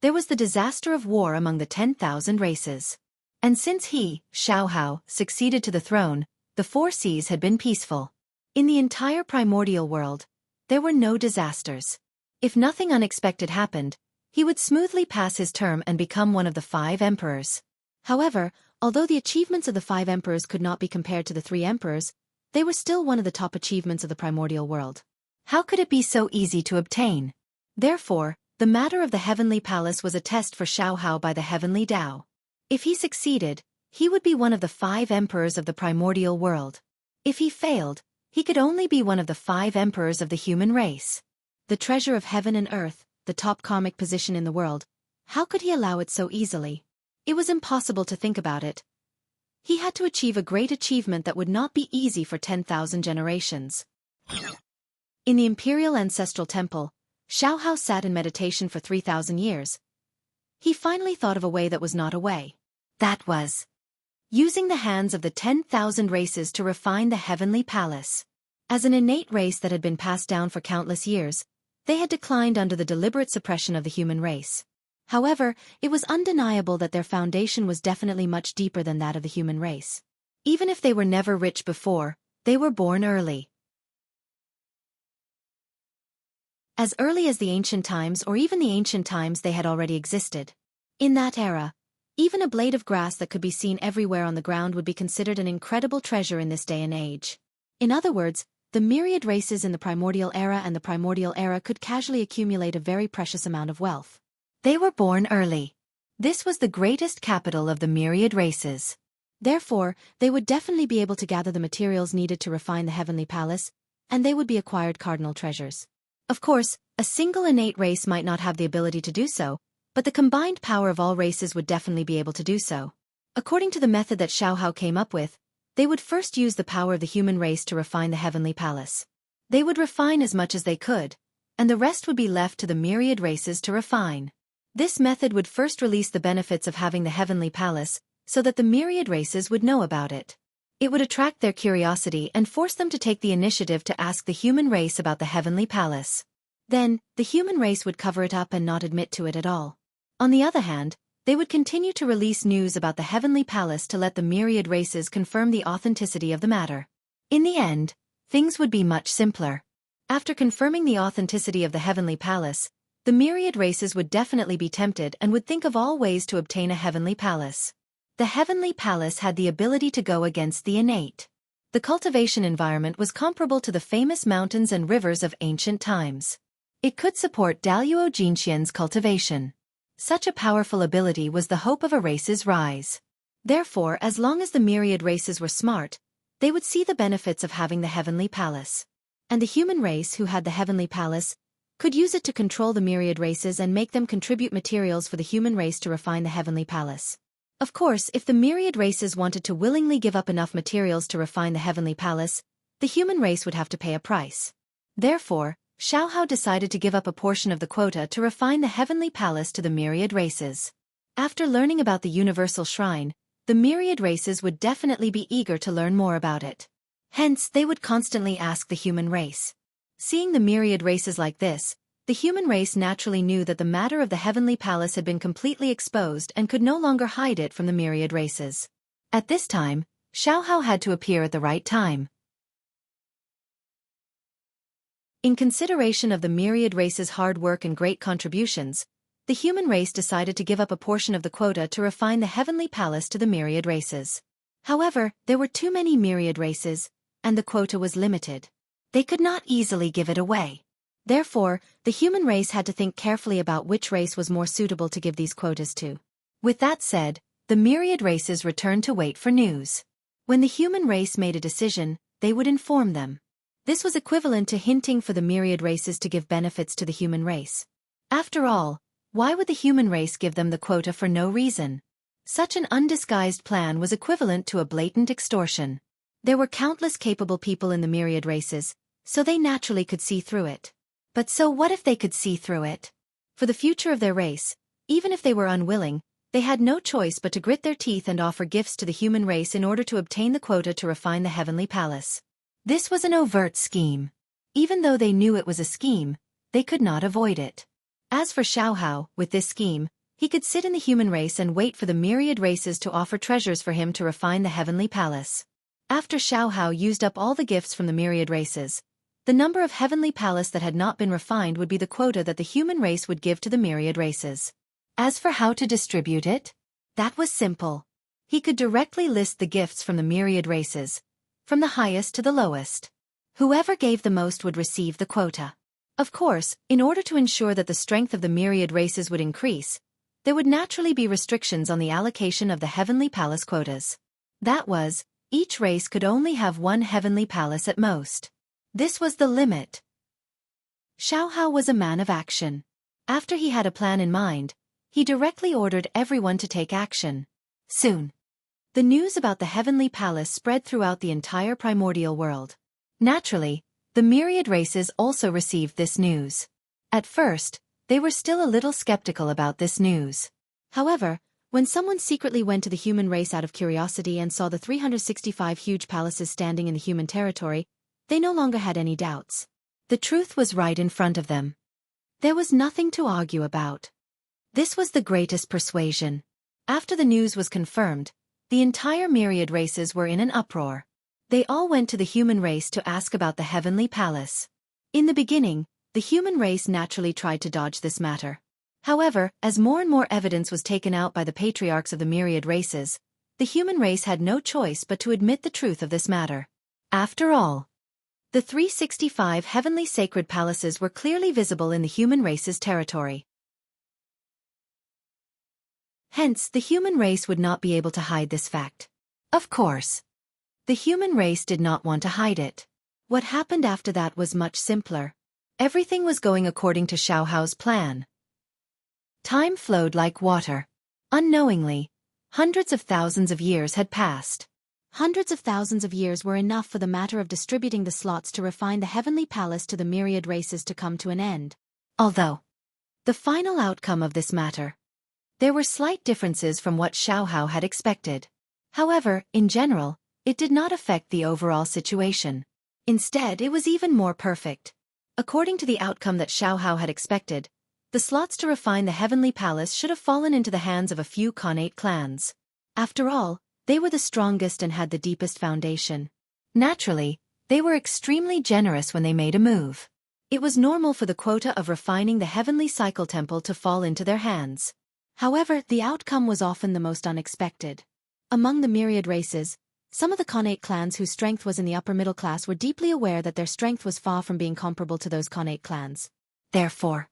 there was the disaster of war among the 10,000 races. And since he, Xiaohao, succeeded to the throne, the 4 seas had been peaceful. In the entire primordial world, there were no disasters. If nothing unexpected happened, he would smoothly pass his term and become one of the 5 emperors. However, although the achievements of the 5 emperors could not be compared to the 3 emperors, they were still one of the top achievements of the primordial world. How could it be so easy to obtain? Therefore, the matter of the heavenly palace was a test for Xiaohao by the heavenly Tao. If he succeeded, He would be one of the 5 emperors of the primordial world. If he failed, he could only be one of the 5 emperors of the human race. The treasure of heaven and earth, the top karmic position in the world. How could he allow it so easily? It was impossible to think about it. He had to achieve a great achievement that would not be easy for 10,000 generations. In the imperial ancestral temple, Xianxia sat in meditation for 3,000 years. He finally thought of a way that was not a way. That was using the hands of the 10,000 races to refine the heavenly palace. As an innate race that had been passed down for countless years, they had declined under the deliberate suppression of the human race. However, it was undeniable that their foundation was definitely much deeper than that of the human race. Even if they were never rich before, they were born early. As early as the ancient times, or even the ancient times, they had already existed. In that era, even a blade of grass that could be seen everywhere on the ground would be considered an incredible treasure in this day and age. In other words, the myriad races in the primordial era and the primordial era could casually accumulate a very precious amount of wealth. They were born early. This was the greatest capital of the myriad races. Therefore, they would definitely be able to gather the materials needed to refine the heavenly palace, and they would be acquired cardinal treasures. Of course, a single innate race might not have the ability to do so, but the combined power of all races would definitely be able to do so. According to the method that Xianxia came up with, they would first use the power of the human race to refine the heavenly palace. They would refine as much as they could, and the rest would be left to the myriad races to refine. This method would first release the benefits of having the heavenly palace, so that the myriad races would know about it. It would attract their curiosity and force them to take the initiative to ask the human race about the heavenly palace. Then, the human race would cover it up and not admit to it at all. On the other hand, they would continue to release news about the heavenly palace to let the myriad races confirm the authenticity of the matter. In the end, things would be much simpler. After confirming the authenticity of the heavenly palace, the myriad races would definitely be tempted and would think of all ways to obtain a heavenly palace. The heavenly palace had the ability to go against the innate. The cultivation environment was comparable to the famous mountains and rivers of ancient times. It could support Daluo Jinxian's cultivation. Such a powerful ability was the hope of a race's rise. Therefore, as long as the myriad races were smart, they would see the benefits of having the heavenly palace. And the human race who had the heavenly palace could use it to control the myriad races and make them contribute materials for the human race to refine the heavenly palace. Of course, if the myriad races wanted to willingly give up enough materials to refine the heavenly palace, the human race would have to pay a price. Therefore, Xianxia decided to give up a portion of the quota to refine the heavenly palace to the myriad races. After learning about the universal shrine, the myriad races would definitely be eager to learn more about it. Hence, they would constantly ask the human race. Seeing the myriad races like this, the human race naturally knew that the matter of the heavenly palace had been completely exposed and could no longer hide it from the myriad races. At this time, Xianxia had to appear at the right time. In consideration of the myriad race's hard work and great contributions, the human race decided to give up a portion of the quota to refine the heavenly palace to the myriad races. However, there were too many myriad races, and the quota was limited. They could not easily give it away. Therefore, the human race had to think carefully about which race was more suitable to give these quotas to. With that said, the myriad races returned to wait for news. When the human race made a decision, they would inform them. This was equivalent to hinting for the myriad races to give benefits to the human race. After all, why would the human race give them the quota for no reason? Such an undisguised plan was equivalent to a blatant extortion. There were countless capable people in the myriad races, so they naturally could see through it. But so what if they could see through it? For the future of their race, even if they were unwilling, they had no choice but to grit their teeth and offer gifts to the human race in order to obtain the quota to refine the heavenly palace. This was an overt scheme. Even though they knew it was a scheme, they could not avoid it. As for Xianxia, with this scheme, he could sit in the human race and wait for the myriad races to offer treasures for him to refine the heavenly palace. After Xianxia used up all the gifts from the myriad races, the number of heavenly palace that had not been refined would be the quota that the human race would give to the myriad races. As for how to distribute it, that was simple. He could directly list the gifts from the myriad races, from the highest to the lowest. Whoever gave the most would receive the quota. Of course, in order to ensure that the strength of the myriad races would increase, there would naturally be restrictions on the allocation of the Heavenly Palace quotas. That was, each race could only have one Heavenly Palace at most. This was the limit. Xianxia was a man of action. After he had a plan in mind, he directly ordered everyone to take action. Soon, the news about the Heavenly Palace spread throughout the entire primordial world. Naturally, the myriad races also received this news. At first, they were still a little skeptical about this news. However, when someone secretly went to the human race out of curiosity and saw the 365 huge palaces standing in the human territory, they no longer had any doubts. The truth was right in front of them. There was nothing to argue about. This was the greatest persuasion. After the news was confirmed, the entire myriad races were in an uproar. They all went to the human race to ask about the Heavenly Palace. In the beginning, the human race naturally tried to dodge this matter. However, as more and more evidence was taken out by the patriarchs of the myriad races, the human race had no choice but to admit the truth of this matter. After all, the 365 heavenly sacred palaces were clearly visible in the human race's territory. Hence, the human race would not be able to hide this fact. Of course, the human race did not want to hide it. What happened after that was much simpler. Everything was going according to Xiaohao's plan. Time flowed like water. Unknowingly, hundreds of thousands of years had passed. Hundreds of thousands of years were enough for the matter of distributing the slots to refine the Heavenly Palace to the myriad races to come to an end. Although, the final outcome of this matter, there were slight differences from what Xiaohao had expected. However, in general, it did not affect the overall situation. Instead, it was even more perfect. According to the outcome that Xiaohao had expected, the slots to refine the Heavenly Palace should have fallen into the hands of a few Khanate clans. After all, they were the strongest and had the deepest foundation. Naturally, they were extremely generous when they made a move. It was normal for the quota of refining the Heavenly Cycle Temple to fall into their hands. However, the outcome was often the most unexpected. Among the myriad races, some of the Khanate clans whose strength was in the upper middle class were deeply aware that their strength was far from being comparable to those Khanate clans. Therefore,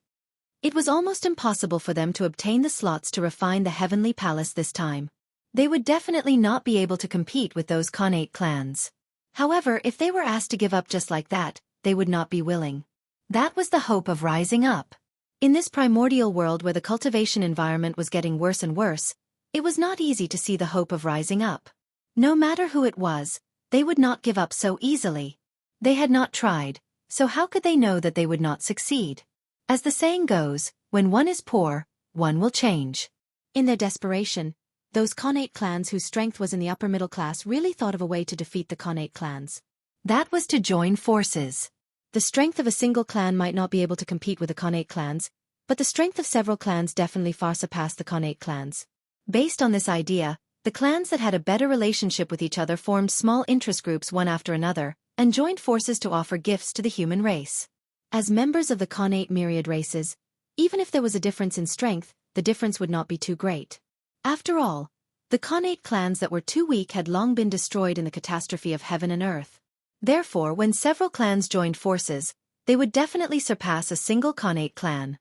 it was almost impossible for them to obtain the slots to refine the Heavenly Palace this time. They would definitely not be able to compete with those Khanate clans. However, if they were asked to give up just like that, they would not be willing. That was the hope of rising up. In this primordial world where the cultivation environment was getting worse and worse, it was not easy to see the hope of rising up. No matter who it was, they would not give up so easily. They had not tried, so how could they know that they would not succeed? As the saying goes, when one is poor, one will change. In their desperation, those Khanate clans whose strength was in the upper middle class really thought of a way to defeat the Khanate clans. That was to join forces. The strength of a single clan might not be able to compete with the Khanate clans, but the strength of several clans definitely far surpassed the Khanate clans. Based on this idea, the clans that had a better relationship with each other formed small interest groups one after another, and joined forces to offer gifts to the human race. As members of the Khanate myriad races, even if there was a difference in strength, the difference would not be too great. After all, the Khanate clans that were too weak had long been destroyed in the catastrophe of heaven and earth. Therefore, when several clans joined forces, they would definitely surpass a single Khanate clan.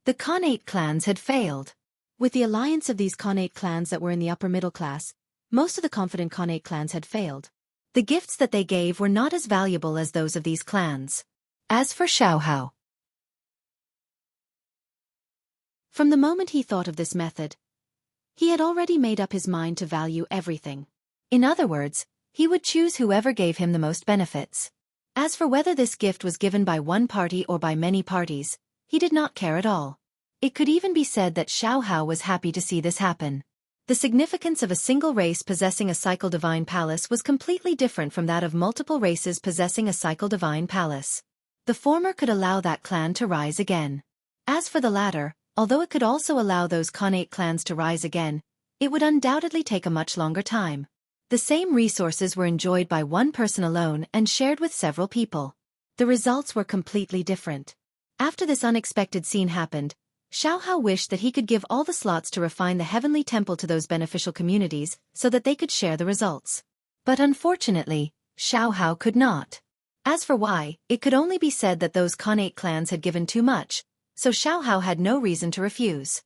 The Khanate clans had failed. With the alliance of these Khanate clans that were in the upper middle class, most of the confident Khanate clans had failed. The gifts that they gave were not as valuable as those of these clans. As for Xiaohao, from the moment he thought of this method, he had already made up his mind to value everything. In other words, he would choose whoever gave him the most benefits. As for whether this gift was given by one party or by many parties, he did not care at all. It could even be said that Xiaohao was happy to see this happen. The significance of a single race possessing a cycle divine palace was completely different from that of multiple races possessing a cycle divine palace. The former could allow that clan to rise again. As for the latter, although it could also allow those Khanate clans to rise again, it would undoubtedly take a much longer time. The same resources were enjoyed by one person alone and shared with several people. The results were completely different. After this unexpected scene happened, Xiaohao wished that he could give all the slots to refine the heavenly temple to those beneficial communities so that they could share the results. But unfortunately, Xiaohao could not. As for why, it could only be said that those Khanate clans had given too much, so Xiaohao had no reason to refuse.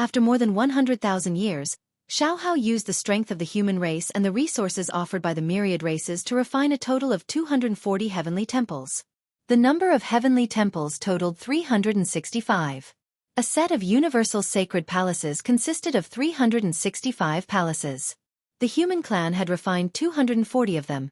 After more than 100,000 years, Xianxia used the strength of the human race and the resources offered by the myriad races to refine a total of 240 heavenly temples. The number of heavenly temples totaled 365. A set of universal sacred palaces consisted of 365 palaces. The human clan had refined 240 of them,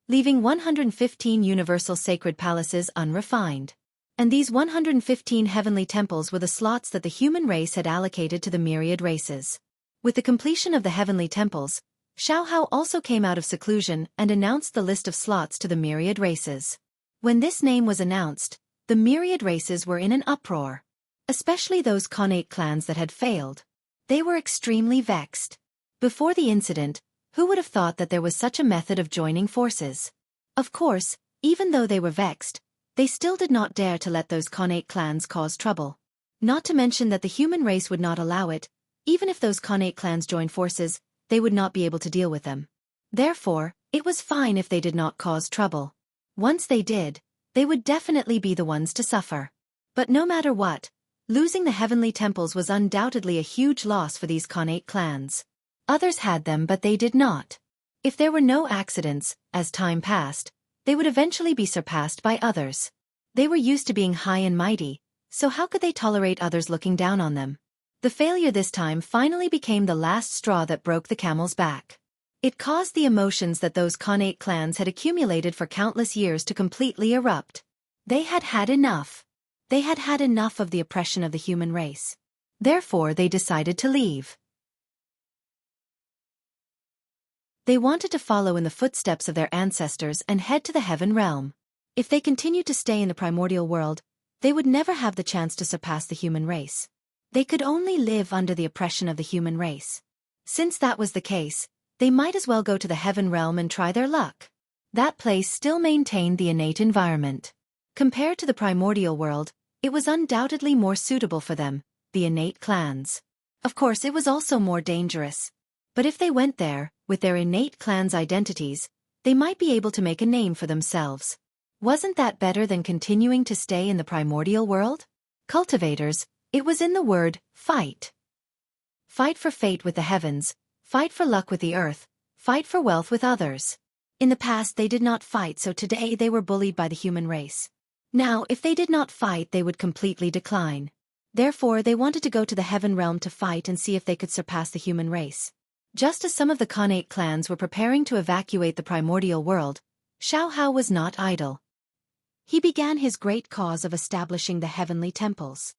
leaving 115 universal sacred palaces unrefined. And these 115 heavenly temples were the slots that the human race had allocated to the myriad races. With the completion of the heavenly temples, Xianxia also came out of seclusion and announced the list of slots to the myriad races. When this name was announced, the myriad races were in an uproar. Especially those Khanate clans that had failed. They were extremely vexed. Before the incident, who would have thought that there was such a method of joining forces? Of course, even though they were vexed, they still did not dare to let those Khanate clans cause trouble. Not to mention that the human race would not allow it. Even if those Khanate clans joined forces, they would not be able to deal with them. Therefore, it was fine if they did not cause trouble. Once they did, they would definitely be the ones to suffer. But no matter what, losing the heavenly temples was undoubtedly a huge loss for these Khanate clans. Others had them but they did not. If there were no accidents, as time passed, they would eventually be surpassed by others. They were used to being high and mighty, so how could they tolerate others looking down on them? The failure this time finally became the last straw that broke the camel's back. It caused the emotions that those Khanate clans had accumulated for countless years to completely erupt. They had had enough. They had had enough of the oppression of the human race. Therefore they decided to leave. They wanted to follow in the footsteps of their ancestors and head to the heaven realm. If they continued to stay in the primordial world, they would never have the chance to surpass the human race. They could only live under the oppression of the human race. Since that was the case, they might as well go to the heaven realm and try their luck. That place still maintained the innate environment. Compared to the primordial world, it was undoubtedly more suitable for them, the innate clans. Of course, it was also more dangerous. But if they went there, with their innate clans' identities, they might be able to make a name for themselves. Wasn't that better than continuing to stay in the primordial world? Cultivators, it was in the word, fight. Fight for fate with the heavens, fight for luck with the earth, fight for wealth with others. In the past they did not fight, so today they were bullied by the human race. Now, if they did not fight, they would completely decline. Therefore, they wanted to go to the heaven realm to fight and see if they could surpass the human race. Just as some of the Khanate clans were preparing to evacuate the primordial world, Xianxia was not idle. He began his great cause of establishing the heavenly temples.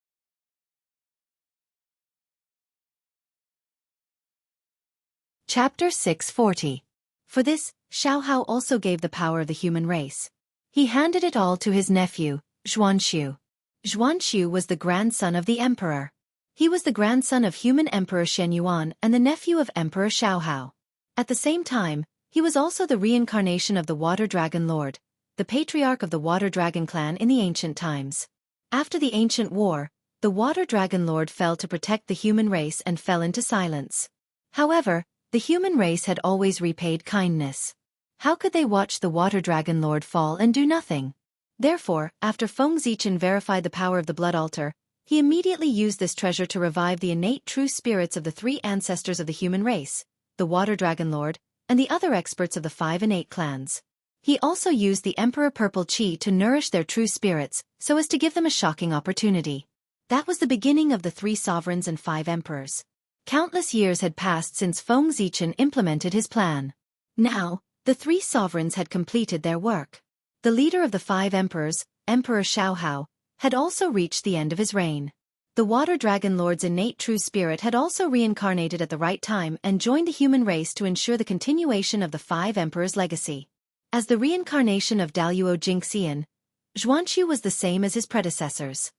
Chapter 640. For this, Xianxia also gave the power of the human race. He handed it all to his nephew, Xianxia. Xianxia was the grandson of the emperor. He was the grandson of human Emperor Shenyuan and the nephew of Emperor Xiaohao. At the same time, he was also the reincarnation of the Water Dragon Lord, the patriarch of the Water Dragon clan in the ancient times. After the ancient war, the Water Dragon Lord fell to protect the human race and fell into silence. However, the human race had always repaid kindness. How could they watch the Water Dragon Lord fall and do nothing? Therefore, after Feng Zichen verified the power of the blood altar, he immediately used this treasure to revive the innate true spirits of the three ancestors of the human race, the Water Dragon Lord, and the other experts of the 5 innate clans. He also used the Emperor Purple Qi to nourish their true spirits, so as to give them a shocking opportunity. That was the beginning of the 3 sovereigns and 5 emperors. Countless years had passed since Feng Zichen implemented his plan. Now, the 3 sovereigns had completed their work. The leader of the 5 emperors, Emperor Xiaohao, had also reached the end of his reign. The Water Dragon Lord's innate true spirit had also reincarnated at the right time and joined the human race to ensure the continuation of the 5 emperors' legacy. As the reincarnation of Daluo Jingxian, Xianxia was the same as his predecessors.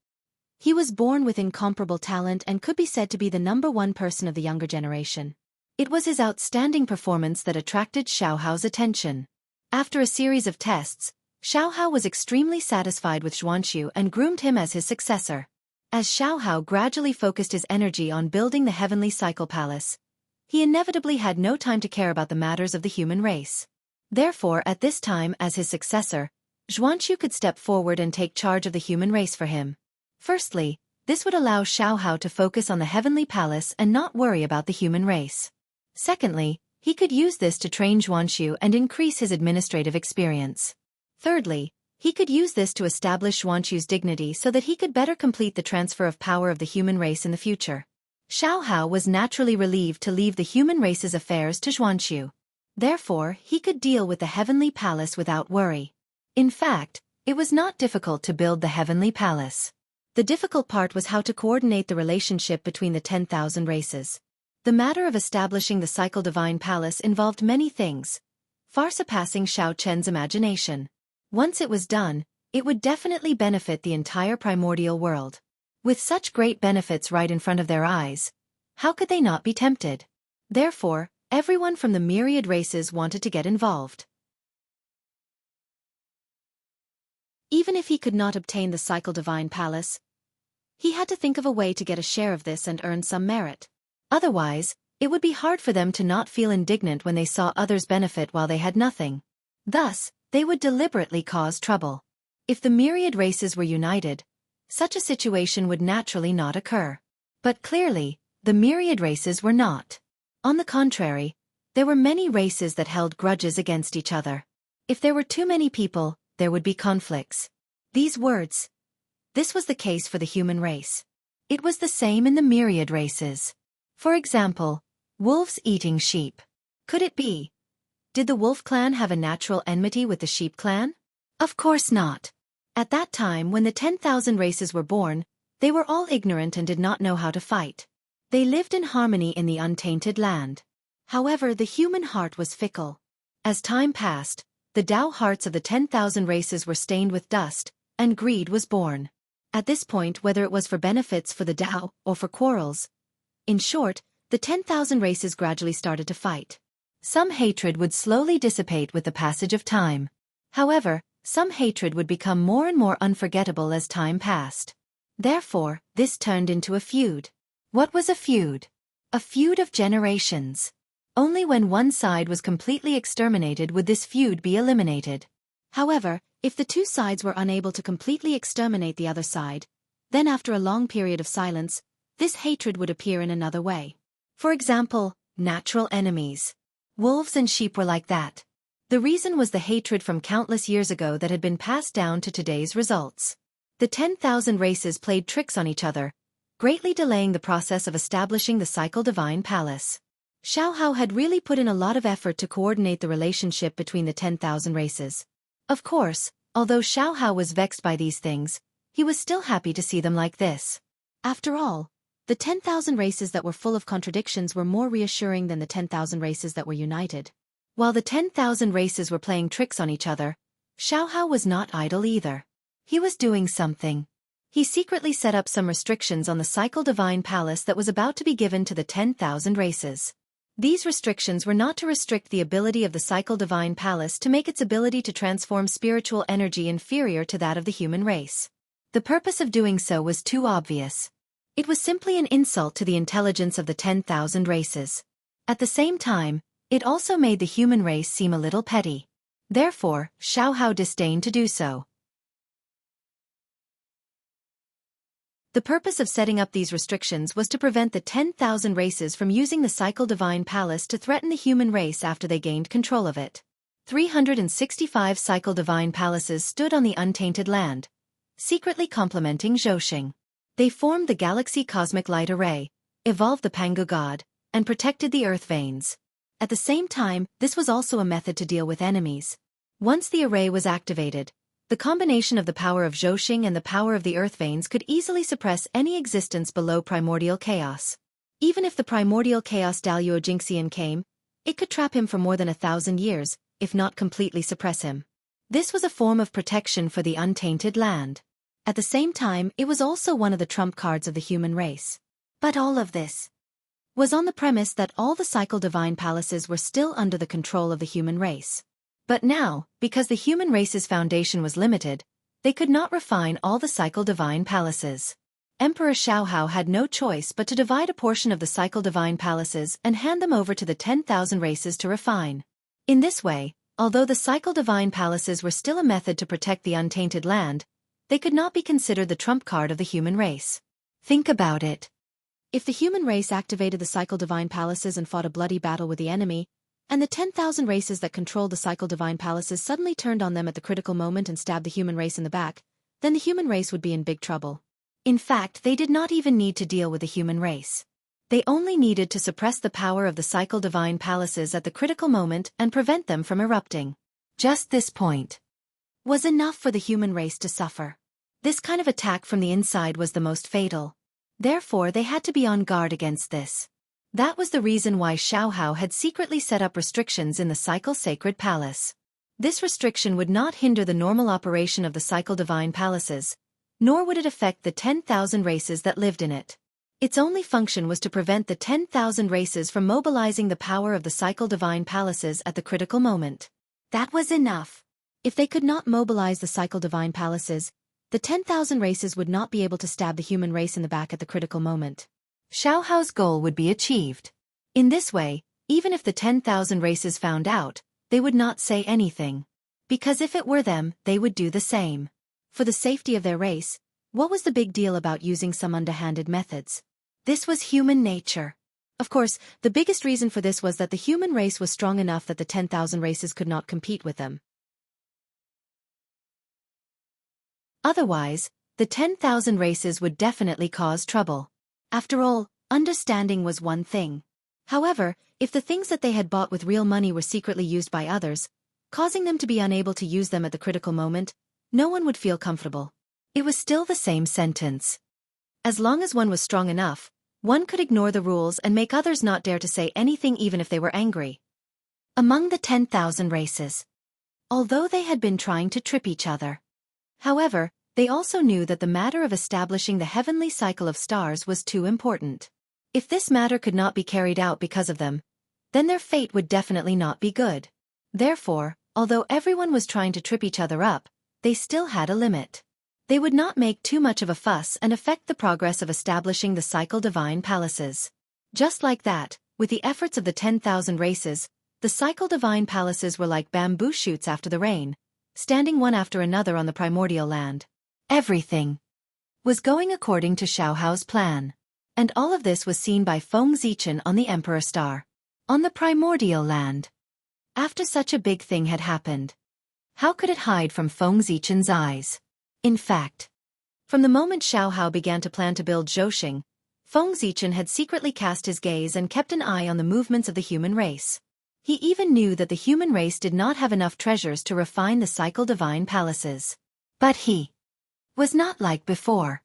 He was born with incomparable talent and could be said to be the #1 person of the younger generation. It was his outstanding performance that attracted Xiaohao's attention. After a series of tests, Xiaohao was extremely satisfied with Xianxia and groomed him as his successor. As Xiaohao gradually focused his energy on building the Heavenly Cycle Palace, he inevitably had no time to care about the matters of the human race. Therefore, at this time, as his successor, Xianxia could step forward and take charge of the human race for him. Firstly, This would allow Xianxia to focus on the heavenly palace and not worry about the human race. Secondly, he could use this to train Xianxia and increase his administrative experience. Thirdly, he could use this to establish Xianxia's dignity so that he could better complete the transfer of power of the human race in the future. Xianxia was naturally relieved to leave the human race's affairs to Xianxia. Therefore, he could deal with the heavenly palace without worry. In fact, it was not difficult to build the heavenly palace. The difficult part was how to coordinate the relationship between the 10,000 races. The matter of establishing the cycle divine palace involved many things, far surpassing Xiao Chen's imagination. Once it was done, it would definitely benefit the entire primordial world. With such great benefits right in front of their eyes, how could they not be tempted? Therefore, everyone from the myriad races wanted to get involved. Even if he could not obtain the cycle divine palace, he had to think of a way to get a share of this and earn some merit. Otherwise, it would be hard for them to not feel indignant when they saw others benefit while they had nothing. Thus, they would deliberately cause trouble. If the myriad races were united, such a situation would naturally not occur. But clearly, the myriad races were not. On the contrary, there were many races that held grudges against each other. If there were too many people, there would be conflicts. This was the case for the human race. It was the same in the myriad races. For example, wolves eating sheep. Could it be? Did the wolf clan have a natural enmity with the sheep clan? Of course not. At that time when the 10,000 races were born, they were all ignorant and did not know how to fight. They lived in harmony in the untainted land. However, the human heart was fickle. As time passed, the Tao hearts of the 10,000 races were stained with dust, and greed was born. At this point, whether it was for benefits for the Tao or for quarrels, in short, the 10,000 races gradually started to fight. Some hatred would slowly dissipate with the passage of time. However, some hatred would become more and more unforgettable as time passed. Therefore, this turned into a feud. What was a feud? A feud of generations. Only when one side was completely exterminated would this feud be eliminated. However, if the two sides were unable to completely exterminate the other side, then after a long period of silence, this hatred would appear in another way. For example, natural enemies. Wolves and sheep were like that. The reason was the hatred from countless years ago that had been passed down to today's results. The 10,000 races played tricks on each other, greatly delaying the process of establishing the cycle divine palace. Xianxia had really put in a lot of effort to coordinate the relationship between the 10,000 races. Of course, although Xianxia was vexed by these things, he was still happy to see them like this. After all, the 10,000 races that were full of contradictions were more reassuring than the 10,000 races that were united. While the 10,000 races were playing tricks on each other, Xianxia was not idle either. He was doing something. He secretly set up some restrictions on the cycle divine palace that was about to be given to the 10,000 races. These restrictions were not to restrict the ability of the cycle divine palace to make its ability to transform spiritual energy inferior to that of the human race. The purpose of doing so was too obvious. It was simply an insult to the intelligence of the 10,000 races. At the same time, it also made the human race seem a little petty. Therefore, Xianxia disdained to do so. The purpose of setting up these restrictions was to prevent the 10,000 races from using the cycle divine palace to threaten the human race after they gained control of it. 365 cycle divine palaces stood on the untainted land, secretly complementing Zhouxing. They formed the galaxy cosmic light array, evolved the Pangu god, and protected the earth veins. At the same time, this was also a method to deal with enemies. Once the array was activated, the combination of the power of Zhouxing and the power of the earth veins could easily suppress any existence below primordial chaos. Even if the primordial chaos Daluo Jingxian came, it could trap him for more than 1,000 years, if not completely suppress him. This was a form of protection for the untainted land. At the same time, it was also one of the trump cards of the human race. But all of this was on the premise that all the cycle divine palaces were still under the control of the human race. But now, because the human race's foundation was limited, they could not refine all the cycle divine palaces. Emperor Xianxia had no choice but to divide a portion of the cycle divine palaces and hand them over to the 10,000 races to refine. In this way, although the cycle divine palaces were still a method to protect the untainted land, they could not be considered the trump card of the human race. Think about it. If the human race activated the cycle divine palaces and fought a bloody battle with the enemy, and the 10,000 races that controlled the cycle divine palaces suddenly turned on them at the critical moment and stabbed the human race in the back, then the human race would be in big trouble. In fact, they did not even need to deal with the human race. They only needed to suppress the power of the cycle divine palaces at the critical moment and prevent them from erupting. Just this point was enough for the human race to suffer. This kind of attack from the inside was the most fatal. Therefore, they had to be on guard against this. That was the reason why Xianxia had secretly set up restrictions in the cycle sacred palace. This restriction would not hinder the normal operation of the cycle divine palaces, nor would it affect the 10,000 races that lived in it. Its only function was to prevent the 10,000 races from mobilizing the power of the cycle divine palaces at the critical moment. That was enough. If they could not mobilize the cycle divine palaces, the 10,000 races would not be able to stab the human race in the back at the critical moment. Xiaohao's goal would be achieved. In this way, even if the 10,000 races found out, they would not say anything. Because if it were them, they would do the same. For the safety of their race, what was the big deal about using some underhanded methods? This was human nature. Of course, the biggest reason for this was that the human race was strong enough that the 10,000 races could not compete with them. Otherwise, the 10,000 races would definitely cause trouble. After all, understanding was one thing. However, if the things that they had bought with real money were secretly used by others, causing them to be unable to use them at the critical moment, no one would feel comfortable. It was still the same sentence. As long as one was strong enough, one could ignore the rules and make others not dare to say anything even if they were angry. Among the 10,000 races, although they had been trying to trip each other, however, they also knew that the matter of establishing the heavenly cycle of stars was too important. If this matter could not be carried out because of them, then their fate would definitely not be good. Therefore, although everyone was trying to trip each other up, they still had a limit. They would not make too much of a fuss and affect the progress of establishing the cycle divine palaces. Just like that, with the efforts of the 10,000 races, the cycle divine palaces were like bamboo shoots after the rain, standing one after another on the primordial land. Everything was going according to Xiaohao's plan. And all of this was seen by Feng Zichen on the Emperor Star, on the primordial land. After such a big thing had happened, how could it hide from Feng Zichen's eyes? In fact, from the moment Xiaohao began to plan to build Zhouxing, Feng Zichen had secretly cast his gaze and kept an eye on the movements of the human race. He even knew that the human race did not have enough treasures to refine the cycle divine palaces. But he was not like before.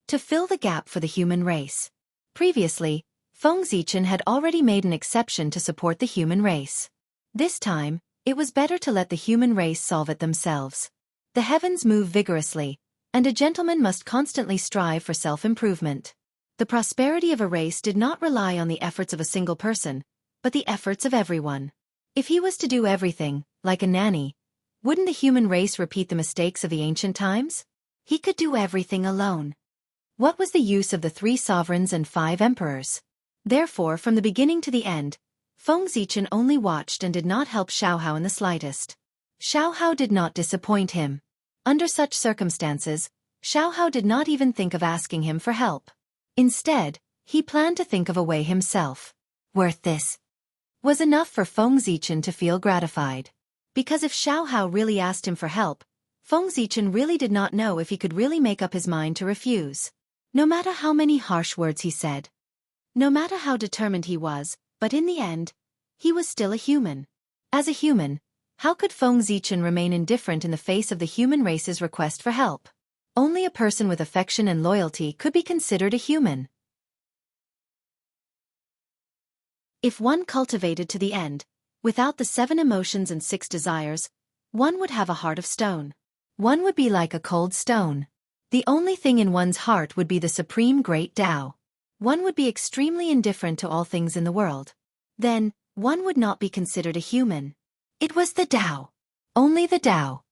To fill the gap for the human race. Previously, Feng Zichen had already made an exception to support the human race. This time, it was better to let the human race solve it themselves. The heavens move vigorously, and a gentleman must constantly strive for self-improvement. The prosperity of a race did not rely on the efforts of a single person, but the efforts of everyone. If he was to do everything, like a nanny, wouldn't the human race repeat the mistakes of the ancient times? He could do everything alone. What was the use of the 3 sovereigns and 5 emperors? Therefore, from the beginning to the end, Feng Zichen only watched and did not help Xiaohao in the slightest. Xiaohao did not disappoint him. Under such circumstances, Xiaohao did not even think of asking him for help. Instead, he planned to think of a way himself. Worth this was enough for Feng Zichen to feel gratified. Because if Xiaohao really asked him for help, Feng Zichen really did not know if he could really make up his mind to refuse. No matter how many harsh words he said, no matter how determined he was, but in the end, he was still a human. As a human, how could Feng Zichen remain indifferent in the face of the human race's request for help? Only a person with affection and loyalty could be considered a human. If one cultivated to the end, without the 7 emotions and 6 desires, one would have a heart of stone. One would be like a cold stone. The only thing in one's heart would be the supreme great Tao. One would be extremely indifferent to all things in the world. Then, one would not be considered a human. It was the Tao. Only the Tao.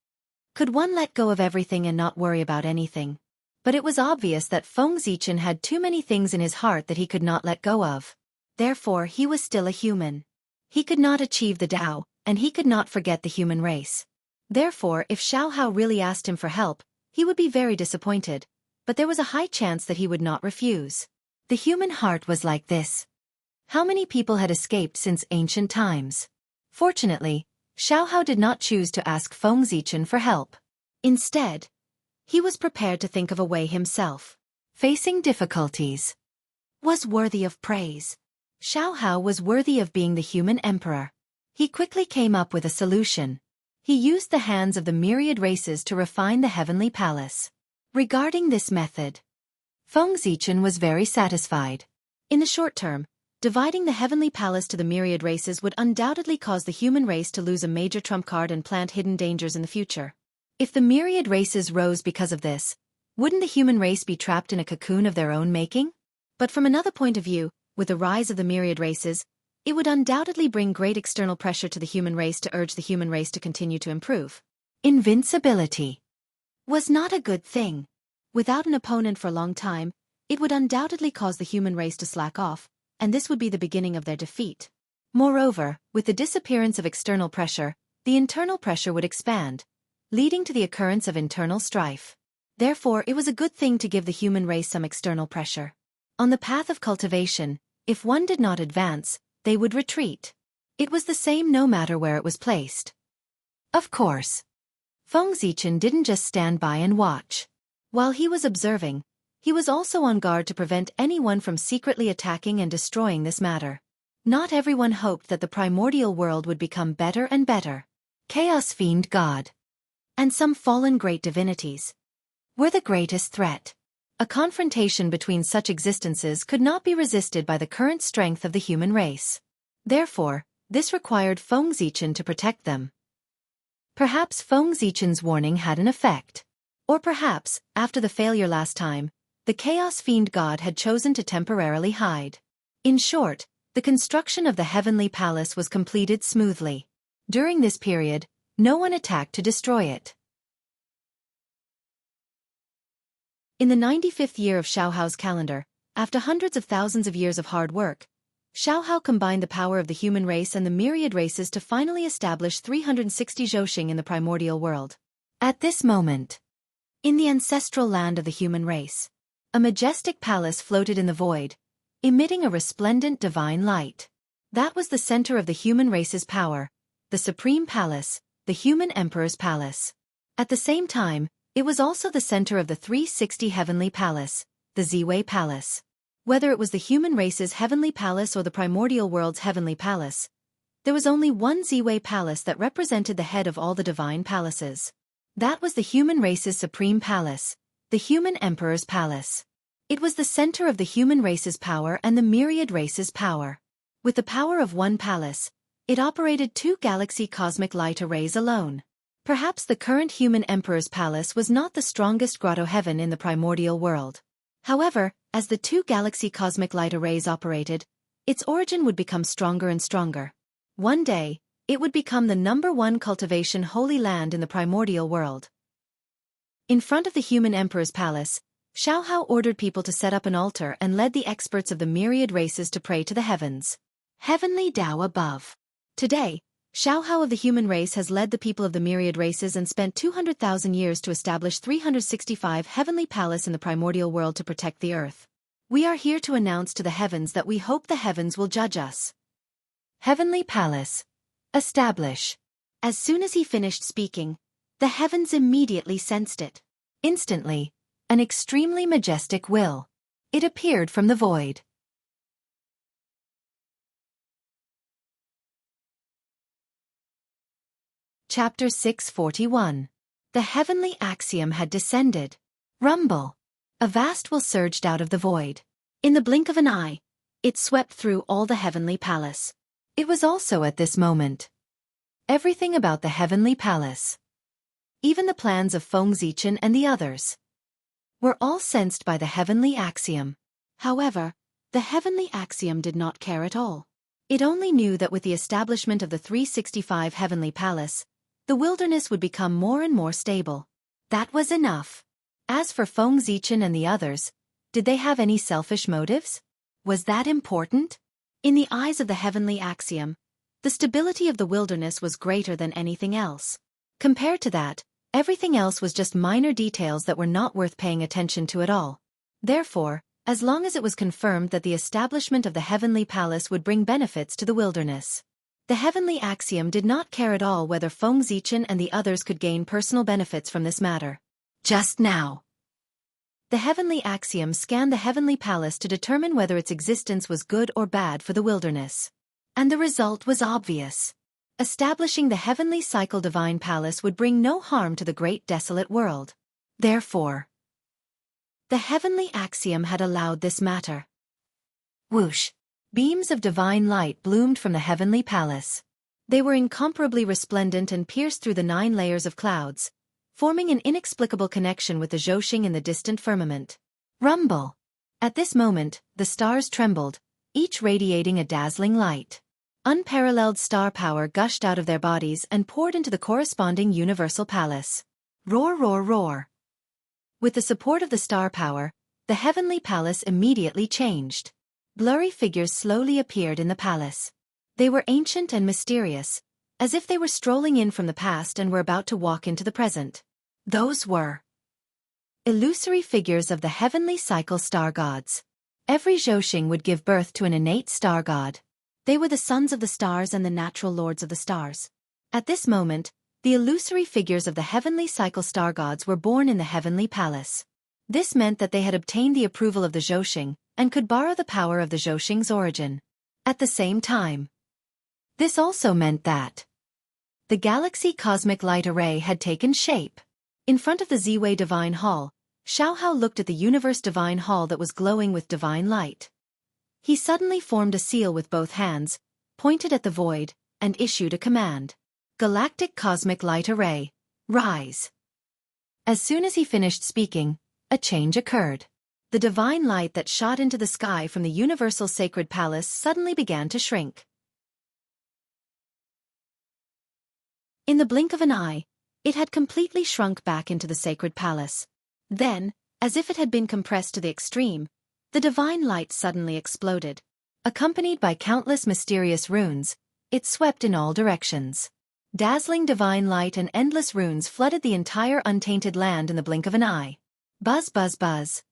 Could one let go of everything and not worry about anything? But it was obvious that Feng Zichen had too many things in his heart that he could not let go of. Therefore, he was still a human. He could not achieve the Tao, and he could not forget the human race. Therefore, if Xiaohao really asked him for help, he would be very disappointed, but there was a high chance that he would not refuse. The human heart was like this. How many people had escaped since ancient times? Fortunately, Xiaohao did not choose to ask Feng Zichen for help. Instead, he was prepared to think of a way himself. Facing difficulties was worthy of praise. Xiaohao was worthy of being the human emperor. He quickly came up with a solution. He used the hands of the myriad races to refine the heavenly palace. Regarding this method, Feng Zichen was very satisfied. In the short term, dividing the heavenly palace to the myriad races would undoubtedly cause the human race to lose a major trump card and plant hidden dangers in the future. If the myriad races rose because of this, wouldn't the human race be trapped in a cocoon of their own making? But from another point of view, with the rise of the myriad races, it would undoubtedly bring great external pressure to the human race to urge the human race to continue to improve. Invincibility was not a good thing. Without an opponent for a long time, it would undoubtedly cause the human race to slack off, and this would be the beginning of their defeat. Moreover, with the disappearance of external pressure, the internal pressure would expand, leading to the occurrence of internal strife. Therefore, it was a good thing to give the human race some external pressure. On the path of cultivation, if one did not advance, they would retreat. It was the same no matter where it was placed. Of course, Feng Zichen didn't just stand by and watch. While he was observing, he was also on guard to prevent anyone from secretly attacking and destroying this matter. Not everyone hoped that the primordial world would become better and better. Chaos Fiend God and some fallen great divinities were the greatest threat. A confrontation between such existences could not be resisted by the current strength of the human race. Therefore, this required Feng Zichen to protect them. Perhaps Feng Zichen's warning had an effect. Or perhaps, after the failure last time, the Chaos Fiend God had chosen to temporarily hide. In short, the construction of the heavenly palace was completed smoothly. During this period, no one attacked to destroy it. In the 95th year of Xiaohao's calendar, after hundreds of thousands of years of hard work, Xiaohao combined the power of the human race and the myriad races to finally establish 360 Zhouxing in the primordial world. At this moment, in the ancestral land of the human race, a majestic palace floated in the void, emitting a resplendent divine light. That was the center of the human race's power, the supreme palace, the human emperor's palace. At the same time, it was also the center of the 360 heavenly palace, the Ziwei Palace. Whether it was the human race's heavenly palace or the primordial world's heavenly palace, there was only one Ziwei Palace that represented the head of all the divine palaces. That was the human race's supreme palace, the human emperor's palace. It was the center of the human race's power and the myriad race's power. With the power of one palace, it operated 2 galaxy cosmic light arrays alone. Perhaps the current human emperor's palace was not the strongest grotto heaven in the primordial world. However, as the 2 galaxy cosmic light arrays operated, its origin would become stronger and stronger. One day, it would become the #1 cultivation holy land in the primordial world. In front of the human emperor's palace, Xiaohao ordered people to set up an altar and led the experts of the myriad races to pray to the heavens. Heavenly Tao above. Today, Xiaohao of the human race has led the people of the myriad races and spent 200,000 years to establish 365 heavenly palace in the primordial world to protect the earth. We are here to announce to the heavens that we hope the heavens will judge us. Heavenly palace. Establish. As soon as he finished speaking, the heavens immediately sensed it. Instantly, an extremely majestic will. It appeared from the void. Chapter 641. The heavenly axiom had descended. Rumble. A vast will surged out of the void. In the blink of an eye, it swept through all the heavenly palace. It was also at this moment. Everything about the heavenly palace, even the plans of Feng Zichen and the others, were all sensed by the heavenly axiom. However, the heavenly axiom did not care at all. It only knew that with the establishment of the 365 heavenly palace, the wilderness would become more and more stable. That was enough. As for Feng Zichen and the others, did they have any selfish motives? Was that important? In the eyes of the heavenly axiom, the stability of the wilderness was greater than anything else. Compared to that, Everything else was just minor details that were not worth paying attention to at all. Therefore, as long as it was confirmed that the establishment of the heavenly palace would bring benefits to the wilderness, the heavenly axiom did not care at all whether Feng Zichen and the others could gain personal benefits from this matter. Just now, the heavenly axiom scanned the heavenly palace to determine whether its existence was good or bad for the wilderness. And the result was obvious. Establishing the heavenly cycle divine palace would bring no harm to the great desolate world. Therefore, the heavenly axiom had allowed this matter. Whoosh! Beams of divine light bloomed from the heavenly palace. They were incomparably resplendent and pierced through the 9 layers of clouds, forming an inexplicable connection with the Zhouxing in the distant firmament. Rumble! At this moment, the stars trembled, each radiating a dazzling light. Unparalleled star power gushed out of their bodies and poured into the corresponding universal palace. Roar, roar, roar! With the support of the star power, the heavenly palace immediately changed. Blurry figures slowly appeared in the palace. They were ancient and mysterious, as if they were strolling in from the past and were about to walk into the present. Those were illusory figures of the heavenly cycle star gods. Every Zhouxing would give birth to an innate star god. They were the sons of the stars and the natural lords of the stars. At this moment, the illusory figures of the heavenly cycle star gods were born in the heavenly palace. This meant that they had obtained the approval of the Zhouxing and could borrow the power of the Zhouxing's origin. At the same time, this also meant that the galaxy cosmic light array had taken shape. In front of the Ziwei Divine Hall, Xiaohao looked at the universe divine hall that was glowing with divine light. He suddenly formed a seal with both hands, pointed at the void, and issued a command. Galactic Cosmic Light Array, rise. As soon as he finished speaking, a change occurred. The divine light that shot into the sky from the universal sacred palace suddenly began to shrink. In the blink of an eye, it had completely shrunk back into the sacred palace. Then, as if it had been compressed to the extreme, the divine light suddenly exploded. Accompanied by countless mysterious runes, it swept in all directions. Dazzling divine light and endless runes flooded the entire untainted land in the blink of an eye. Buzz, buzz, buzz.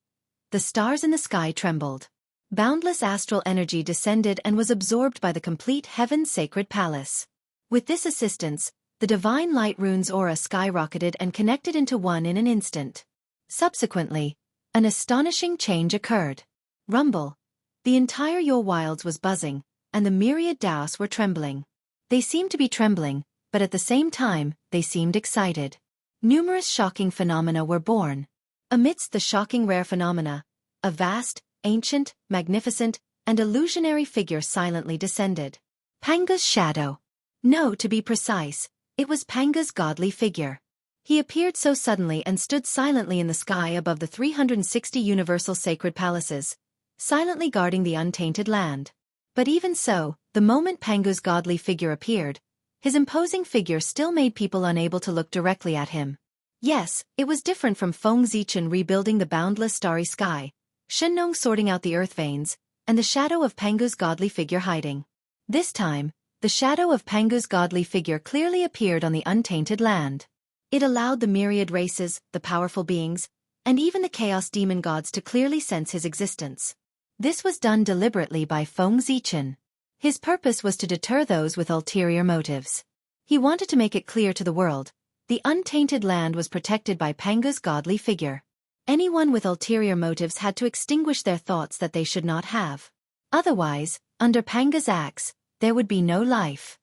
The stars in the sky trembled. Boundless astral energy descended and was absorbed by the complete heaven's sacred palace. With this assistance, the divine light rune's aura skyrocketed and connected into one in an instant. Subsequently, an astonishing change occurred. Rumble. The entire Yo Wilds was buzzing, and the myriad Daos were trembling. They seemed to be trembling, but at the same time, they seemed excited. Numerous shocking phenomena were born. Amidst the shocking rare phenomena, a vast, ancient, magnificent, and illusionary figure silently descended. Panga's shadow. No, to be precise, it was Panga's godly figure. He appeared so suddenly and stood silently in the sky above the 360 universal sacred palaces, silently guarding the untainted land. But even so, the moment Panga's godly figure appeared, his imposing figure still made people unable to look directly at him. Yes, it was different from Feng Zichen rebuilding the boundless starry sky, Shenong sorting out the earth veins, and the shadow of Panga's godly figure hiding. This time, the shadow of Panga's godly figure clearly appeared on the untainted land. It allowed the myriad races, the powerful beings, and even the chaos demon gods to clearly sense his existence. This was done deliberately by Feng Zichen. His purpose was to deter those with ulterior motives. He wanted to make it clear to the world, the untainted land was protected by Panga's godly figure. Anyone with ulterior motives had to extinguish their thoughts that they should not have. Otherwise, under Panga's axe, there would be no life.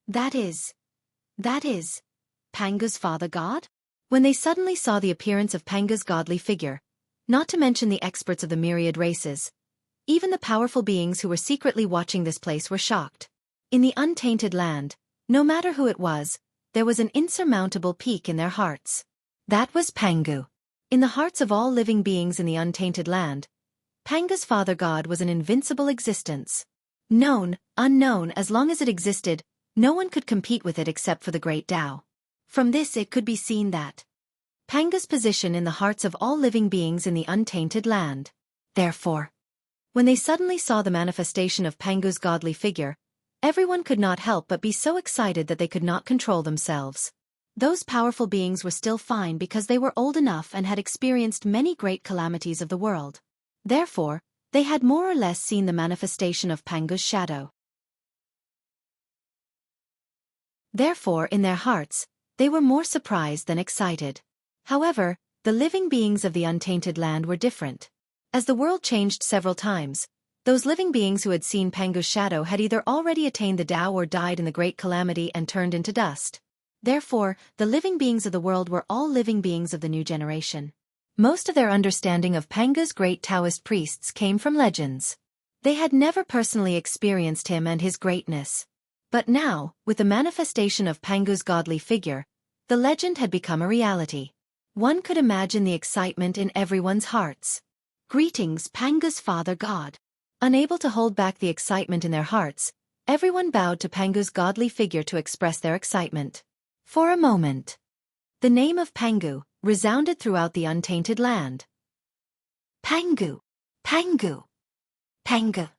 That is, Panga's father god? When they suddenly saw the appearance of Panga's godly figure, not to mention the experts of the myriad races, even the powerful beings who were secretly watching this place were shocked. In the untainted land, no matter who it was, there was an insurmountable peak in their hearts. That was Pangu. In the hearts of all living beings in the untainted land, Panga's father god was an invincible existence. Known, unknown, as long as it existed, no one could compete with it except for the great Tao. From this it could be seen that Panga's position in the hearts of all living beings in the untainted land. Therefore, when they suddenly saw the manifestation of Pangu's godly figure, everyone could not help but be so excited that they could not control themselves. Those powerful beings were still fine because they were old enough and had experienced many great calamities of the world. Therefore, they had more or less seen the manifestation of Pangu's shadow. Therefore, in their hearts, they were more surprised than excited. However, the living beings of the untainted land were different. As the world changed several times, those living beings who had seen Pangu's shadow had either already attained the Tao or died in the great calamity and turned into dust. Therefore, the living beings of the world were all living beings of the new generation. Most of their understanding of Pangu's great Taoist priests came from legends. They had never personally experienced him and his greatness. But now, with the manifestation of Pangu's godly figure, the legend had become a reality. One could imagine the excitement in everyone's hearts. Greetings, Pangu's father god. Unable to hold back the excitement in their hearts, everyone bowed to Pangu's godly figure to express their excitement. For a moment, the name of Pangu resounded throughout the untainted land. Pangu! Pangu! Pangu!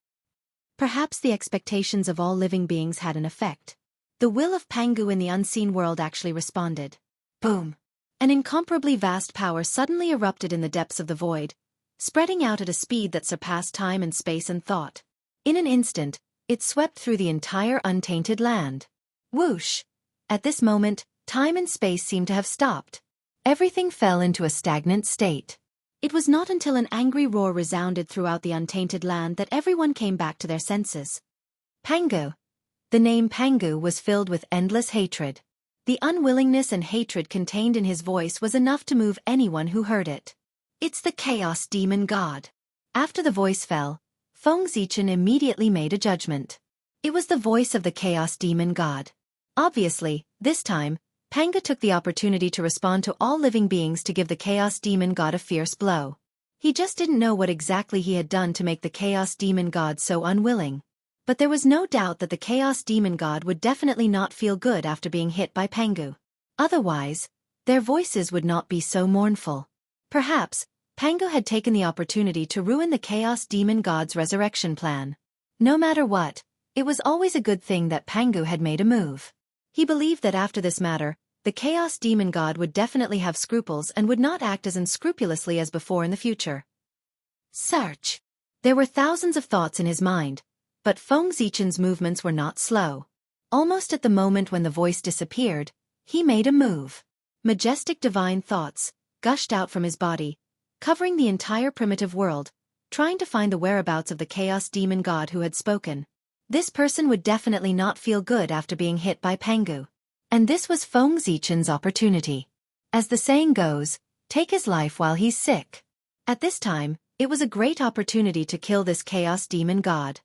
Perhaps the expectations of all living beings had an effect. The will of Pangu in the unseen world actually responded. Boom! An incomparably vast power suddenly erupted in the depths of the void, spreading out at a speed that surpassed time and space and thought. In an instant, it swept through the entire untainted land. Whoosh! At this moment, time and space seemed to have stopped. Everything fell into a stagnant state. It was not until an angry roar resounded throughout the untainted land that everyone came back to their senses. Pangu. The name Pangu was filled with endless hatred. The unwillingness and hatred contained in his voice was enough to move anyone who heard it. It's the Chaos Demon God. After the voice fell, Feng Zichen immediately made a judgment. It was the voice of the Chaos Demon God. Obviously, this time, Pangu took the opportunity to respond to all living beings to give the Chaos Demon God a fierce blow. He just didn't know what exactly he had done to make the Chaos Demon God so unwilling. But there was no doubt that the Chaos Demon God would definitely not feel good after being hit by Pangu. Otherwise, their voices would not be so mournful. Perhaps, Pangu had taken the opportunity to ruin the Chaos Demon God's resurrection plan. No matter what, it was always a good thing that Pangu had made a move. He believed that after this matter, the Chaos Demon God would definitely have scruples and would not act as unscrupulously as before in the future. Search. There were thousands of thoughts in his mind, but Feng Zichen's movements were not slow. Almost at the moment when the voice disappeared, he made a move. Majestic divine thoughts gushed out from his body, covering the entire primitive world, trying to find the whereabouts of the Chaos Demon God who had spoken. This person would definitely not feel good after being hit by Pangu. And this was Feng Zichen's opportunity. As the saying goes, take his life while he's sick. At this time, it was a great opportunity to kill this Chaos Demon God.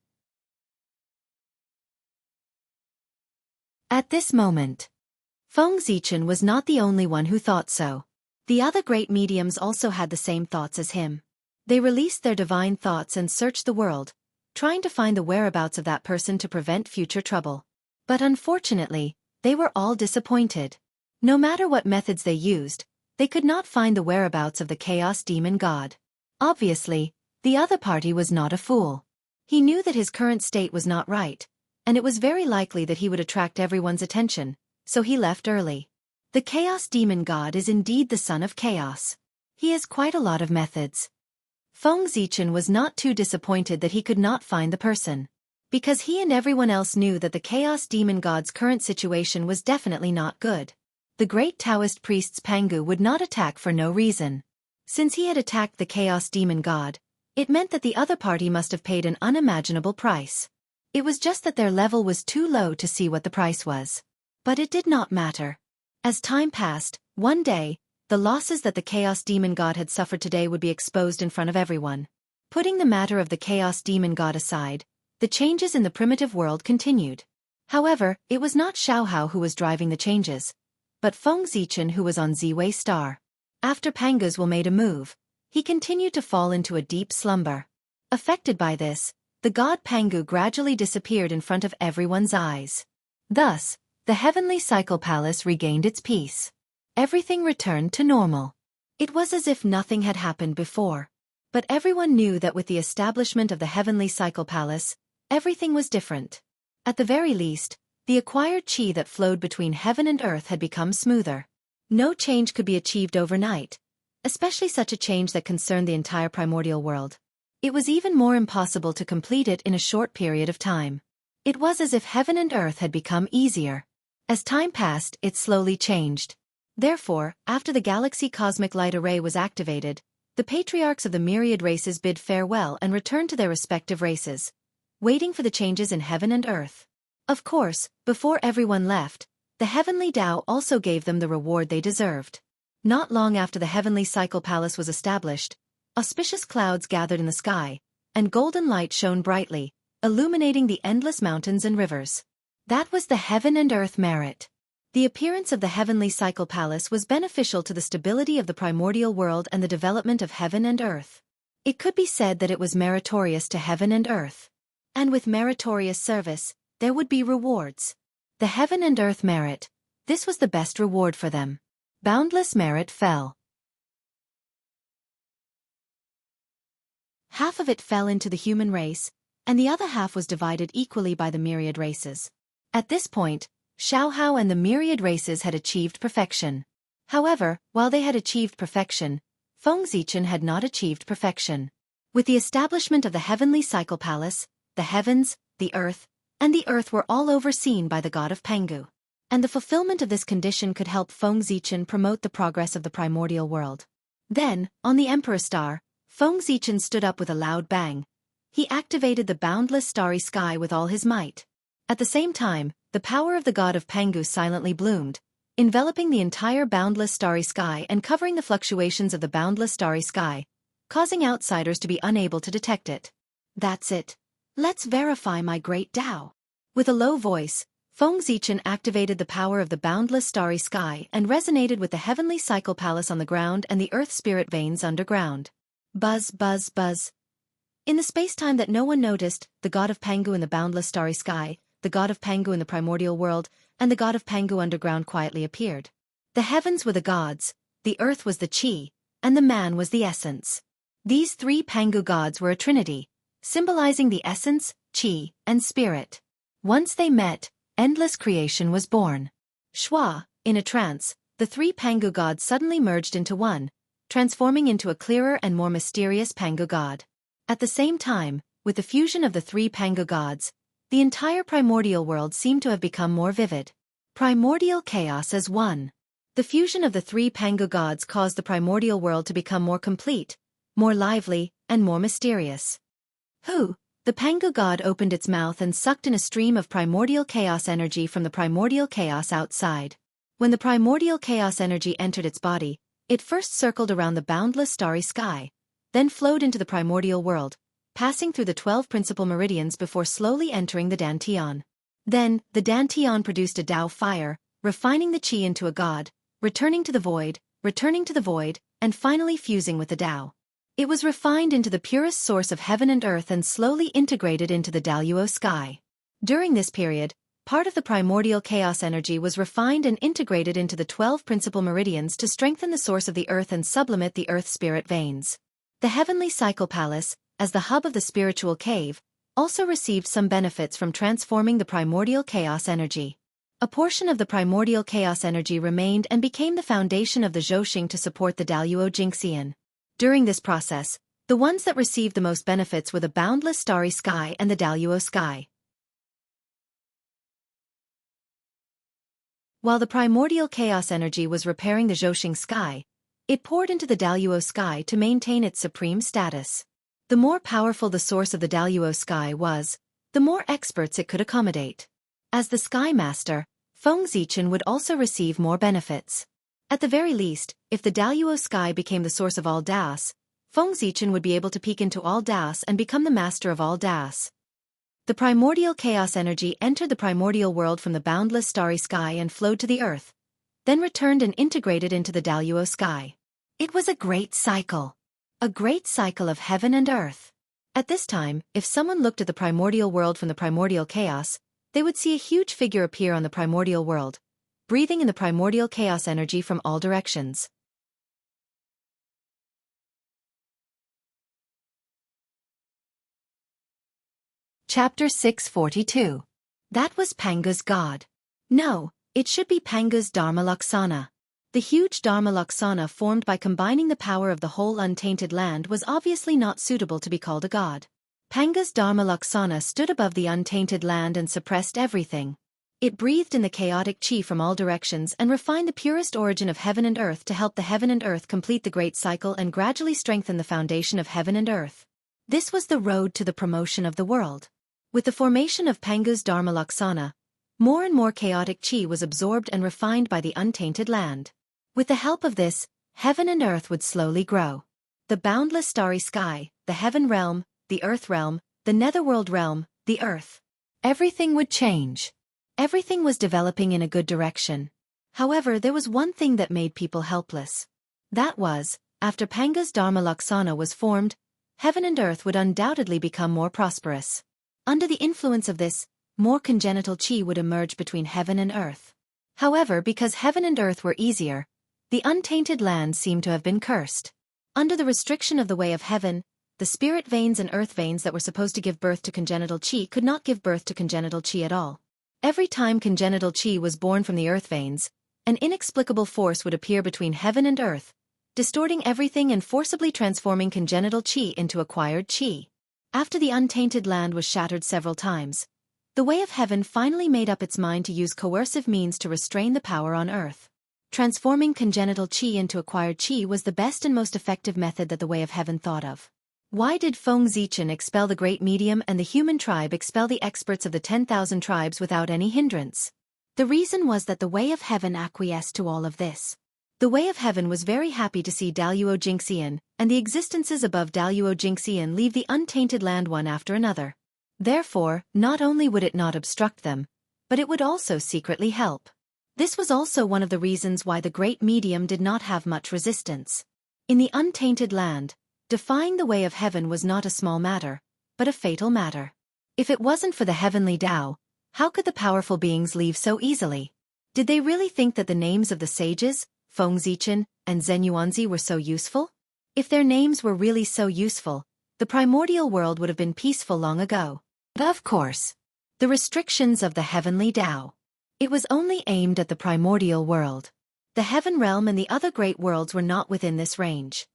At this moment, Feng Zichen was not the only one who thought so. The other great mediums also had the same thoughts as him. They released their divine thoughts and searched the world, trying to find the whereabouts of that person to prevent future trouble. But unfortunately, they were all disappointed. No matter what methods they used, they could not find the whereabouts of the Chaos Demon God. Obviously, the other party was not a fool. He knew that his current state was not right, and it was very likely that he would attract everyone's attention, so he left early. The Chaos Demon God is indeed the son of chaos. He has quite a lot of methods. Feng Zichen was not too disappointed that he could not find the person. Because he and everyone else knew that the Chaos Demon God's current situation was definitely not good. The great Taoist priest's Pangu would not attack for no reason. Since he had attacked the Chaos Demon God, it meant that the other party must have paid an unimaginable price. It was just that their level was too low to see what the price was. But it did not matter. As time passed, one day, the losses that the Chaos Demon God had suffered today would be exposed in front of everyone. Putting the matter of the Chaos Demon God aside, the changes in the primitive world continued. However, it was not Xiaohao who was driving the changes, but Feng Zichen who was on Ziwei Star. After Pangu's will made a move, he continued to fall into a deep slumber. Affected by this, the god Pangu gradually disappeared in front of everyone's eyes. Thus, the heavenly cycle palace regained its peace. Everything returned to normal. It was as if nothing had happened before. But everyone knew that with the establishment of the heavenly cycle palace, everything was different. At the very least, The acquired qi that flowed between heaven and earth had become smoother. No change could be achieved overnight, especially such a change that concerned the entire primordial world. It was even more impossible to complete it in a short period of time. It was as if heaven and earth had become easier. As time passed, it slowly changed. Therefore, after the galaxy cosmic light array was activated, the patriarchs of the myriad races bid farewell and returned to their respective races, waiting for the changes in heaven and earth. Of course, before everyone left, the heavenly Tao also gave them the reward they deserved. Not long after the heavenly cycle palace was established, auspicious clouds gathered in the sky, and golden light shone brightly, illuminating the endless mountains and rivers. That was the heaven and earth merit. The appearance of the heavenly cycle palace was beneficial to the stability of the primordial world and the development of heaven and earth. It could be said that it was meritorious to heaven and earth. And with meritorious service, there would be rewards. The heaven and earth merit, this was the best reward for them. Boundless merit fell. Half of it fell into the human race, and the other half was divided equally by the myriad races. At this point, Xianxia and the myriad races had achieved perfection. However, while they had achieved perfection, Fengzichen had not achieved perfection. With the establishment of the heavenly cycle palace, the heavens, the earth were all overseen by the god of Pangu. And the fulfillment of this condition could help Fengzichen promote the progress of the primordial world. Then, on the Emperor Star, Fengzichen stood up with a loud bang. He activated the boundless starry sky with all his might. At the same time, the power of the god of Pangu silently bloomed, enveloping the entire boundless starry sky and covering the fluctuations of the boundless starry sky, causing outsiders to be unable to detect it. That's it. Let's verify my great Tao. With a low voice, Fengzichen activated the power of the boundless starry sky and resonated with the heavenly cycle palace on the ground and the earth spirit veins underground. Buzz, buzz, buzz. In the space-time that no one noticed, the god of Pangu in the boundless starry sky, the god of Pangu in the primordial world, and the god of Pangu underground quietly appeared. The heavens were the gods, the earth was the chi, and the man was the essence. These three Pangu gods were a trinity, symbolizing the essence, chi, and spirit. Once they met, endless creation was born. Shua, in a trance, the three Pangu gods suddenly merged into one, transforming into a clearer and more mysterious Pangu god. At the same time, with the fusion of the three Pangu gods, the entire primordial world seemed to have become more vivid. Primordial chaos as one. The fusion of the three Pangu gods caused the primordial world to become more complete, more lively, and more mysterious. Hu, the Pangu god opened its mouth and sucked in a stream of primordial chaos energy from the primordial chaos outside. When the primordial chaos energy entered its body, it first circled around the boundless starry sky, then flowed into the primordial world, passing through the 12 principal meridians before slowly entering the Dantian. Then, the Dantian produced a Tao fire, refining the qi into a god, returning to the void, and finally fusing with the Tao. It was refined into the purest source of heaven and earth and slowly integrated into the Daluo sky. During this period, part of the primordial chaos energy was refined and integrated into the 12 principal meridians to strengthen the source of the earth and sublimate the earth spirit veins. The heavenly cycle palace, as the hub of the spiritual cave, also received some benefits from transforming the primordial chaos energy. A portion of the primordial chaos energy remained and became the foundation of the Zhoxing to support the Daluo Jingxian. During this process, the ones that received the most benefits were the boundless starry sky and the Daluo sky. While the primordial chaos energy was repairing the Zhoxing sky, it poured into the Daluo sky to maintain its supreme status. The more powerful the source of the Daluo sky was, the more experts it could accommodate. As the Sky Master, Fengzichen would also receive more benefits. At the very least, if the Daluo sky became the source of all Daos, Fengzichen would be able to peek into all Daos and become the master of all Daos. The primordial chaos energy entered the primordial world from the boundless starry sky and flowed to the earth, then returned and integrated into the Daluo sky. It was a great cycle. A great cycle of heaven and earth. At this time, if someone looked at the primordial world from the primordial chaos, they would see a huge figure appear on the primordial world, breathing in the primordial chaos energy from all directions. Chapter 642. That was Panga's god. No, it should be Panga's Dharma Laksana. The huge Dharma Laksana formed by combining the power of the whole untainted land was obviously not suitable to be called a god. Panga's Dharma Laksana stood above the untainted land and suppressed everything. It breathed in the chaotic chi from all directions and refined the purest origin of heaven and earth to help the heaven and earth complete the great cycle and gradually strengthen the foundation of heaven and earth. This was the road to the promotion of the world. With the formation of Panga's Dharma Laksana, more and more chaotic chi was absorbed and refined by the untainted land. With the help of this, heaven and earth would slowly grow. The boundless starry sky, the heaven realm, the earth realm, the netherworld realm, the earth. Everything would change. Everything was developing in a good direction. However, there was one thing that made people helpless. That was, after Panga's Dharma Laksana was formed, heaven and earth would undoubtedly become more prosperous. Under the influence of this, more congenital chi would emerge between heaven and earth. However, because heaven and earth were easier, the untainted land seemed to have been cursed. Under the restriction of the way of heaven, the spirit veins and earth veins that were supposed to give birth to congenital chi could not give birth to congenital chi at all. Every time congenital chi was born from the earth veins, an inexplicable force would appear between heaven and earth, distorting everything and forcibly transforming congenital chi into acquired chi. After the untainted land was shattered several times, the way of heaven finally made up its mind to use coercive means to restrain the power on earth. Transforming congenital chi into acquired chi was the best and most effective method that the way of heaven thought of. Why did Feng Zichen expel the great medium and the human tribe expel the experts of the 10,000 tribes without any hindrance? The reason was that the way of heaven acquiesced to all of this. The way of heaven was very happy to see Daluo Jingxian and the existences above Daluo Jingxian leave the untainted land one after another. Therefore, not only would it not obstruct them, but it would also secretly help. This was also one of the reasons why the great medium did not have much resistance. In the untainted land, defying the way of heaven was not a small matter, but a fatal matter. If it wasn't for the heavenly Tao, how could the powerful beings leave so easily? Did they really think that the names of the sages, Feng Zichen and Zhen Yuanzi, were so useful? If their names were really so useful, the primordial world would have been peaceful long ago. But of course, the restrictions of the heavenly Tao. It was only aimed at the primordial world. The heaven realm and the other great worlds were not within this range.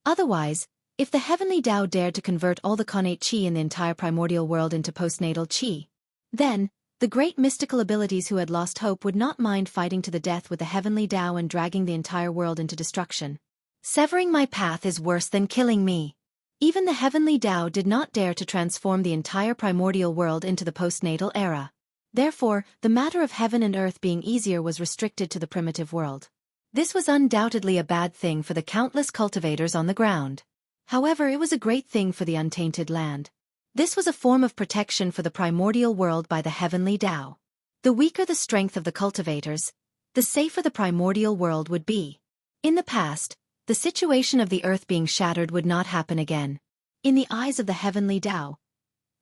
Otherwise, if the heavenly Tao dared to convert all the connate chi in the entire primordial world into postnatal chi, then, the great mystical abilities who had lost hope would not mind fighting to the death with the heavenly Tao and dragging the entire world into destruction. Severing my path is worse than killing me. Even the heavenly Tao did not dare to transform the entire primordial world into the postnatal era. Therefore, the matter of heaven and earth being easier was restricted to the primitive world. This was undoubtedly a bad thing for the countless cultivators on the ground. However, it was a great thing for the untainted land. This was a form of protection for the primordial world by the heavenly Tao. The weaker the strength of the cultivators, the safer the primordial world would be. In the past, the situation of the earth being shattered would not happen again. In the eyes of the heavenly Tao,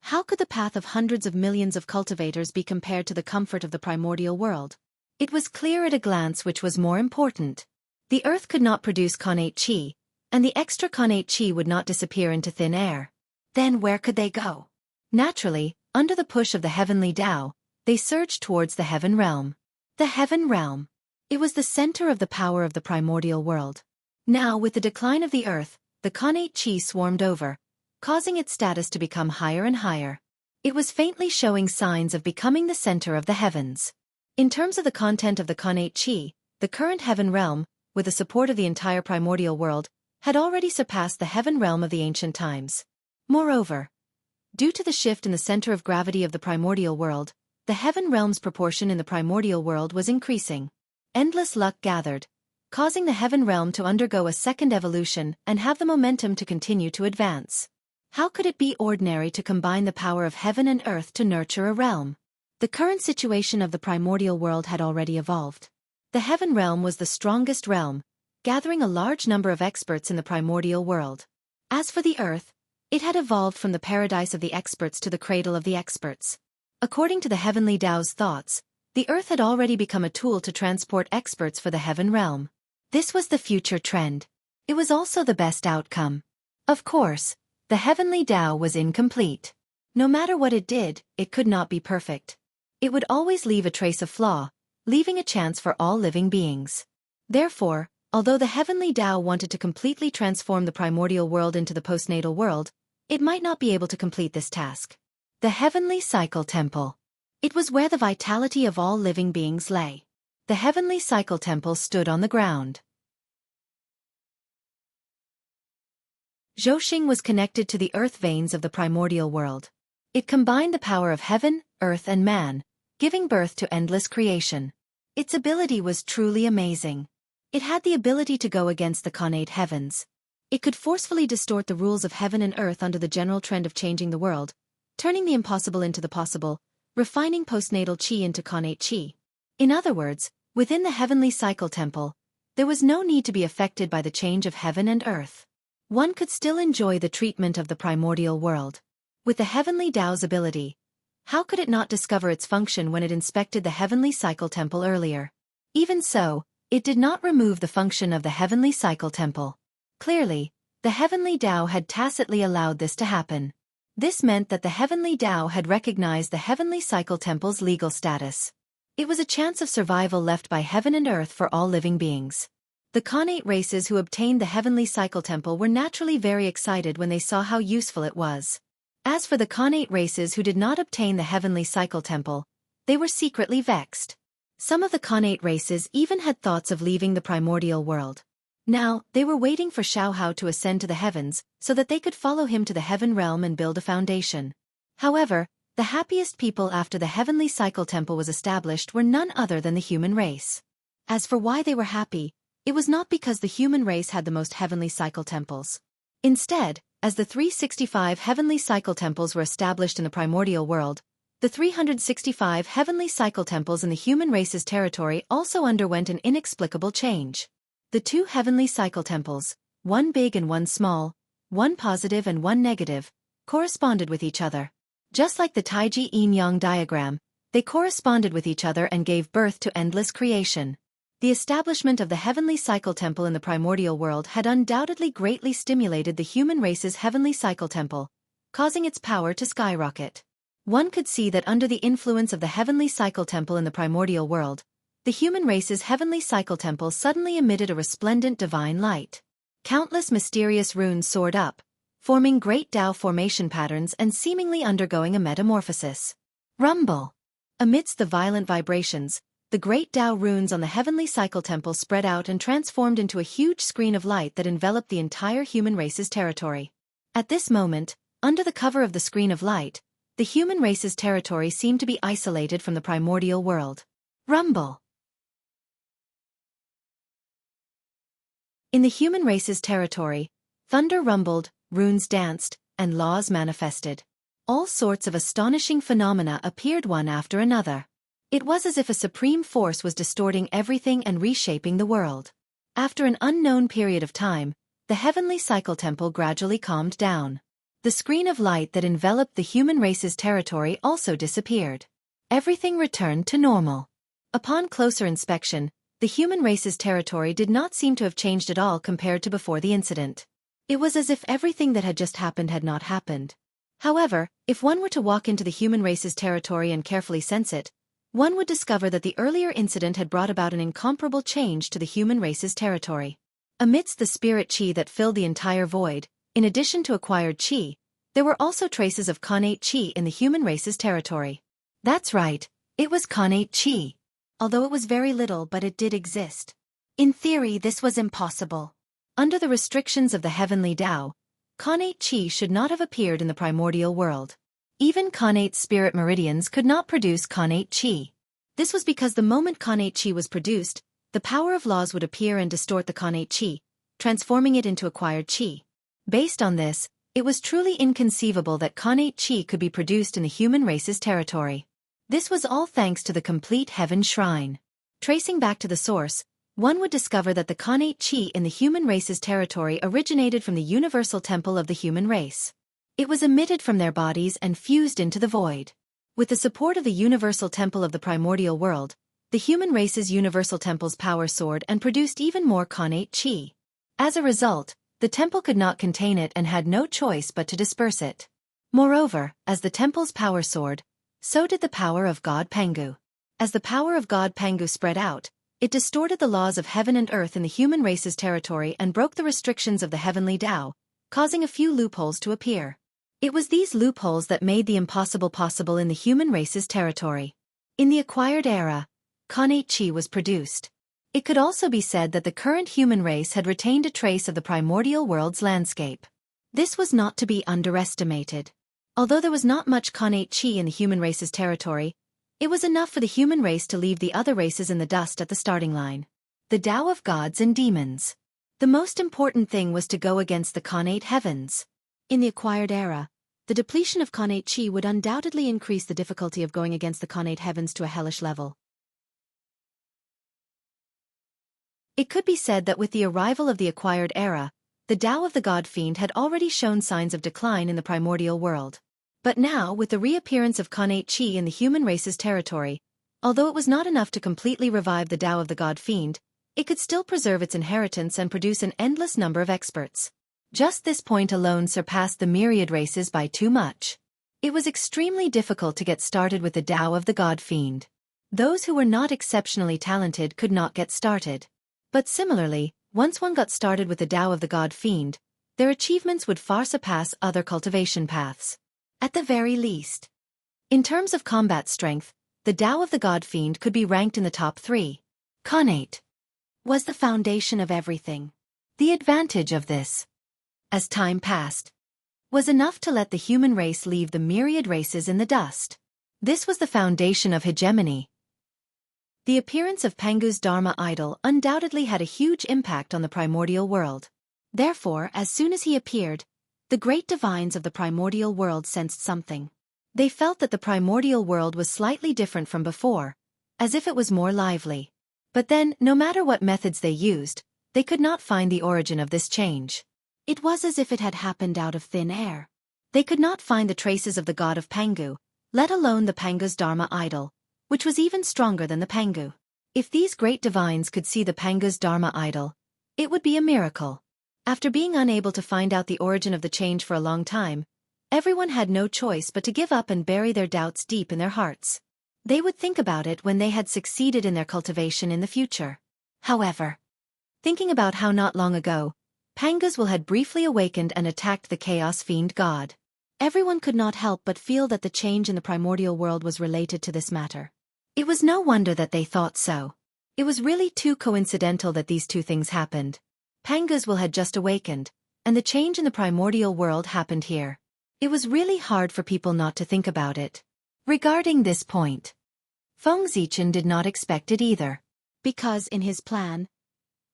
how could the path of hundreds of millions of cultivators be compared to the comfort of the primordial world? It was clear at a glance which was more important. The earth could not produce connate chi, and the extra connate chi would not disappear into thin air. Then where could they go? Naturally, under the push of the heavenly Tao, they surged towards the heaven realm. The heaven realm. It was the center of the power of the primordial world. Now, with the decline of the earth, the connate chi swarmed over, causing its status to become higher and higher. It was faintly showing signs of becoming the center of the heavens. In terms of the content of the connate chi, the current heaven realm, with the support of the entire primordial world, had already surpassed the heaven realm of the ancient times. Moreover, due to the shift in the center of gravity of the primordial world, the heaven realm's proportion in the primordial world was increasing. Endless luck gathered, causing the heaven realm to undergo a second evolution and have the momentum to continue to advance. How could it be ordinary to combine the power of heaven and earth to nurture a realm? The current situation of the primordial world had already evolved. The heaven realm was the strongest realm, gathering a large number of experts in the primordial world. As for the earth, it had evolved from the paradise of the experts to the cradle of the experts. According to the heavenly Tao's thoughts, the earth had already become a tool to transport experts for the heaven realm. This was the future trend. It was also the best outcome. Of course, the heavenly Tao was incomplete. No matter what it did, it could not be perfect. It would always leave a trace of flaw, leaving a chance for all living beings. Therefore, although the heavenly Tao wanted to completely transform the primordial world into the postnatal world, it might not be able to complete this task. The Heavenly Cycle Temple. It was where the vitality of all living beings lay. The Heavenly Cycle Temple stood on the ground. Zhouxing was connected to the earth veins of the primordial world. It combined the power of heaven, earth and man, giving birth to endless creation. Its ability was truly amazing. It had the ability to go against the connate heavens. It could forcefully distort the rules of heaven and earth under the general trend of changing the world, turning the impossible into the possible, refining postnatal qi into connate qi. In other words, within the Heavenly Cycle Temple, there was no need to be affected by the change of heaven and earth. One could still enjoy the treatment of the primordial world. With the Heavenly Tao's ability, how could it not discover its function when it inspected the Heavenly Cycle Temple earlier? Even so, it did not remove the function of the Heavenly Cycle Temple. Clearly, the Heavenly Tao had tacitly allowed this to happen. This meant that the Heavenly Tao had recognized the Heavenly Cycle Temple's legal status. It was a chance of survival left by heaven and earth for all living beings. The connate races who obtained the Heavenly Cycle Temple were naturally very excited when they saw how useful it was. As for the connate races who did not obtain the Heavenly Cycle Temple, they were secretly vexed. Some of the connate races even had thoughts of leaving the primordial world. Now, they were waiting for Xianxia to ascend to the heavens, so that they could follow him to the heaven realm and build a foundation. However, the happiest people after the Heavenly Cycle Temple was established were none other than the human race. As for why they were happy, it was not because the human race had the most Heavenly Cycle Temples. Instead, as the 365 Heavenly Cycle Temples were established in the primordial world, the 365 Heavenly Cycle Temples in the human race's territory also underwent an inexplicable change. The two Heavenly Cycle Temples, one big and one small, one positive and one negative, corresponded with each other. Just like the Taiji yin-yang diagram, they corresponded with each other and gave birth to endless creation. The establishment of the Heavenly Cycle Temple in the primordial world had undoubtedly greatly stimulated the human race's Heavenly Cycle Temple, causing its power to skyrocket. One could see that under the influence of the Heavenly Cycle Temple in the primordial world, the human race's Heavenly Cycle Temple suddenly emitted a resplendent divine light. Countless mysterious runes soared up, forming great Tao formation patterns and seemingly undergoing a metamorphosis. Rumble! Amidst the violent vibrations, the great Tao runes on the Heavenly Cycle Temple spread out and transformed into a huge screen of light that enveloped the entire human race's territory. At this moment, under the cover of the screen of light, the human race's territory seemed to be isolated from the primordial world. Rumble! In the human race's territory, thunder rumbled, runes danced, and laws manifested. All sorts of astonishing phenomena appeared one after another. It was as if a supreme force was distorting everything and reshaping the world. After an unknown period of time, the Heavenly Cycle Temple gradually calmed down. The screen of light that enveloped the human race's territory also disappeared. Everything returned to normal. Upon closer inspection, the human race's territory did not seem to have changed at all compared to before the incident. It was as if everything that had just happened had not happened. However, if one were to walk into the human race's territory and carefully sense it, one would discover that the earlier incident had brought about an incomparable change to the human race's territory. Amidst the spirit qi that filled the entire void, in addition to acquired qi, there were also traces of connate qi in the human race's territory. That's right, it was connate qi. Although it was very little, but it did exist. In theory, this was impossible. Under the restrictions of the Heavenly Tao, connate qi should not have appeared in the primordial world. Even connate spirit meridians could not produce connate qi. This was because the moment connate qi was produced, the power of laws would appear and distort the connate qi, transforming it into acquired qi. Based on this, it was truly inconceivable that connate qi could be produced in the human race's territory. This was all thanks to the complete heaven shrine. Tracing back to the source, one would discover that the connate qi in the human race's territory originated from the universal temple of the human race. It was emitted from their bodies and fused into the void. With the support of the universal temple of the primordial world, the human race's universal temple's power soared and produced even more connate qi. As a result, the temple could not contain it and had no choice but to disperse it. Moreover, as the temple's power soared, so did the power of God Pangu. As the power of God Pangu spread out, it distorted the laws of heaven and earth in the human race's territory and broke the restrictions of the heavenly Tao, causing a few loopholes to appear. It was these loopholes that made the impossible possible in the human race's territory. In the acquired era, Connate Chi was produced. It could also be said that the current human race had retained a trace of the primordial world's landscape. This was not to be underestimated. Although there was not much Connate Chi in the human race's territory, it was enough for the human race to leave the other races in the dust at the starting line. The Tao of gods and demons. The most important thing was to go against the Connate heavens. In the acquired era, the depletion of Connate Chi would undoubtedly increase the difficulty of going against the Connate heavens to a hellish level. It could be said that with the arrival of the acquired era, the Tao of the God Fiend had already shown signs of decline in the primordial world. But now, with the reappearance of Connate Chi in the human race's territory, although it was not enough to completely revive the Tao of the God Fiend, it could still preserve its inheritance and produce an endless number of experts. Just this point alone surpassed the myriad races by too much. It was extremely difficult to get started with the Tao of the God Fiend. Those who were not exceptionally talented could not get started. But similarly, once one got started with the Tao of the God Fiend, their achievements would far surpass other cultivation paths. At the very least. In terms of combat strength, the Tao of the God Fiend could be ranked in the top 3. Connate was the foundation of everything. The advantage of this, as time passed, was enough to let the human race leave the myriad races in the dust. This was the foundation of hegemony. The appearance of Pangu's Dharma idol undoubtedly had a huge impact on the primordial world. Therefore, as soon as he appeared, the great divines of the primordial world sensed something. They felt that the primordial world was slightly different from before, as if it was more lively. But then, no matter what methods they used, they could not find the origin of this change. It was as if it had happened out of thin air. They could not find the traces of the god of Pangu, let alone the Pangu's Dharma idol, which was even stronger than the Pangu. If these great divines could see the Pangu's Dharma idol, it would be a miracle. After being unable to find out the origin of the change for a long time, everyone had no choice but to give up and bury their doubts deep in their hearts. They would think about it when they had succeeded in their cultivation in the future. However, thinking about how not long ago, Pangu's will had briefly awakened and attacked the Chaos Fiend god, everyone could not help but feel that the change in the primordial world was related to this matter. It was no wonder that they thought so. It was really too coincidental that these two things happened. Pangu's will had just awakened, and the change in the primordial world happened here. It was really hard for people not to think about it. Regarding this point, Feng Zichen did not expect it either. Because in his plan,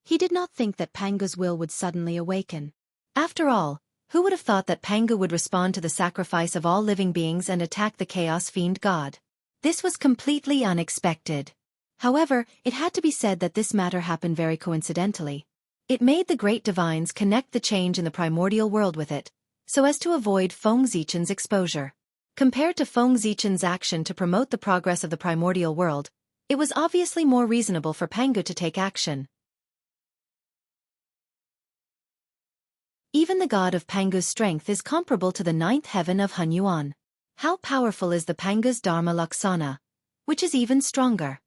he did not think that Pangu's will would suddenly awaken. After all, who would have thought that Pangu would respond to the sacrifice of all living beings and attack the Chaos Fiend god? This was completely unexpected. However, it had to be said that this matter happened very coincidentally. It made the great divines connect the change in the primordial world with it, so as to avoid Feng Zichen's exposure. Compared to Feng Zichen's action to promote the progress of the primordial world, it was obviously more reasonable for Pangu to take action. Even the god of Pangu's strength is comparable to the ninth heaven of Hunyuan. How powerful is the Pangu's Dharma Laksana, which is even stronger?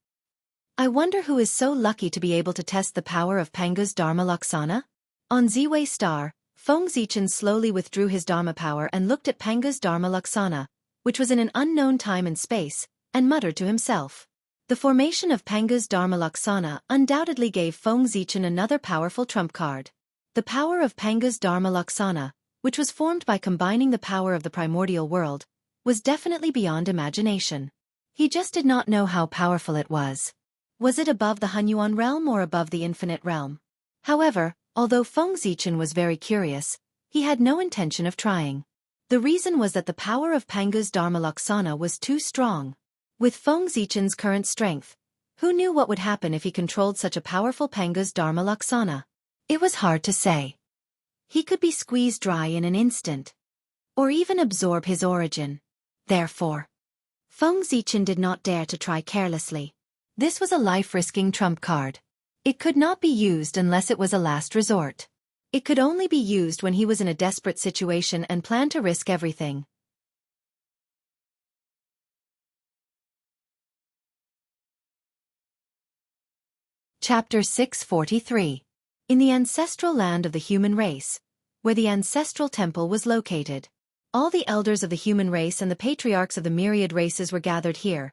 I wonder who is so lucky to be able to test the power of Pangu's Dharma Laksana? On Ziwei Star, Feng Zichen slowly withdrew his Dharma power and looked at Pangu's Dharma Laksana, which was in an unknown time and space, and muttered to himself. The formation of Pangu's Dharma Laksana undoubtedly gave Feng Zichen another powerful trump card. The power of Pangu's Dharma Laksana, which was formed by combining the power of the primordial world, was definitely beyond imagination. He just did not know how powerful it was. Was it above the Hunyuan realm or above the infinite realm? However, although Feng Zichen was very curious, he had no intention of trying. The reason was that the power of Pangu's Dharma Laksana was too strong. With Feng Zichen's current strength, who knew what would happen if he controlled such a powerful Pangu's Dharma Laksana? It was hard to say. He could be squeezed dry in an instant, or even absorb his origin. Therefore, Feng Zichen did not dare to try carelessly. This was a life-risking trump card. It could not be used unless it was a last resort. It could only be used when he was in a desperate situation and planned to risk everything. Chapter 643. In the ancestral land of the human race, where the ancestral temple was located. All the elders of the human race and the patriarchs of the myriad races were gathered here,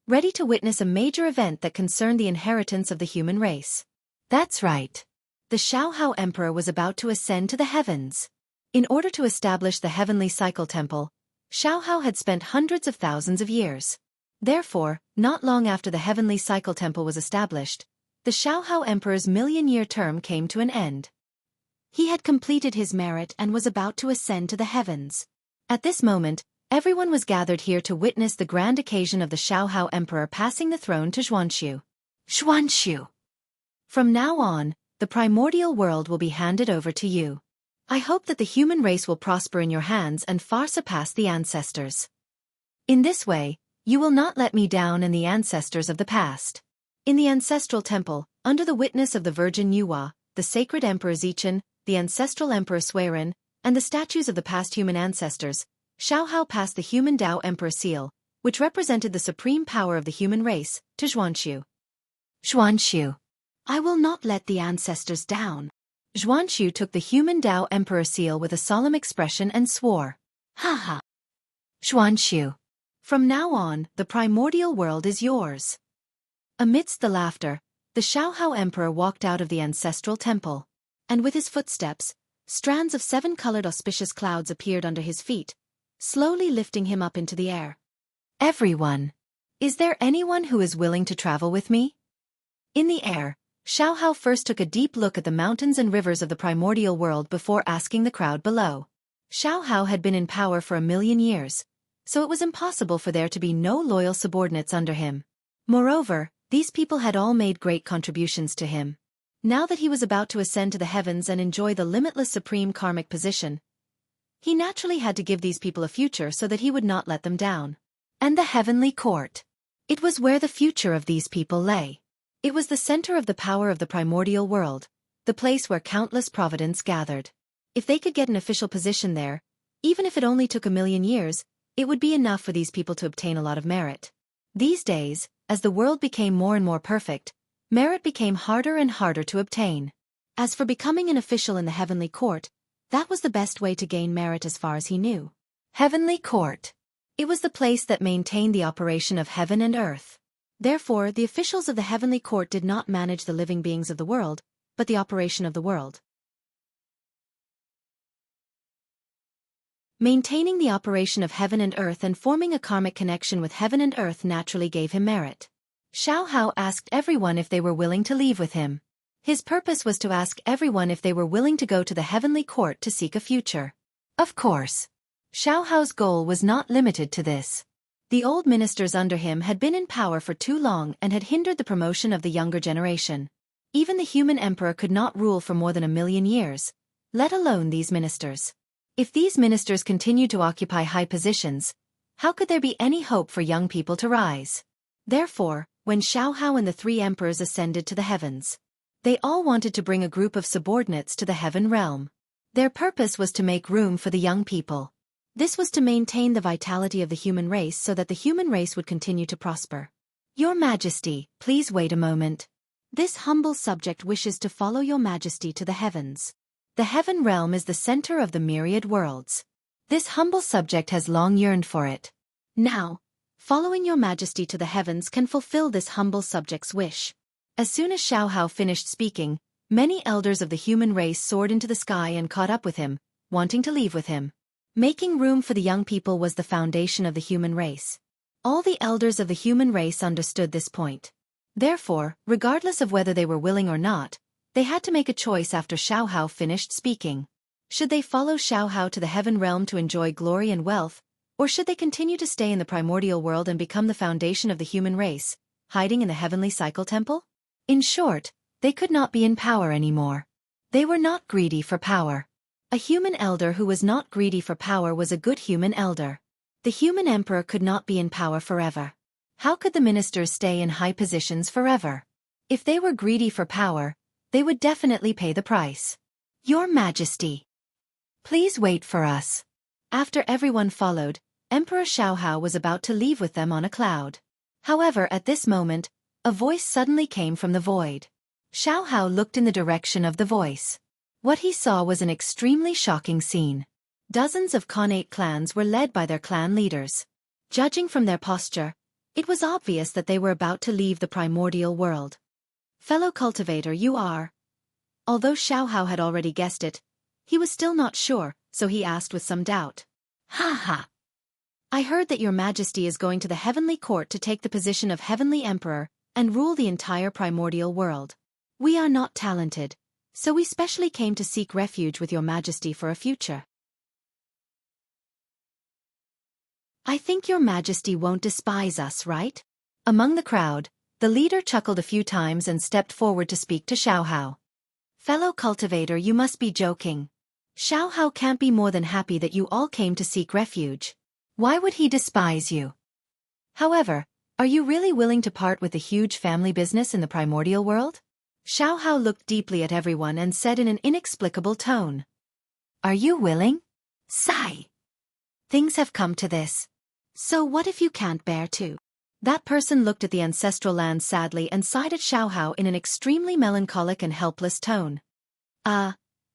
ready to witness a major event that concerned the inheritance of the human race. That's right. The Xianxia Emperor was about to ascend to the heavens. In order to establish the heavenly cycle temple, Xianxia had spent hundreds of thousands of years. Therefore, not long after the heavenly cycle temple was established, the Xianxia Emperor's million-year term came to an end. He had completed his merit and was about to ascend to the heavens. At this moment, everyone was gathered here to witness the grand occasion of the Xianxia Emperor passing the throne to Xianxia. Xianxia. From now on, the primordial world will be handed over to you. I hope that the human race will prosper in your hands and far surpass the ancestors. In this way, you will not let me down and the ancestors of the past. In the ancestral temple, under the witness of the Virgin Yuhua, the sacred Emperor Zichen, the ancestral Emperor Suiren, and the statues of the past human ancestors, Xianxia passed the human Tao Emperor seal, which represented the supreme power of the human race, to Xianxia. Xianxia. I will not let the ancestors down. Xianxia took the human Tao Emperor seal with a solemn expression and swore. Ha. Xianxia. From now on, the primordial world is yours. Amidst the laughter, the Xianxia Emperor walked out of the ancestral temple. And with his footsteps, strands of 7-colored auspicious clouds appeared under his feet, slowly lifting him up into the air. Everyone. Is there anyone who is willing to travel with me? In the air, Xianxia first took a deep look at the mountains and rivers of the primordial world before asking the crowd below. Xianxia had been in power for 1,000,000 years, so it was impossible for there to be no loyal subordinates under him. Moreover, these people had all made great contributions to him. Now that he was about to ascend to the heavens and enjoy the limitless supreme karmic position, he naturally had to give these people a future so that he would not let them down. And the heavenly court. It was where the future of these people lay. It was the center of the power of the primordial world, the place where countless providence gathered. If they could get an official position there, even if it only took 1,000,000 years, it would be enough for these people to obtain a lot of merit. These days, as the world became more and more perfect, merit became harder and harder to obtain. As for becoming an official in the heavenly court, that was the best way to gain merit as far as he knew. Heavenly court. It was the place that maintained the operation of heaven and earth. Therefore, the officials of the heavenly court did not manage the living beings of the world, but the operation of the world. Maintaining the operation of heaven and earth and forming a karmic connection with heaven and earth naturally gave him merit. Xianxia asked everyone if they were willing to leave with him. His purpose was to ask everyone if they were willing to go to the heavenly court to seek a future. Of course. Xianxia's goal was not limited to this. The old ministers under him had been in power for too long and had hindered the promotion of the younger generation. Even the human emperor could not rule for more than 1,000,000 years, let alone these ministers. If these ministers continued to occupy high positions, how could there be any hope for young people to rise? Therefore, when Xianxia and the 3 emperors ascended to the heavens, they all wanted to bring a group of subordinates to the heaven realm. Their purpose was to make room for the young people. This was to maintain the vitality of the human race so that the human race would continue to prosper. Your Majesty, please wait a moment. This humble subject wishes to follow Your Majesty to the heavens. The heaven realm is the center of the myriad worlds. This humble subject has long yearned for it. Now, following Your Majesty to the heavens can fulfill this humble subject's wish. As soon as Xianxia finished speaking, many elders of the human race soared into the sky and caught up with him, wanting to leave with him. Making room for the young people was the foundation of the human race. All the elders of the human race understood this point. Therefore, regardless of whether they were willing or not, they had to make a choice after Xianxia finished speaking. Should they follow Xianxia to the heaven realm to enjoy glory and wealth, or should they continue to stay in the primordial world and become the foundation of the human race, hiding in the heavenly cycle temple? In short, they could not be in power anymore. They were not greedy for power. A human elder who was not greedy for power was a good human elder. The human emperor could not be in power forever. How could the ministers stay in high positions forever? If they were greedy for power, they would definitely pay the price. Your Majesty, please wait for us. After everyone followed, Emperor Xianxia was about to leave with them on a cloud. However, at this moment, a voice suddenly came from the void. Xiaohao looked in the direction of the voice. What he saw was an extremely shocking scene. Dozens of Khanate clans were led by their clan leaders. Judging from their posture, it was obvious that they were about to leave the primordial world. Fellow cultivator, you are. Although Xiaohao had already guessed it, he was still not sure, so he asked with some doubt. Ha ha! I heard that your majesty is going to the heavenly court to take the position of heavenly emperor and rule the entire primordial world. We are not talented, so we specially came to seek refuge with your majesty for a future. I think your majesty won't despise us, right? Among the crowd, the leader chuckled a few times and stepped forward to speak to Xiaohao. Fellow cultivator, you must be joking. Xiaohao can't be more than happy that you all came to seek refuge. Why would he despise you? However, are you really willing to part with the huge family business in the primordial world? Xiaohao looked deeply at everyone and said in an inexplicable tone. Are you willing? Sigh. Things have come to this. So what if you can't bear to? That person looked at the ancestral land sadly and sighed at Xiaohao in an extremely melancholic and helpless tone.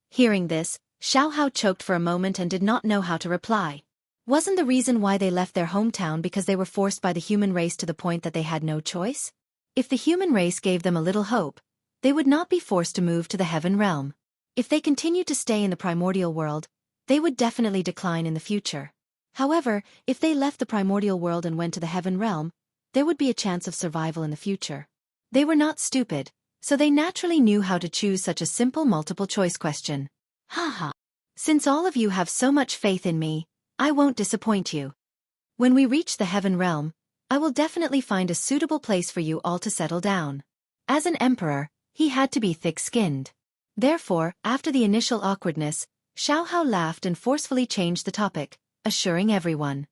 Hearing this, Xiaohao choked for a moment and did not know how to reply. Wasn't the reason why they left their hometown because they were forced by the human race to the point that they had no choice? If the human race gave them a little hope, they would not be forced to move to the heaven realm. If they continued to stay in the primordial world, they would definitely decline in the future. However, if they left the primordial world and went to the heaven realm, there would be a chance of survival in the future. They were not stupid, so they naturally knew how to choose such a simple multiple-choice question. Haha. Since all of you have so much faith in me, I won't disappoint you. When we reach the heaven realm, I will definitely find a suitable place for you all to settle down. As an emperor, he had to be thick-skinned. Therefore, after the initial awkwardness, Xiaohao laughed and forcefully changed the topic, assuring everyone.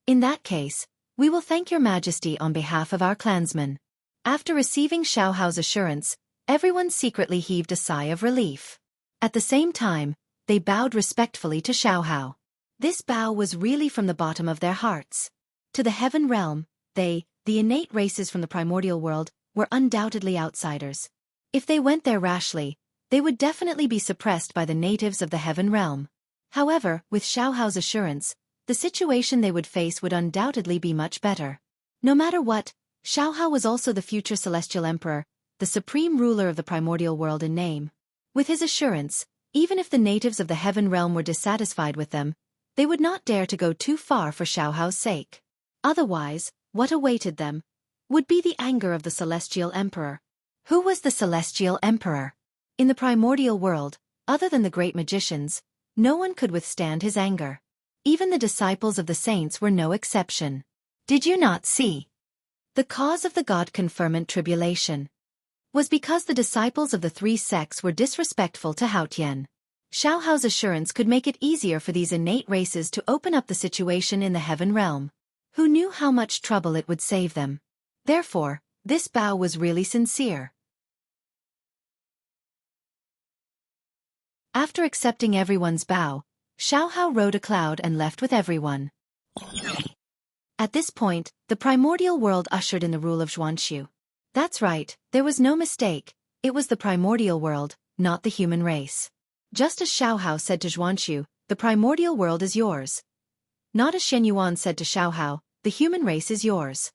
In that case, we will thank your majesty on behalf of our clansmen. After receiving Xiaohao's assurance, everyone secretly heaved a sigh of relief. At the same time, they bowed respectfully to Xiaohao. This bow was really from the bottom of their hearts. To the heaven realm, they, the innate races from the primordial world, were undoubtedly outsiders. If they went there rashly, they would definitely be suppressed by the natives of the heaven realm. However, with Xiaohao's assurance, the situation they would face would undoubtedly be much better. No matter what, Xiaohao was also the future celestial emperor, the supreme ruler of the primordial world in name. With his assurance, even if the natives of the heaven realm were dissatisfied with them, they would not dare to go too far for Xiaohao's sake. Otherwise, what awaited them would be the anger of the celestial emperor. Who was the celestial emperor? In the primordial world, other than the great magicians, no one could withstand his anger. Even the disciples of the saints were no exception. Did you not see? The cause of the God-conferment tribulation was because the disciples of the three sects were disrespectful to Haotian. Xiaohao's assurance could make it easier for these innate races to open up the situation in the heaven realm. Who knew how much trouble it would save them? Therefore, this bow was really sincere. After accepting everyone's bow, Xiaohao rode a cloud and left with everyone. At this point, the primordial world ushered in the rule of Xianxia. That's right, there was no mistake, it was the primordial world, not the human race. Just as Xiaohao said to Xianxia, the primordial world is yours. Not as Shen Yuan said to Xiaohao, the human race is yours.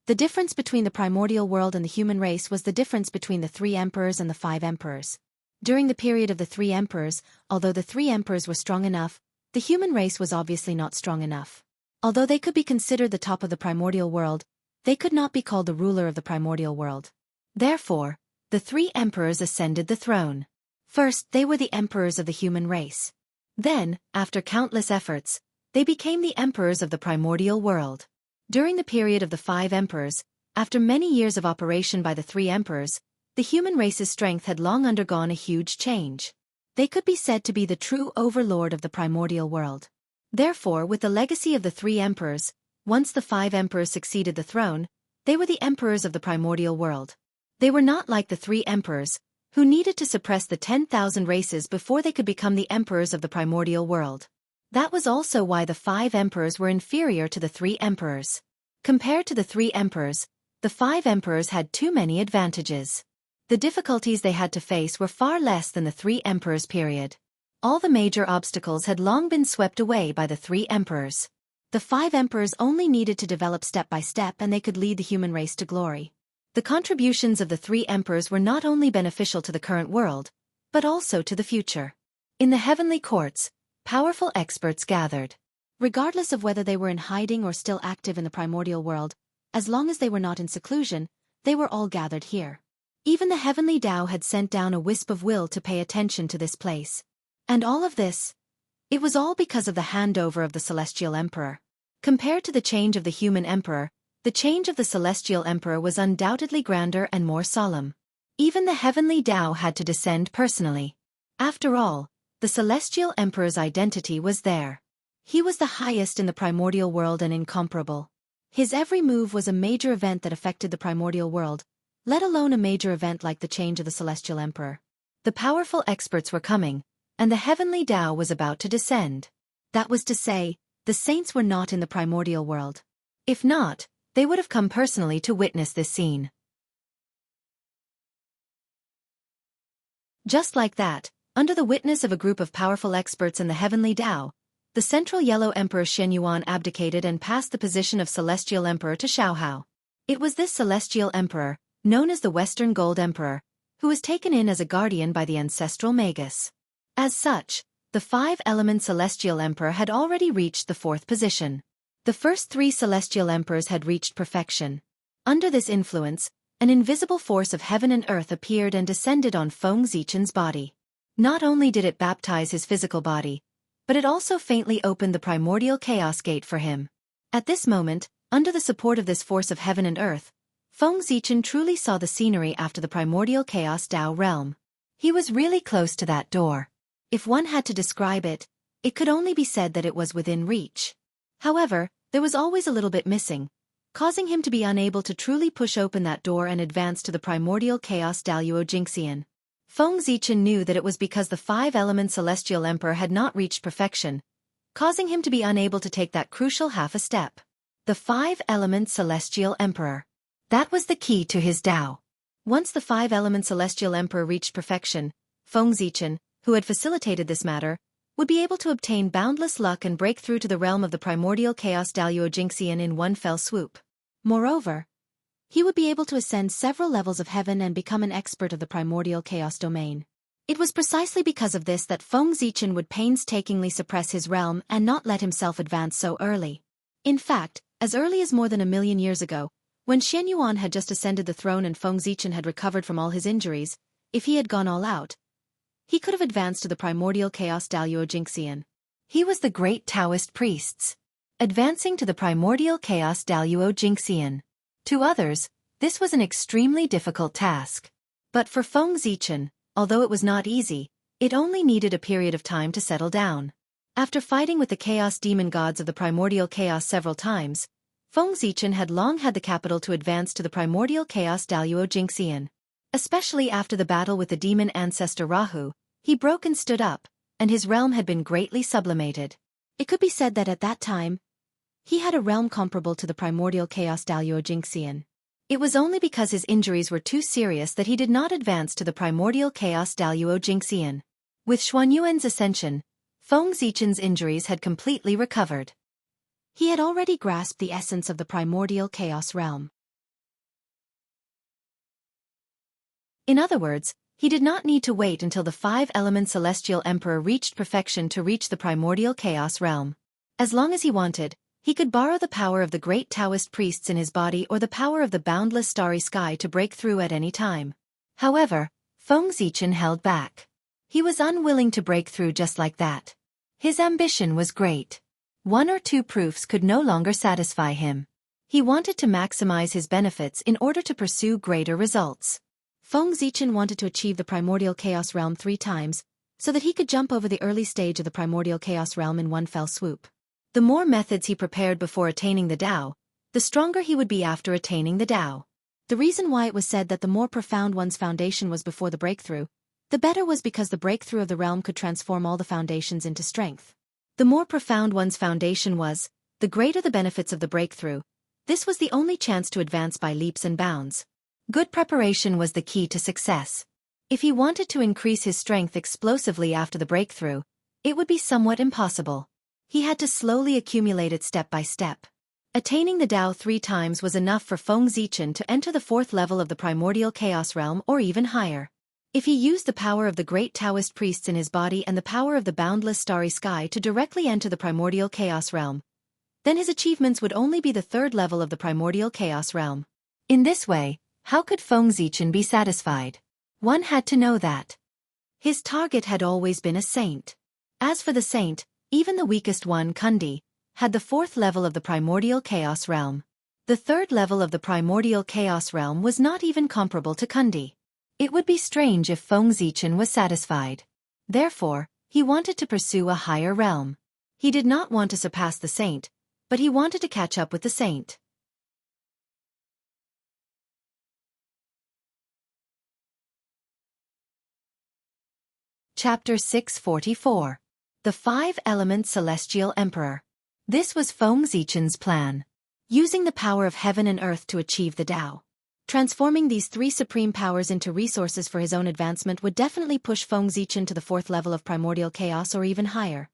The difference between the primordial world and the human race was the difference between the 3 emperors and the 5 emperors. During the period of the 3 emperors, although the 3 emperors were strong enough, the human race was obviously not strong enough. Although they could be considered the top of the primordial world, they could not be called the ruler of the primordial world. Therefore, the 3 emperors ascended the throne. First, they were the emperors of the human race. Then, after countless efforts, they became the emperors of the primordial world. During the period of the 5 emperors, after many years of operation by the 3 emperors, the human race's strength had long undergone a huge change. They could be said to be the true overlord of the primordial world. Therefore, with the legacy of the 3 emperors, once the 5 emperors succeeded the throne, they were the emperors of the primordial world. They were not like the 3 emperors, who needed to suppress the 10,000 races before they could become the emperors of the primordial world. That was also why the 5 emperors were inferior to the 3 emperors. Compared to the 3 emperors, the 5 emperors had too many advantages. The difficulties they had to face were far less than the three emperors period. All the major obstacles had long been swept away by the three emperors. The five emperors only needed to develop step by step and they could lead the human race to glory. The contributions of the three emperors were not only beneficial to the current world, but also to the future. In the heavenly courts, powerful experts gathered. Regardless of whether they were in hiding or still active in the primordial world, as long as they were not in seclusion, they were all gathered here. Even the heavenly Tao had sent down a wisp of will to pay attention to this place. And all of this, it was all because of the handover of the celestial emperor. Compared to the change of the human emperor, the change of the celestial emperor was undoubtedly grander and more solemn. Even the heavenly Tao had to descend personally. After all, the celestial emperor's identity was there. He was the highest in the primordial world and incomparable. His every move was a major event that affected the primordial world, let alone a major event like the change of the celestial emperor. The powerful experts were coming, and the heavenly Tao was about to descend. That was to say, the saints were not in the primordial world. If not, they would have come personally to witness this scene. Just like that, under the witness of a group of powerful experts in the heavenly Tao, the central yellow emperor Xianxia abdicated and passed the position of celestial emperor to Xiaohao. It was this celestial emperor, known as the Western Gold Emperor, who was taken in as a guardian by the ancestral Magus. As such, the five-element celestial emperor had already reached the fourth position. The first three celestial emperors had reached perfection. Under this influence, an invisible force of heaven and earth appeared and descended on Feng Zichen's body. Not only did it baptize his physical body, but it also faintly opened the primordial chaos gate for him. At this moment, under the support of this force of heaven and earth, Feng Zichen truly saw the scenery after the primordial chaos Tao realm. He was really close to that door. If one had to describe it, it could only be said that it was within reach. However, there was always a little bit missing, causing him to be unable to truly push open that door and advance to the primordial chaos Daluo Jingxian. Feng Zichen knew that it was because the five-element celestial emperor had not reached perfection, causing him to be unable to take that crucial half a step. The five-element celestial emperor. That was the key to his Tao. Once the five-element celestial emperor reached perfection, Feng Zichen, who had facilitated this matter, would be able to obtain boundless luck and break through to the realm of the primordial chaos Daluo Jingxian in one fell swoop. Moreover, he would be able to ascend several levels of heaven and become an expert of the primordial chaos domain. It was precisely because of this that Feng Zichen would painstakingly suppress his realm and not let himself advance so early. In fact, as early as more than 1,000,000 years ago, when Xianxia had just ascended the throne and Feng Zichen had recovered from all his injuries, if he had gone all out, he could have advanced to the primordial chaos Daluo Jingxian. He was the great Taoist priests, advancing to the primordial chaos Daluo Jingxian. To others, this was an extremely difficult task. But for Feng Zichen, although it was not easy, it only needed a period of time to settle down. After fighting with the chaos demon gods of the primordial chaos several times, Feng Zichen had long had the capital to advance to the primordial chaos Daluo Jingxian. Especially after the battle with the demon ancestor Rahu, he broke and stood up, and his realm had been greatly sublimated. It could be said that at that time, he had a realm comparable to the primordial chaos Daluo Jingxian. It was only because his injuries were too serious that he did not advance to the primordial chaos Daluo Jingxian. With Xuanyuan's ascension, Feng Zichen's injuries had completely recovered. He had already grasped the essence of the primordial chaos realm. In other words, he did not need to wait until the five-element celestial emperor reached perfection to reach the primordial chaos realm. As long as he wanted, he could borrow the power of the great Taoist priests in his body or the power of the boundless starry sky to break through at any time. However, Feng Zichen held back. He was unwilling to break through just like that. His ambition was great. One or two proofs could no longer satisfy him. He wanted to maximize his benefits in order to pursue greater results. Feng Zichen wanted to achieve the primordial chaos realm 3 times, so that he could jump over the early stage of the primordial chaos realm in one fell swoop. The more methods he prepared before attaining the Tao, the stronger he would be after attaining the Tao. The reason why it was said that the more profound one's foundation was before the breakthrough, the better was because the breakthrough of the realm could transform all the foundations into strength. The more profound one's foundation was, the greater the benefits of the breakthrough. This was the only chance to advance by leaps and bounds. Good preparation was the key to success. If he wanted to increase his strength explosively after the breakthrough, it would be somewhat impossible. He had to slowly accumulate it step by step. Attaining the Tao 3 times was enough for Feng Zichen to enter the 4th level of the primordial chaos realm or even higher. If he used the power of the great Taoist priests in his body and the power of the boundless starry sky to directly enter the primordial chaos realm, then his achievements would only be the 3rd level of the primordial chaos realm. In this way, how could Feng Zichen be satisfied? One had to know that his target had always been a saint. As for the saint, even the weakest one, Kundi, had the 4th level of the primordial chaos realm. The 3rd level of the primordial chaos realm was not even comparable to Kundi. It would be strange if Feng Zichen was satisfied. Therefore, he wanted to pursue a higher realm. He did not want to surpass the saint, but he wanted to catch up with the saint. Chapter 644. The 5-Element Celestial Emperor. This was Feng Zichen's plan. Using the power of heaven and earth to achieve the Tao. Transforming these 3 supreme powers into resources for his own advancement would definitely push Feng Zichen to the 4th level of primordial chaos or even higher.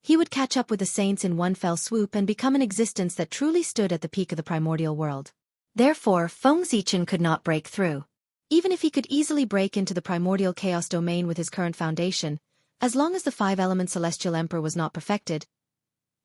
He would catch up with the saints in one fell swoop and become an existence that truly stood at the peak of the primordial world. Therefore, Feng Zichen could not break through. Even if he could easily break into the primordial chaos domain with his current foundation, as long as the 5-element celestial emperor was not perfected,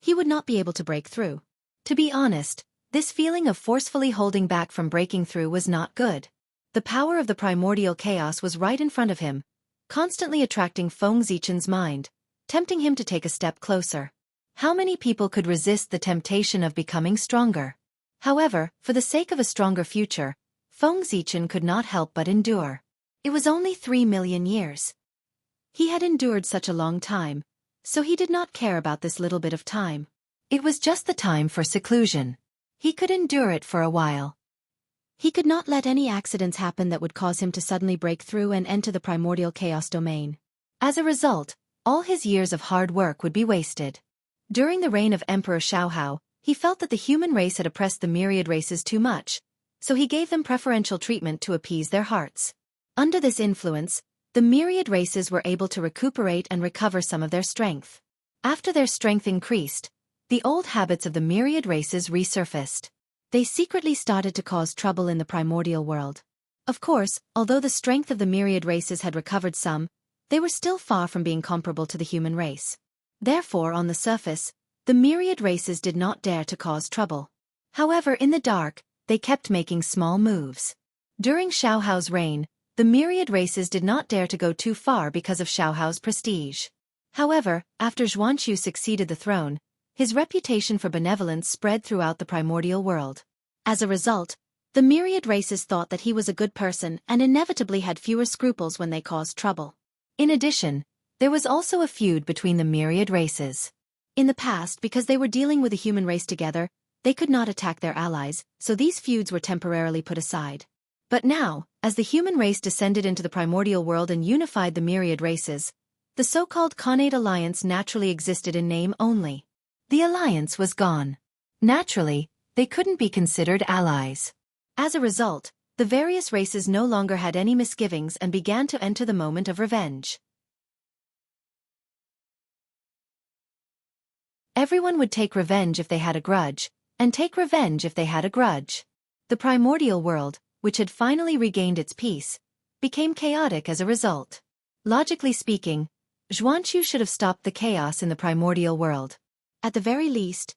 he would not be able to break through. To be honest, this feeling of forcefully holding back from breaking through was not good. The power of the primordial chaos was right in front of him, constantly attracting Feng Zichen's mind, tempting him to take a step closer. How many people could resist the temptation of becoming stronger? However, for the sake of a stronger future, Feng Zichen could not help but endure. It was only 3 million years. He had endured such a long time, so he did not care about this little bit of time. It was just the time for seclusion. He could endure it for a while. He could not let any accidents happen that would cause him to suddenly break through and enter the primordial chaos domain. As a result, all his years of hard work would be wasted. During the reign of Emperor Xianxia, he felt that the human race had oppressed the myriad races too much, so he gave them preferential treatment to appease their hearts. Under this influence, the myriad races were able to recuperate and recover some of their strength. After their strength increased, the old habits of the myriad races resurfaced. They secretly started to cause trouble in the primordial world. Of course, although the strength of the myriad races had recovered some, they were still far from being comparable to the human race. Therefore, on the surface, the myriad races did not dare to cause trouble. However, in the dark, they kept making small moves. During Xiaohao's reign, the myriad races did not dare to go too far because of Xiaohao's prestige. However, after Xianxia succeeded the throne, his reputation for benevolence spread throughout the primordial world. As a result, the myriad races thought that he was a good person and inevitably had fewer scruples when they caused trouble. In addition, there was also a feud between the myriad races. In the past, because they were dealing with the human race together, they could not attack their allies, so these feuds were temporarily put aside. But now, as the human race descended into the primordial world and unified the myriad races, the so-called Khanate alliance naturally existed in name only. The alliance was gone. Naturally, they couldn't be considered allies. As a result, the various races no longer had any misgivings and began to enter the moment of revenge. Everyone would take revenge if they had a grudge, and take revenge if they had a grudge. The primordial world, which had finally regained its peace, became chaotic as a result. Logically speaking, Xianxia should have stopped the chaos in the primordial world. At the very least,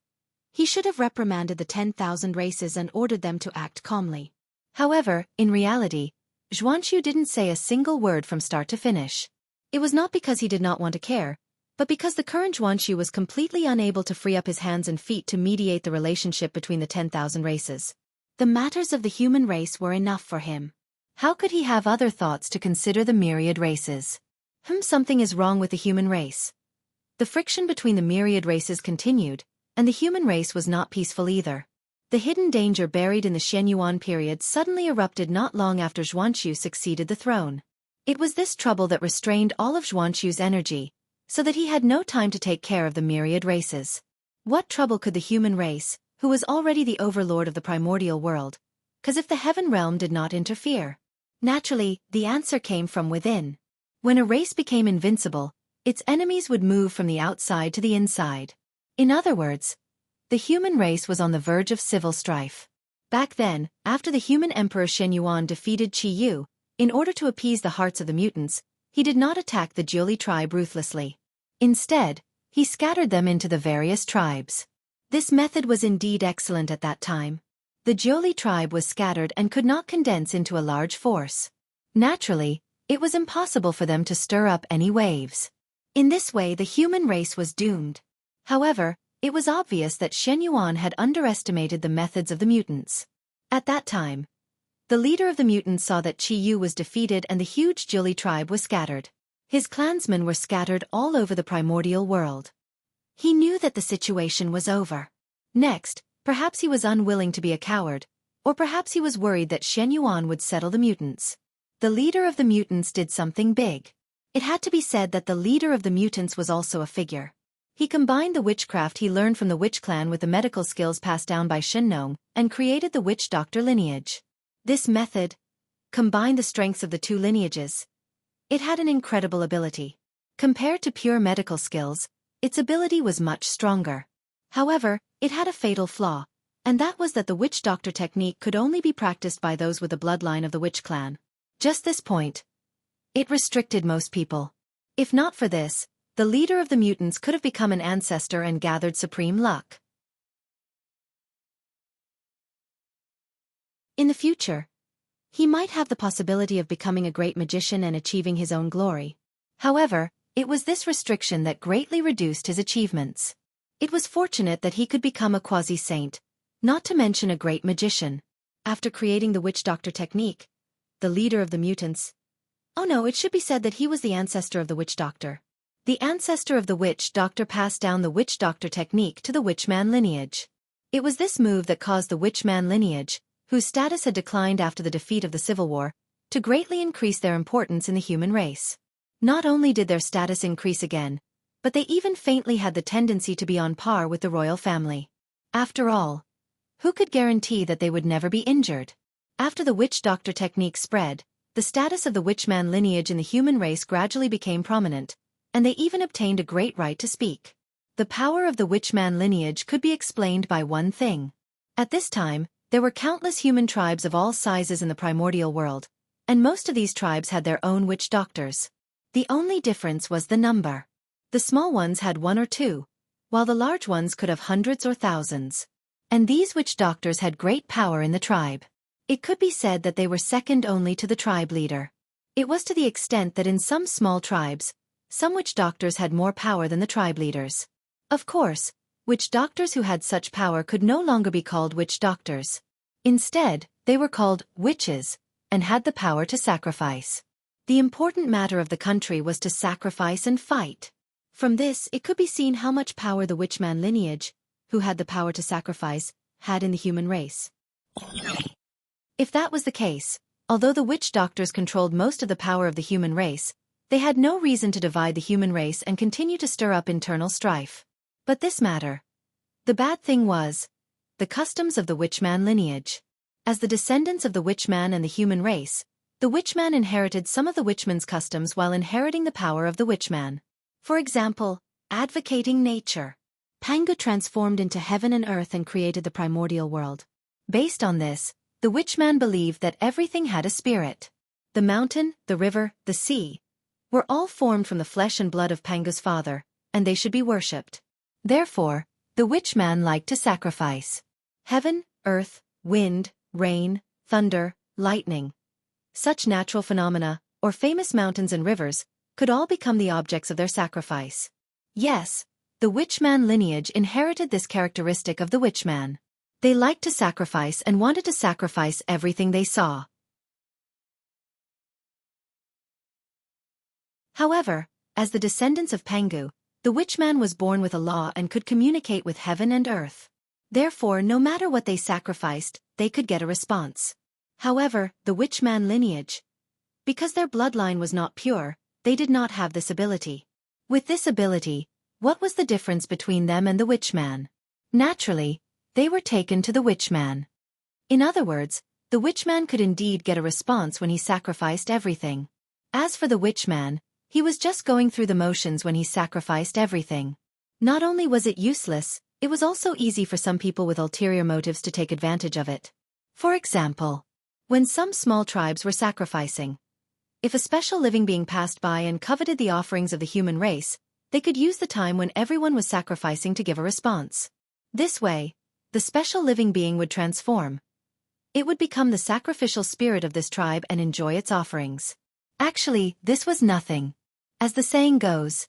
he should have reprimanded the 10,000 races and ordered them to act calmly. However, in reality, Xianxia didn't say a single word from start to finish. It was not because he did not want to care, but because the current Xianxia was completely unable to free up his hands and feet to mediate the relationship between the 10,000 races. The matters of the human race were enough for him. How could he have other thoughts to consider the myriad races? Something is wrong with the human race. The friction between the myriad races continued, and the human race was not peaceful either. The hidden danger buried in the Shenyuan period suddenly erupted not long after Xianxia succeeded the throne. It was this trouble that restrained all of Xianxia's energy, so that he had no time to take care of the myriad races. What trouble could the human race, who was already the overlord of the primordial world, 'Cause if the heaven realm did not interfere? Naturally, the answer came from within. When a race became invincible, its enemies would move from the outside to the inside. In other words, the human race was on the verge of civil strife. Back then, after the human emperor Xianxia defeated Qi Yu, in order to appease the hearts of the mutants, he did not attack the Jiuli tribe ruthlessly. Instead, he scattered them into the various tribes. This method was indeed excellent at that time. The Jiuli tribe was scattered and could not condense into a large force. Naturally, it was impossible for them to stir up any waves. In this way, the human race was doomed. However, it was obvious that Shen Yuan had underestimated the methods of the mutants. At that time, the leader of the mutants saw that Qi Yu was defeated and the huge Jiuli tribe was scattered. His clansmen were scattered all over the primordial world. He knew that the situation was over. Next, perhaps he was unwilling to be a coward, or perhaps he was worried that Shen Yuan would settle the mutants. The leader of the mutants did something big. It had to be said that the leader of the mutants was also a figure. He combined the witchcraft he learned from the witch clan with the medical skills passed down by Shen Nong and created the witch doctor lineage. This method combined the strengths of the two lineages. It had an incredible ability. Compared to pure medical skills, its ability was much stronger. However, it had a fatal flaw, and that was that the witch doctor technique could only be practiced by those with the bloodline of the witch clan. Just this point, it restricted most people. If not for this, the leader of the mutants could have become an ancestor and gathered supreme luck. In the future, he might have the possibility of becoming a great magician and achieving his own glory. However, it was this restriction that greatly reduced his achievements. It was fortunate that he could become a quasi-saint, not to mention a great magician. After creating the witch doctor technique, the leader of the mutants— oh no, it should be said that he was the ancestor of the witch doctor. The ancestor of the witch doctor passed down the witch doctor technique to the witchman lineage. It was this move that caused the witchman lineage, whose status had declined after the defeat of the Civil War, to greatly increase their importance in the human race. Not only did their status increase again, but they even faintly had the tendency to be on par with the royal family. After all, who could guarantee that they would never be injured? After the witch doctor technique spread, the status of the witchman lineage in the human race gradually became prominent, and they even obtained a great right to speak. The power of the witchman lineage could be explained by one thing. At this time, there were countless human tribes of all sizes in the primordial world, and most of these tribes had their own witch doctors. The only difference was the number. The small ones had one or two, while the large ones could have hundreds or thousands. And these witch doctors had great power in the tribe. It could be said that they were second only to the tribe leader. It was to the extent that in some small tribes, some witch doctors had more power than the tribe leaders. Of course, witch doctors who had such power could no longer be called witch doctors. Instead, they were called witches, and had the power to sacrifice. The important matter of the country was to sacrifice and fight. From this, it could be seen how much power the witchman lineage, who had the power to sacrifice, had in the human race. If that was the case, although the witch doctors controlled most of the power of the human race, they had no reason to divide the human race and continue to stir up internal strife. But this matter. The bad thing was the customs of the witchman lineage. As the descendants of the witchman and the human race, the witchman inherited some of the witchman's customs while inheriting the power of the witchman. For example, advocating nature. Pangu transformed into heaven and earth and created the primordial world. Based on this, the witchman believed that everything had a spirit. The mountain, the river, the sea were all formed from the flesh and blood of Pangu's father, and they should be worshipped. Therefore, the witchman liked to sacrifice. Heaven, earth, wind, rain, thunder, lightning. Such natural phenomena, or famous mountains and rivers, could all become the objects of their sacrifice. Yes, the witchman lineage inherited this characteristic of the witchman. They liked to sacrifice and wanted to sacrifice everything they saw. However, as the descendants of Pangu, the witchman was born with a law and could communicate with heaven and earth. Therefore, no matter what they sacrificed, they could get a response. However, the witchman lineage, because their bloodline was not pure, they did not have this ability. With this ability, what was the difference between them and the witchman? Naturally, they were taken to the witchman. In other words, the witchman could indeed get a response when he sacrificed everything. As for the witchman, he was just going through the motions when he sacrificed everything. Not only was it useless, it was also easy for some people with ulterior motives to take advantage of it. For example, when some small tribes were sacrificing, if a special living being passed by and coveted the offerings of the human race, they could use the time when everyone was sacrificing to give a response. This way, the special living being would transform. It would become the sacrificial spirit of this tribe and enjoy its offerings. Actually, this was nothing. As the saying goes,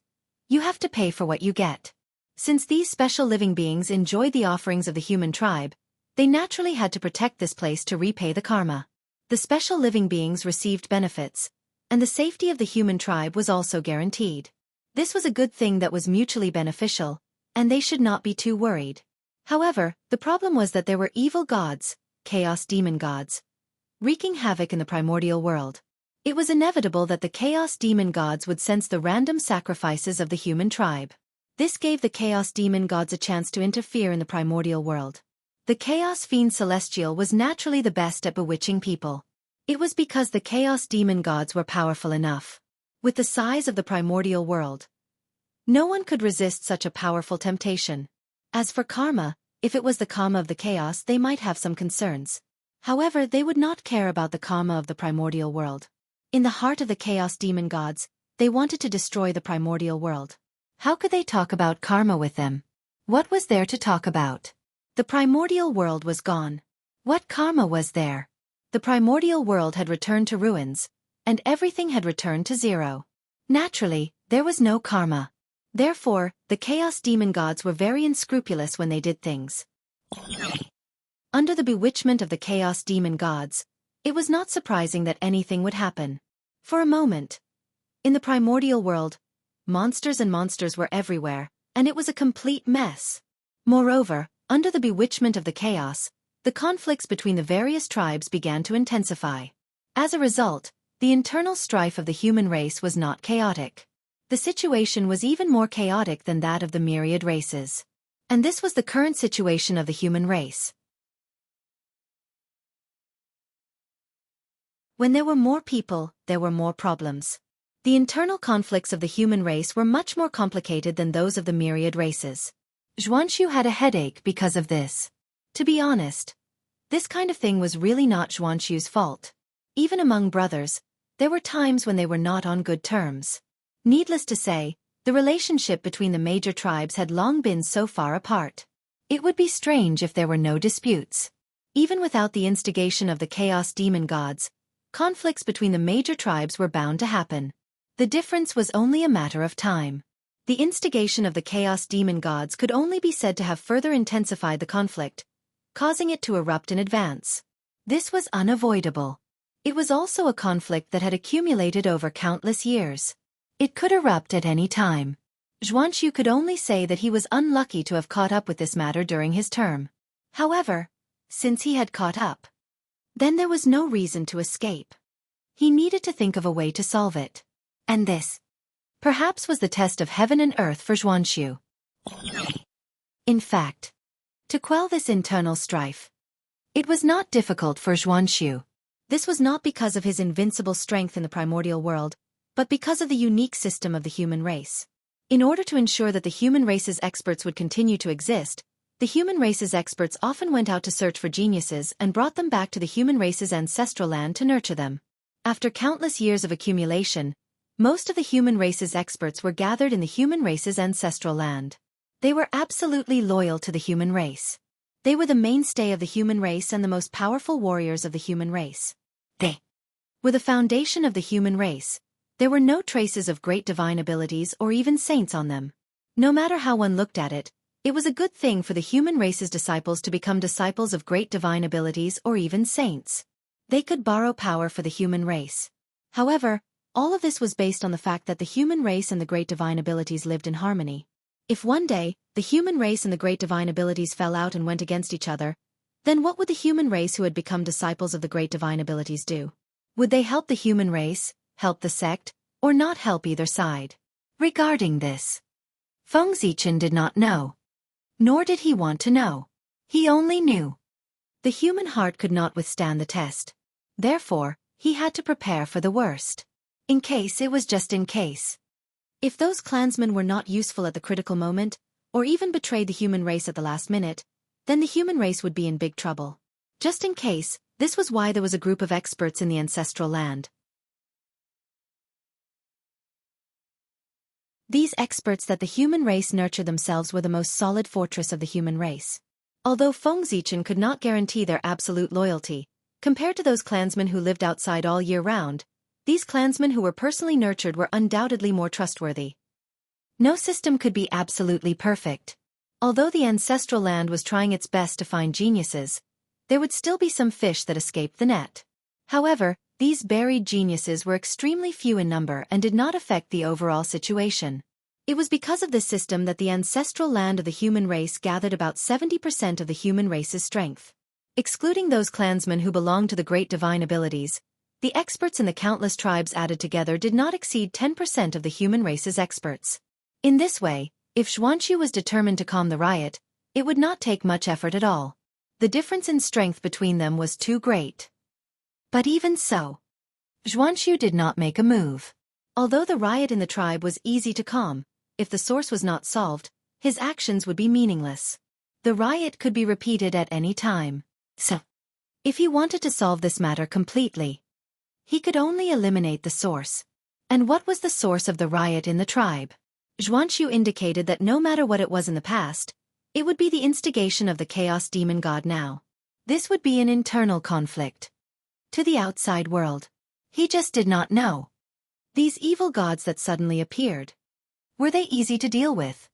you have to pay for what you get. Since these special living beings enjoyed the offerings of the human tribe, they naturally had to protect this place to repay the karma. The special living beings received benefits, and the safety of the human tribe was also guaranteed. This was a good thing that was mutually beneficial, and they should not be too worried. However, the problem was that there were evil gods, chaos demon gods, wreaking havoc in the primordial world. It was inevitable that the chaos demon gods would sense the random sacrifices of the human tribe. This gave the chaos demon gods a chance to interfere in the primordial world. The chaos fiend celestial was naturally the best at bewitching people. It was because the chaos demon gods were powerful enough. With the size of the primordial world, no one could resist such a powerful temptation. As for karma, if it was the karma of the chaos, they might have some concerns. However, they would not care about the karma of the primordial world. In the heart of the chaos demon gods, they wanted to destroy the primordial world. How could they talk about karma with them? What was there to talk about? The primordial world was gone. What karma was there? The primordial world had returned to ruins, and everything had returned to zero. Naturally, there was no karma. Therefore, the chaos demon gods were very unscrupulous when they did things. Under the bewitchment of the chaos demon gods, it was not surprising that anything would happen. For a moment, in the primordial world, monsters and monsters were everywhere, and it was a complete mess. Moreover, under the bewitchment of the chaos, the conflicts between the various tribes began to intensify. As a result, the internal strife of the human race was not chaotic. The situation was even more chaotic than that of the myriad races. And this was the current situation of the human race. When there were more people, there were more problems. The internal conflicts of the human race were much more complicated than those of the myriad races. Xianxia had a headache because of this. To be honest, this kind of thing was really not Xianxia's fault. Even among brothers, there were times when they were not on good terms. Needless to say, the relationship between the major tribes had long been so far apart. It would be strange if there were no disputes. Even without the instigation of the chaos demon gods, conflicts between the major tribes were bound to happen. The difference was only a matter of time. The instigation of the chaos demon gods could only be said to have further intensified the conflict, causing it to erupt in advance. This was unavoidable. It was also a conflict that had accumulated over countless years. It could erupt at any time. Xianxia could only say that he was unlucky to have caught up with this matter during his term. However, since he had caught up, then there was no reason to escape. He needed to think of a way to solve it. And this, perhaps, was the test of heaven and earth for Xianxia. In fact, to quell this internal strife, it was not difficult for Xianxia. This was not because of his invincible strength in the primordial world, but because of the unique system of the human race. In order to ensure that the human race's experts would continue to exist, the human race's experts often went out to search for geniuses and brought them back to the human race's ancestral land to nurture them. After countless years of accumulation, most of the human race's experts were gathered in the human race's ancestral land. They were absolutely loyal to the human race. They were the mainstay of the human race and the most powerful warriors of the human race. They were the foundation of the human race. There were no traces of great divine abilities or even saints on them. No matter how one looked at it, it was a good thing for the human race's disciples to become disciples of great divine abilities or even saints. They could borrow power for the human race. However, all of this was based on the fact that the human race and the great divine abilities lived in harmony. If one day, the human race and the great divine abilities fell out and went against each other, then what would the human race who had become disciples of the great divine abilities do? Would they help the human race, help the sect, or not help either side? Regarding this, Feng Zichen did not know. Nor did he want to know. He only knew The human heart could not withstand the test. Therefore, he had to prepare for the worst. In case it was just in case. If those clansmen were not useful at the critical moment, or even betrayed the human race at the last minute, then the human race would be in big trouble. Just in case, this was why there was a group of experts in the ancestral land. These experts that the human race nurtured themselves were the most solid fortress of the human race. Although Fengzichen could not guarantee their absolute loyalty, compared to those clansmen who lived outside all year round, these clansmen who were personally nurtured were undoubtedly more trustworthy. No system could be absolutely perfect. Although the ancestral land was trying its best to find geniuses, there would still be some fish that escaped the net. However, these buried geniuses were extremely few in number and did not affect the overall situation. It was because of this system that the ancestral land of the human race gathered about 70% of the human race's strength. Excluding those clansmen who belonged to the great divine abilities, the experts in the countless tribes added together did not exceed 10% of the human race's experts. In this way, if Xianxia was determined to calm the riot, it would not take much effort at all. The difference in strength between them was too great. But even so, Xianxia did not make a move. Although the riot in the tribe was easy to calm, if the source was not solved, his actions would be meaningless. The riot could be repeated at any time. So, if he wanted to solve this matter completely, he could only eliminate the source. And what was the source of the riot in the tribe? Xianxia indicated that no matter what it was in the past, it would be the instigation of the chaos demon god now. This would be an internal conflict. To the outside world, he just did not know. These evil gods that suddenly appeared, were they easy to deal with?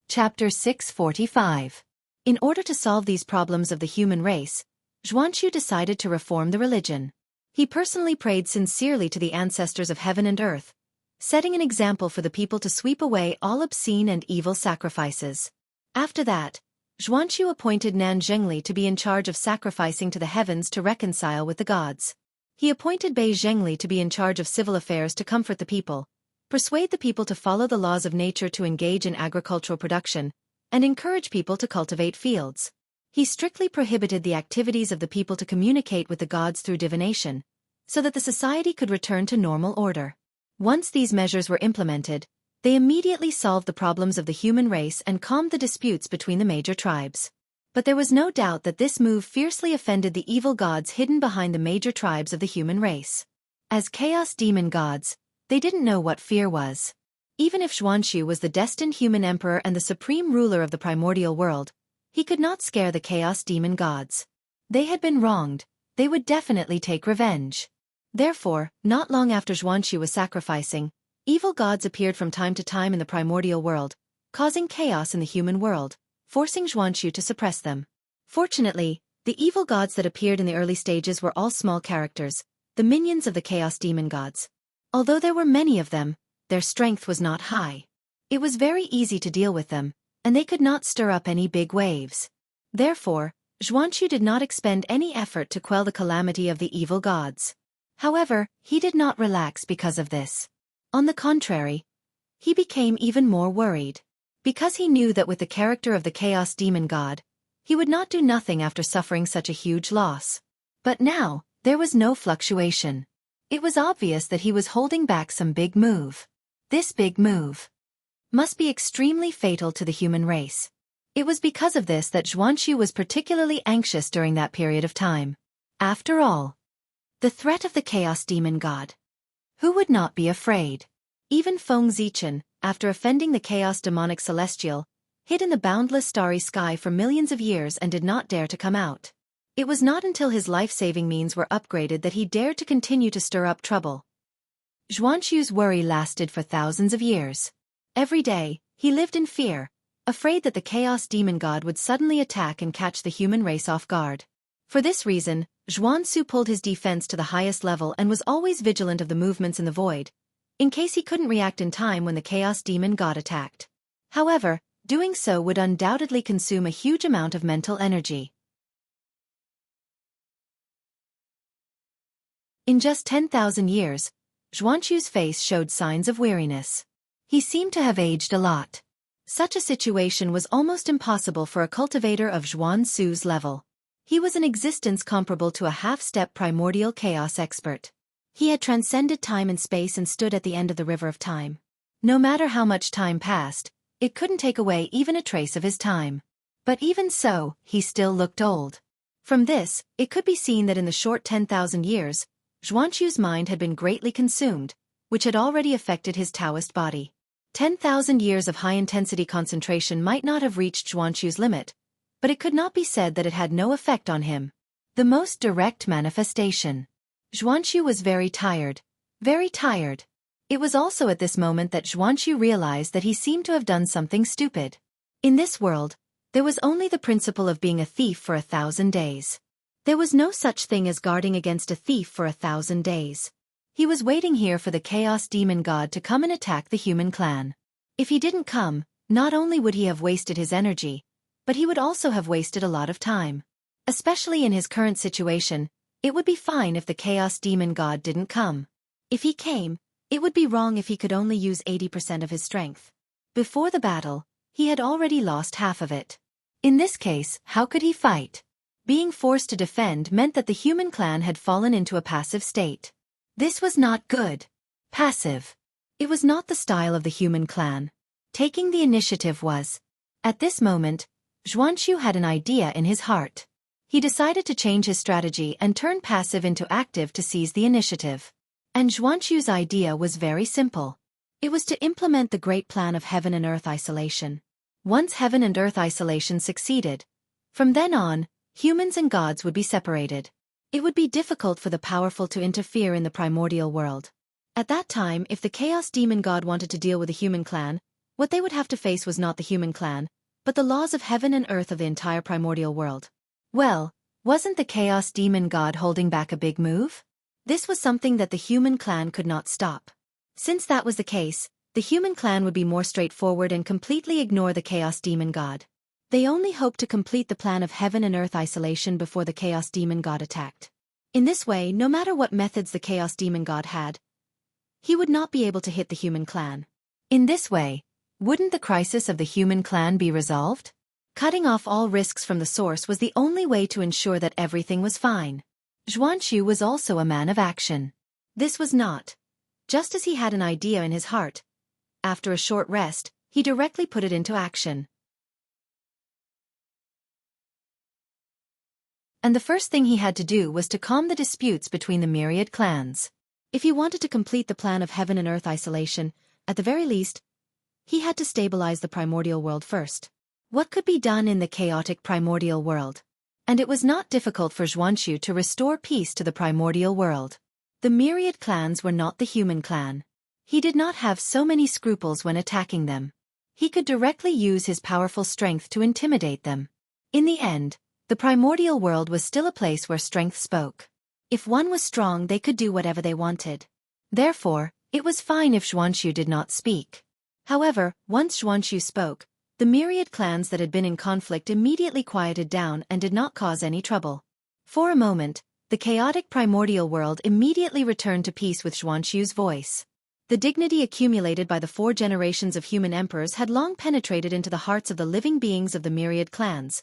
Chapter 645. In order to solve these problems of the human race, Xianxia decided to reform the religion. He personally prayed sincerely to the ancestors of heaven and earth, setting an example for the people to sweep away all obscene and evil sacrifices. After that, Xianxia appointed Nan Zhengli to be in charge of sacrificing to the heavens to reconcile with the gods. He appointed Bei Zhengli to be in charge of civil affairs to comfort the people, persuade the people to follow the laws of nature to engage in agricultural production, and encourage people to cultivate fields. He strictly prohibited the activities of the people to communicate with the gods through divination, so that the society could return to normal order. Once these measures were implemented, they immediately solved the problems of the human race and calmed the disputes between the major tribes. But there was no doubt that this move fiercely offended the evil gods hidden behind the major tribes of the human race. As chaos demon gods, they didn't know what fear was. Even if Xianxia was the destined human emperor and the supreme ruler of the primordial world, he could not scare the chaos demon gods. They had been wronged, they would definitely take revenge. Therefore, not long after Xianxia was sacrificing, evil gods appeared from time to time in the primordial world, causing chaos in the human world, forcing Xianxia to suppress them. Fortunately, the evil gods that appeared in the early stages were all small characters, the minions of the chaos demon gods. Although there were many of them, their strength was not high. It was very easy to deal with them, and they could not stir up any big waves. Therefore, Xianxia did not expend any effort to quell the calamity of the evil gods. However, he did not relax because of this. On the contrary, he became even more worried. Because he knew that with the character of the chaos demon god, he would not do nothing after suffering such a huge loss. But now, there was no fluctuation. It was obvious that he was holding back some big move. This big move must be extremely fatal to the human race. It was because of this that Xianxia was particularly anxious during that period of time. After all, the threat of the chaos demon god. Who would not be afraid? Even Fengzichen, after offending the chaos demonic celestial, hid in the boundless starry sky for millions of years and did not dare to come out. It was not until his life-saving means were upgraded that he dared to continue to stir up trouble. Xianxia's worry lasted for thousands of years. Every day, he lived in fear, afraid that the chaos demon god would suddenly attack and catch the human race off guard. For this reason, Xianxia pulled his defense to the highest level and was always vigilant of the movements in the void, in case he couldn't react in time when the chaos demon god attacked. However, doing so would undoubtedly consume a huge amount of mental energy. In just 10,000 years, Xianxia's face showed signs of weariness. He seemed to have aged a lot. Such a situation was almost impossible for a cultivator of Xuanxu's level. He was an existence comparable to a half-step primordial chaos expert. He had transcended time and space and stood at the end of the river of time. No matter how much time passed, it couldn't take away even a trace of his time. But even so, he still looked old. From this, it could be seen that in the short 10,000 years, Xuanxu's mind had been greatly consumed, which had already affected his Taoist body. 10,000 years of high-intensity concentration might not have reached Xuanxu's limit, but it could not be said that it had no effect on him. The most direct manifestation. Xuanxu was very tired. Very tired. It was also at this moment that Xuanxu realized that he seemed to have done something stupid. In this world, there was only the principle of being a thief for 1,000 days. There was no such thing as guarding against a thief for 1,000 days. He was waiting here for the Chaos Demon God to come and attack the human clan. If he didn't come, not only would he have wasted his energy, but he would also have wasted a lot of time. Especially in his current situation, it would be fine if the Chaos Demon God didn't come. If he came, it would be wrong if he could only use 80% of his strength. Before the battle, he had already lost half of it. In this case, how could he fight? Being forced to defend meant that the human clan had fallen into a passive state. This was not good. Passive. It was not the style of the human clan. Taking the initiative was. At this moment, Xuanxu had an idea in his heart. He decided to change his strategy and turn passive into active to seize the initiative. And Xuanxu's idea was very simple. It was to implement the great plan of heaven and earth isolation. Once heaven and earth isolation succeeded, from then on, humans and gods would be separated. It would be difficult for the powerful to interfere in the primordial world. At that time, if the Chaos Demon God wanted to deal with the human clan, what they would have to face was not the human clan, but the laws of heaven and earth of the entire primordial world. Well, wasn't the Chaos Demon God holding back a big move? This was something that the human clan could not stop. Since that was the case, the human clan would be more straightforward and completely ignore the Chaos Demon God. They only hoped to complete the plan of heaven and earth isolation before the Chaos Demon God attacked. In this way, no matter what methods the Chaos Demon God had, he would not be able to hit the human clan. In this way, wouldn't the crisis of the human clan be resolved? Cutting off all risks from the source was the only way to ensure that everything was fine. Xuanxu was also a man of action. This was not. Just as he had an idea in his heart, after a short rest, he directly put it into action. And the first thing he had to do was to calm the disputes between the myriad clans. If he wanted to complete the plan of heaven and earth isolation, at the very least, he had to stabilize the primordial world first. What could be done in the chaotic primordial world? And it was not difficult for Xuanxu to restore peace to the primordial world. The myriad clans were not the human clan. He did not have so many scruples when attacking them. He could directly use his powerful strength to intimidate them. In the end, the primordial world was still a place where strength spoke. If one was strong, they could do whatever they wanted. Therefore, it was fine if Xuanxu did not speak. However, once Xuanxu spoke, the myriad clans that had been in conflict immediately quieted down and did not cause any trouble. For a moment, the chaotic primordial world immediately returned to peace with Xuanxu's voice. The dignity accumulated by the 4 generations of human emperors had long penetrated into the hearts of the living beings of the myriad clans,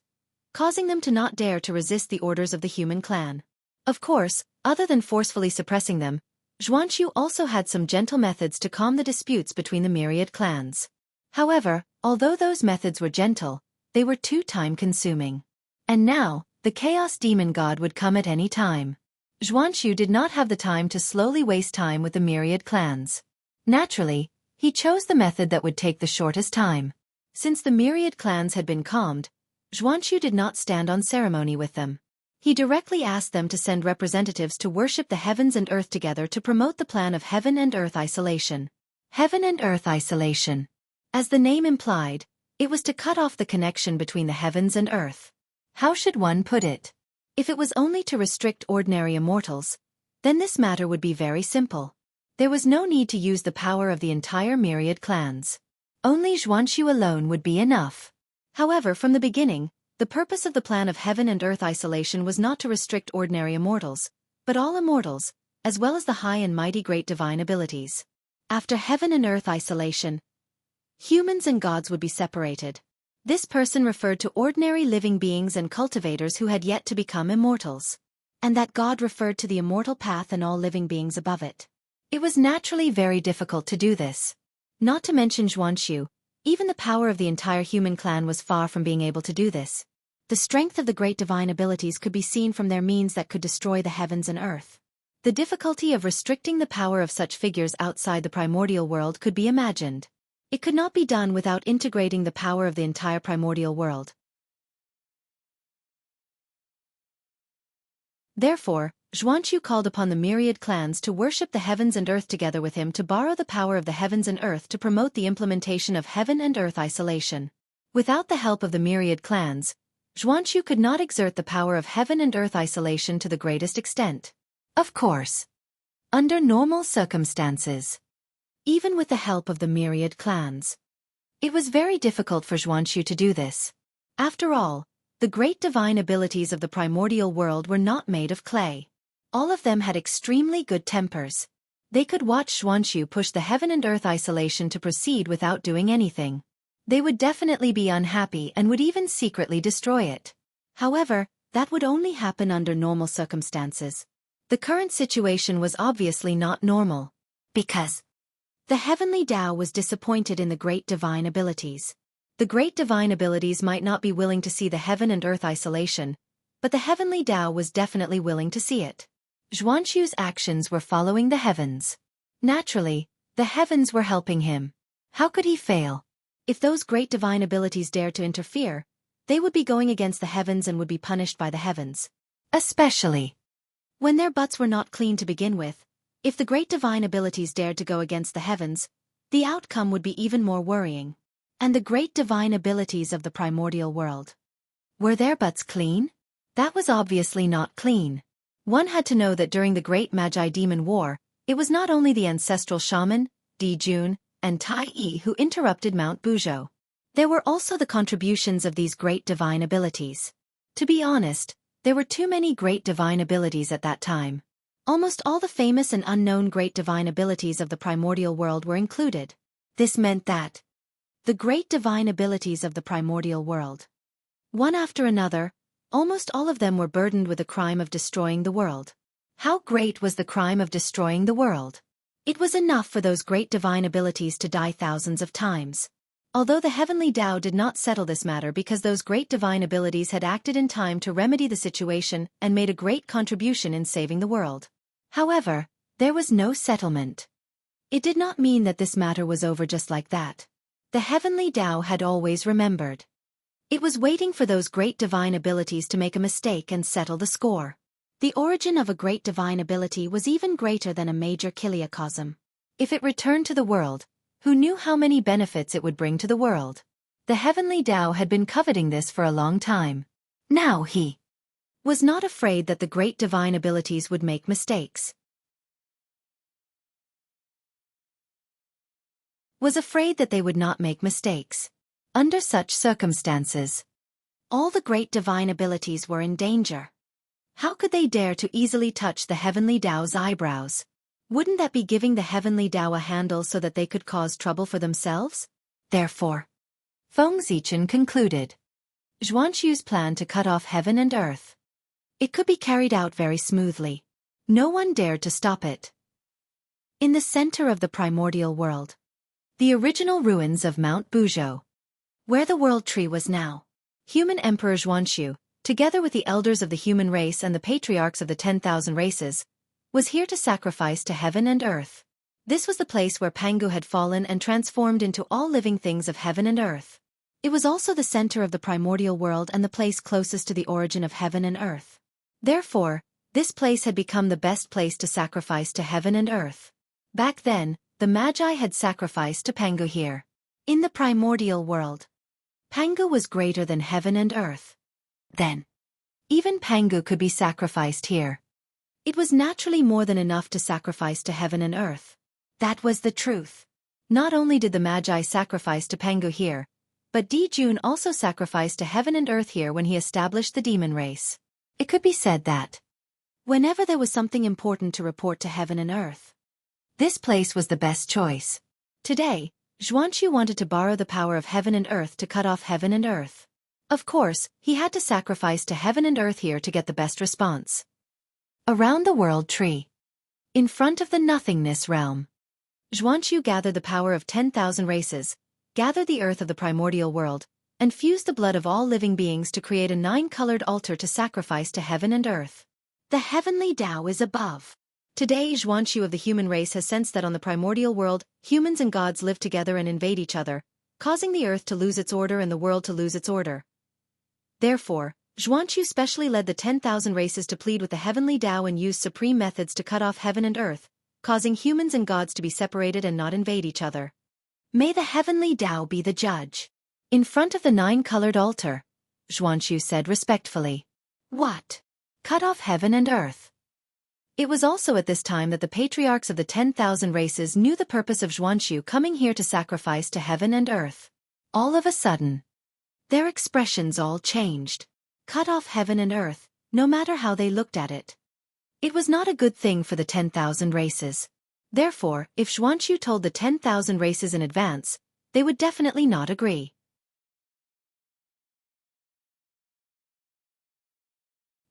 causing them to not dare to resist the orders of the human clan. Of course, other than forcefully suppressing them, Xuanxu also had some gentle methods to calm the disputes between the myriad clans. However, although those methods were gentle, they were too time-consuming. And now, the Chaos Demon God would come at any time. Xuanxu did not have the time to slowly waste time with the myriad clans. Naturally, he chose the method that would take the shortest time. Since the myriad clans had been calmed, Xuanxu did not stand on ceremony with them. He directly asked them to send representatives to worship the heavens and earth together to promote the plan of heaven and earth isolation. Heaven and earth isolation. As the name implied, it was to cut off the connection between the heavens and earth. How should one put it? If it was only to restrict ordinary immortals, then this matter would be very simple. There was no need to use the power of the entire myriad clans. Only Xuanxu alone would be enough. However, from the beginning, the purpose of the plan of heaven and earth isolation was not to restrict ordinary immortals, but all immortals, as well as the high and mighty great divine abilities. After heaven and earth isolation, Humans and gods would be separated. This person referred to ordinary living beings and cultivators who had yet to become immortals. And that god referred to the immortal path and all living beings above it. It was naturally very difficult to do this. Not to mention Xianxia, even the power of the entire human clan was far from being able to do this. The strength of the great divine abilities could be seen from their means that could destroy the heavens and earth. The difficulty of restricting the power of such figures outside the primordial world could be imagined. It could not be done without integrating the power of the entire primordial world. Therefore, Xianxia called upon the myriad clans to worship the heavens and earth together with him to borrow the power of the heavens and earth to promote the implementation of heaven and earth isolation. Without the help of the myriad clans, Xianxia could not exert the power of heaven and earth isolation to the greatest extent. Of course, under normal circumstances, even with the help of the myriad clans, it was very difficult for Xianxia to do this. After all, the great divine abilities of the primordial world were not made of clay. All of them had extremely good tempers. They could watch Xianxia push the heaven and earth isolation to proceed without doing anything. They would definitely be unhappy and would even secretly destroy it. However, that would only happen under normal circumstances. The current situation was obviously not normal, because the heavenly Tao was disappointed in the great divine abilities. The great divine abilities might not be willing to see the heaven and earth isolation, but the heavenly Tao was definitely willing to see it. Xianxia's actions were following the heavens. Naturally, the heavens were helping him. How could he fail? If those great divine abilities dared to interfere, they would be going against the heavens and would be punished by the heavens. Especially when their butts were not clean to begin with. If the great divine abilities dared to go against the heavens, the outcome would be even more worrying. And the great divine abilities of the primordial world. Were their butts clean? That was obviously not clean. One had to know that during the Great Magi Demon War, it was not only the ancestral shaman, Dijun, and Tai Yi who interrupted Mount Buzhou. There were also the contributions of these great divine abilities. To be honest, there were too many great divine abilities at that time. Almost all the famous and unknown great divine abilities of the primordial world were included. This meant that the great divine abilities of the primordial world, one after another, almost all of them were burdened with the crime of destroying the world. How great was the crime of destroying the world? It was enough for those great divine abilities to die thousands of times. Although the heavenly Tao did not settle this matter because those great divine abilities had acted in time to remedy the situation and made a great contribution in saving the world. However, there was no settlement. It did not mean that this matter was over just like that. The heavenly Tao had always remembered. It was waiting for those great divine abilities to make a mistake and settle the score. The origin of a great divine ability was even greater than a major kiliacosm. If it returned to the world, who knew how many benefits it would bring to the world? The heavenly Tao had been coveting this for a long time. Now he was not afraid that the great divine abilities would make mistakes. Was afraid that they would not make mistakes. Under such circumstances, all the great divine abilities were in danger. How could they dare to easily touch the heavenly Tao's eyebrows? Wouldn't that be giving the heavenly Tao a handle so that they could cause trouble for themselves? Therefore, Feng Zichen concluded Xianxia's plan to cut off heaven and earth. It could be carried out very smoothly. No one dared to stop it. In the center of the primordial world, the original ruins of Mount Buzhou, where the world tree was now, human Emperor Xianxia, together with the elders of the human race and the patriarchs of the 10,000 races, was here to sacrifice to heaven and earth. This was the place where Pangu had fallen and transformed into all living things of heaven and earth. It was also the center of the primordial world and the place closest to the origin of heaven and earth. Therefore, this place had become the best place to sacrifice to heaven and earth. Back then, the Magi had sacrificed to Pangu here. In the primordial world, Pangu was greater than heaven and earth. Then, even Pangu could be sacrificed here. It was naturally more than enough to sacrifice to heaven and earth. That was the truth. Not only did the Magi sacrifice to Pangu here, but Dijun also sacrificed to heaven and earth here when he established the demon race. It could be said that whenever there was something important to report to heaven and earth, this place was the best choice. Today, Xianxia wanted to borrow the power of heaven and earth to cut off heaven and earth. Of course, he had to sacrifice to heaven and earth here to get the best response. Around the world tree. In front of the nothingness realm. Xianxia gathered the power of 10,000 races, gathered the earth of the primordial world, and fused the blood of all living beings to create a 9-colored altar to sacrifice to heaven and earth. The heavenly Tao is above. Today Xianxia of the human race has sensed that on the primordial world, humans and gods live together and invade each other, causing the earth to lose its order and the world to lose its order. Therefore, Xianxia specially led the 10,000 races to plead with the heavenly Tao and use supreme methods to cut off heaven and earth, causing humans and gods to be separated and not invade each other. May the heavenly Tao be the judge. In front of the 9-colored altar, Xianxia said respectfully. What? Cut off heaven and earth. It was also at this time that the patriarchs of the 10,000 races knew the purpose of Xianxia coming here to sacrifice to heaven and earth. All of a sudden, their expressions all changed. Cut off heaven and earth, no matter how they looked at it. It was not a good thing for the 10,000 races. Therefore, if Xianxia told the 10,000 races in advance, they would definitely not agree.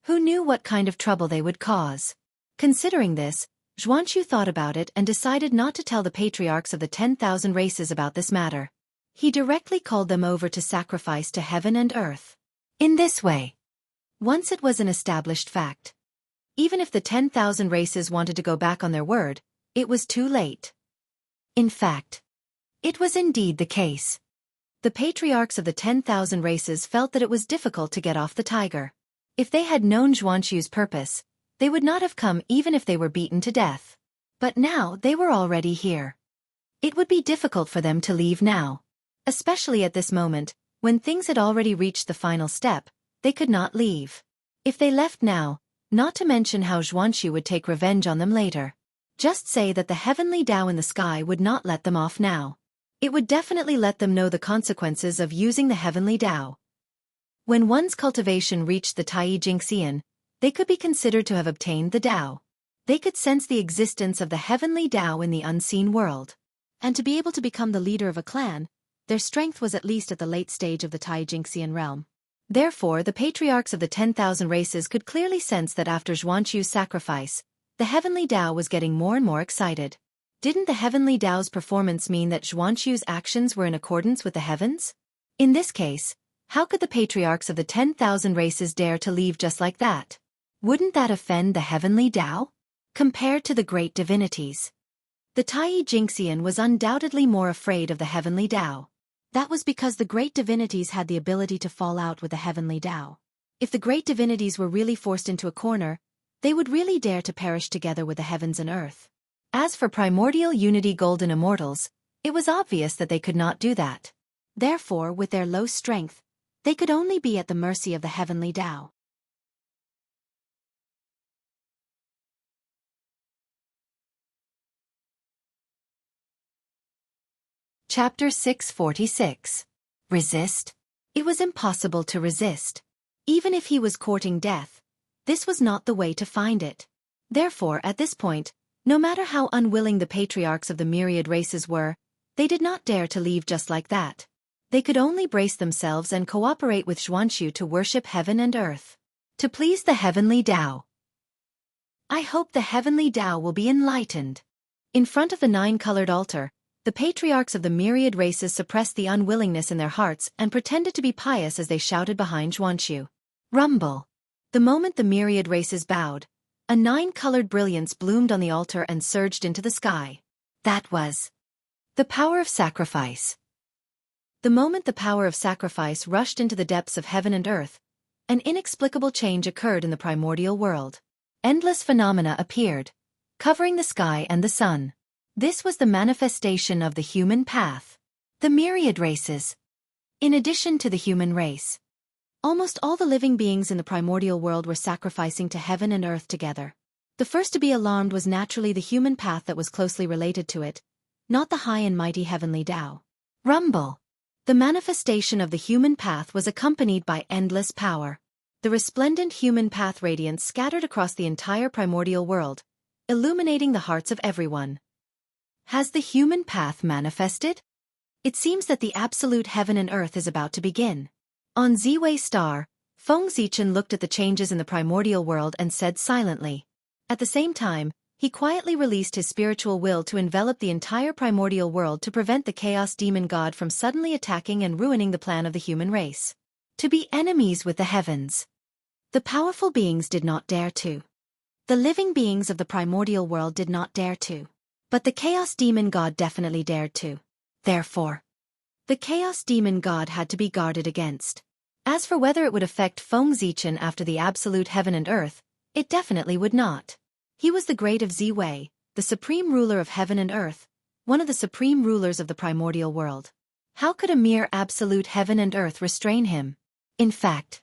Who knew what kind of trouble they would cause? Considering this, Xianxia thought about it and decided not to tell the patriarchs of the 10,000 races about this matter. He directly called them over to sacrifice to heaven and earth. In this way, once it was an established fact. Even if the 10,000 races wanted to go back on their word, it was too late. In fact, it was indeed the case. The patriarchs of the 10,000 races felt that it was difficult to get off the tiger. If they had known Xianxia's purpose, they would not have come even if they were beaten to death. But now they were already here. It would be difficult for them to leave now. Especially at this moment, when things had already reached the final step, they could not leave. If they left now, not to mention how Xianxia would take revenge on them later. Just say that the heavenly Tao in the sky would not let them off now. It would definitely let them know the consequences of using the heavenly Tao. When one's cultivation reached the Jianghu, they could be considered to have obtained the Tao. They could sense the existence of the heavenly Tao in the unseen world. And to be able to become the leader of a clan, their strength was at least at the late stage of the Jianghu realm. Therefore, the patriarchs of the 10,000 races could clearly sense that after Xianxia's sacrifice, the heavenly Tao was getting more and more excited. Didn't the heavenly Tao's performance mean that Xianxia's actions were in accordance with the heavens? In this case, how could the patriarchs of the 10,000 races dare to leave just like that? Wouldn't that offend the heavenly Tao? Compared to the great divinities, the Jianghu was undoubtedly more afraid of the heavenly Tao. That was because the great divinities had the ability to fall out with the heavenly Tao. If the great divinities were really forced into a corner, they would really dare to perish together with the heavens and earth. As for primordial unity golden immortals, it was obvious that they could not do that. Therefore, with their low strength, they could only be at the mercy of the heavenly Tao. Chapter 646. Resist? It was impossible to resist. Even if he was courting death, this was not the way to find it. Therefore, at this point, no matter how unwilling the patriarchs of the myriad races were, they did not dare to leave just like that. They could only brace themselves and cooperate with Xianxia to worship heaven and earth. To please the heavenly Tao. I hope the heavenly Tao will be enlightened. In front of the 9-colored altar, the patriarchs of the myriad races suppressed the unwillingness in their hearts and pretended to be pious as they shouted behind Xianxia. Rumble. The moment the myriad races bowed, a 9-colored brilliance bloomed on the altar and surged into the sky. That was the power of sacrifice. The moment the power of sacrifice rushed into the depths of heaven and earth, an inexplicable change occurred in the primordial world. Endless phenomena appeared, covering the sky and the sun. This was the manifestation of the human path. The myriad races. In addition to the human race, almost all the living beings in the primordial world were sacrificing to heaven and earth together. The first to be alarmed was naturally the human path that was closely related to it, not the high and mighty heavenly Tao. Rumble. The manifestation of the human path was accompanied by endless power. The resplendent human path radiance scattered across the entire primordial world, illuminating the hearts of everyone. Has the human path manifested? It seems that the absolute heaven and earth is about to begin. On Ziwei Star, Feng Zichen looked at the changes in the primordial world and said silently. At the same time, he quietly released his spiritual will to envelop the entire primordial world to prevent the chaos demon god from suddenly attacking and ruining the plan of the human race. To be enemies with the heavens. The powerful beings did not dare to. The living beings of the primordial world did not dare to. But the chaos demon god definitely dared to. Therefore, the chaos demon god had to be guarded against. As for whether it would affect Feng Zichen after the absolute heaven and earth, it definitely would not. He was the great of Ziwei, the supreme ruler of heaven and earth, one of the supreme rulers of the primordial world. How could a mere absolute heaven and earth restrain him? In fact,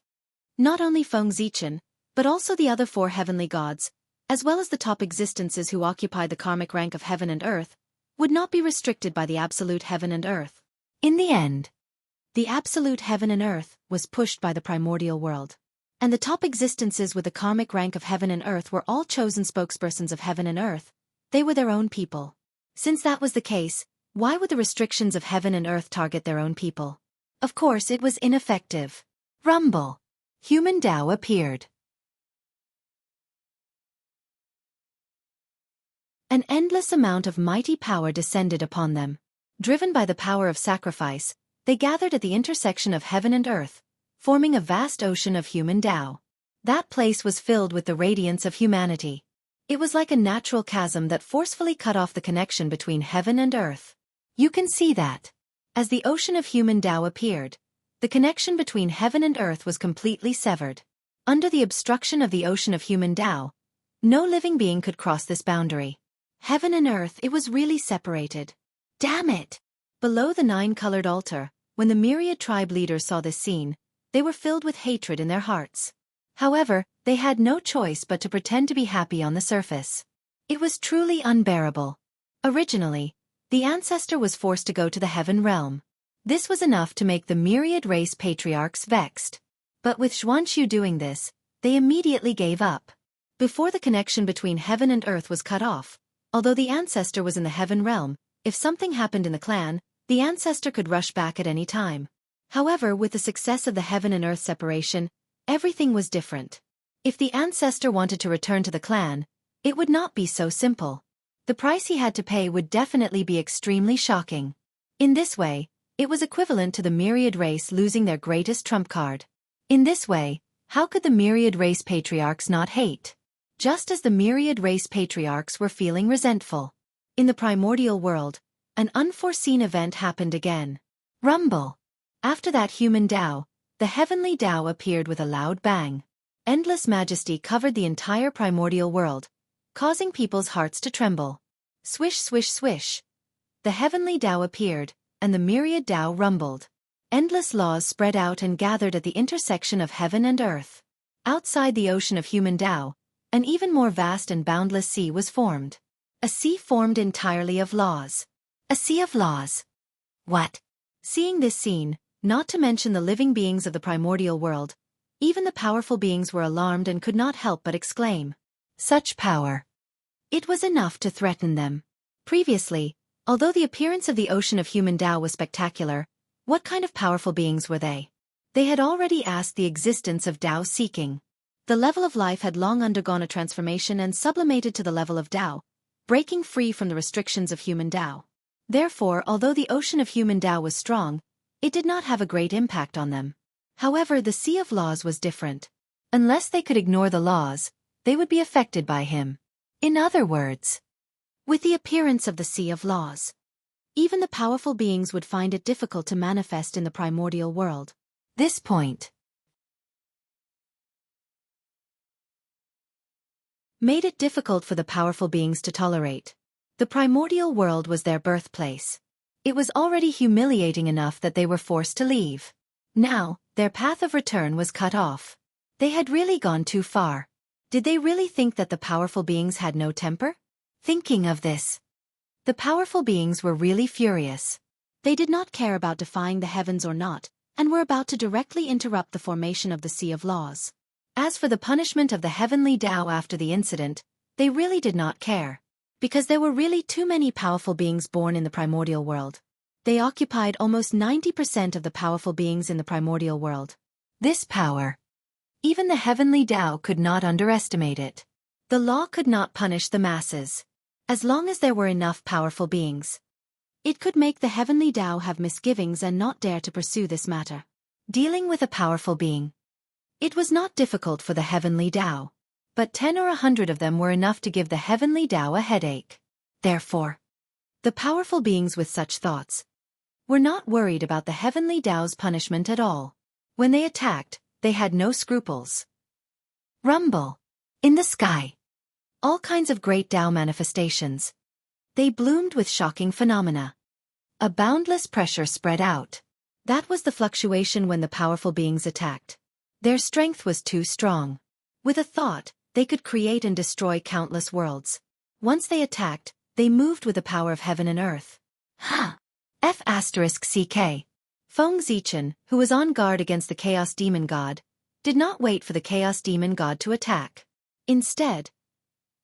not only Feng Zichen, but also the other 4 heavenly gods, as well as the top existences who occupied the karmic rank of heaven and earth, would not be restricted by the absolute heaven and earth. In the end, the absolute heaven and earth was pushed by the primordial world. And the top existences with the karmic rank of heaven and earth were all chosen spokespersons of heaven and earth. They were their own people. Since that was the case, why would the restrictions of heaven and earth target their own people? Of course it was ineffective. Rumble. Human Tao appeared. An endless amount of mighty power descended upon them. Driven by the power of sacrifice, they gathered at the intersection of heaven and earth, forming a vast ocean of human Tao. That place was filled with the radiance of humanity. It was like a natural chasm that forcefully cut off the connection between heaven and earth. You can see that. As the ocean of human Tao appeared, the connection between heaven and earth was completely severed. Under the obstruction of the ocean of human Tao, no living being could cross this boundary. Heaven and earth, it was really separated. Damn it! Below the 9-colored altar, when the myriad tribe leaders saw this scene, they were filled with hatred in their hearts. However, they had no choice but to pretend to be happy on the surface. It was truly unbearable. Originally, the ancestor was forced to go to the heaven realm. This was enough to make the myriad race patriarchs vexed. But with Xianxia doing this, they immediately gave up. Before the connection between heaven and earth was cut off, although the ancestor was in the heaven realm, if something happened in the clan, the ancestor could rush back at any time. However, with the success of the heaven and earth separation, everything was different. If the ancestor wanted to return to the clan, it would not be so simple. The price he had to pay would definitely be extremely shocking. In this way, it was equivalent to the myriad race losing their greatest trump card. In this way, how could the myriad race patriarchs not hate? Just as the myriad race patriarchs were feeling resentful. In the primordial world, an unforeseen event happened again. Rumble. After that human Tao, the heavenly Tao appeared with a loud bang. Endless majesty covered the entire primordial world, causing people's hearts to tremble. Swish, swish, swish. The heavenly Tao appeared, and the myriad Tao rumbled. Endless laws spread out and gathered at the intersection of heaven and earth. Outside the ocean of human Tao, an even more vast and boundless sea was formed. A sea formed entirely of laws. A sea of laws. What? Seeing this scene, not to mention the living beings of the primordial world, even the powerful beings were alarmed and could not help but exclaim. Such power. It was enough to threaten them. Previously, although the appearance of the ocean of human Tao was spectacular, what kind of powerful beings were they? They had already asked the existence of Tao seeking. The level of life had long undergone a transformation and sublimated to the level of Tao, breaking free from the restrictions of human Tao. Therefore, although the ocean of human Tao was strong, it did not have a great impact on them. However, the Sea of Laws was different. Unless they could ignore the laws, they would be affected by him. In other words, with the appearance of the Sea of Laws, even the powerful beings would find it difficult to manifest in the primordial world. This point made it difficult for the powerful beings to tolerate. The primordial world was their birthplace. It was already humiliating enough that they were forced to leave. Now, their path of return was cut off. They had really gone too far. Did they really think that the powerful beings had no temper? Thinking of this, the powerful beings were really furious. They did not care about defying the heavens or not, and were about to directly interrupt the formation of the Sea of Laws. As for the punishment of the heavenly Tao after the incident, they really did not care. Because there were really too many powerful beings born in the primordial world. They occupied almost 90% of the powerful beings in the primordial world. This power, even the heavenly Tao could not underestimate it. The law could not punish the masses. As long as there were enough powerful beings, it could make the heavenly Tao have misgivings and not dare to pursue this matter. Dealing with a powerful being. It was not difficult for the heavenly Tao, but 10 or 100 of them were enough to give the heavenly Tao a headache. Therefore, the powerful beings with such thoughts were not worried about the heavenly Tao's punishment at all. When they attacked, they had no scruples. Rumble. In the sky. All kinds of great Tao manifestations. They bloomed with shocking phenomena. A boundless pressure spread out. That was the fluctuation when the powerful beings attacked. Their strength was too strong. With a thought, they could create and destroy countless worlds. Once they attacked, they moved with the power of heaven and earth. F***ck. Feng Zichen, who was on guard against the Chaos Demon God, did not wait for the Chaos Demon God to attack. Instead,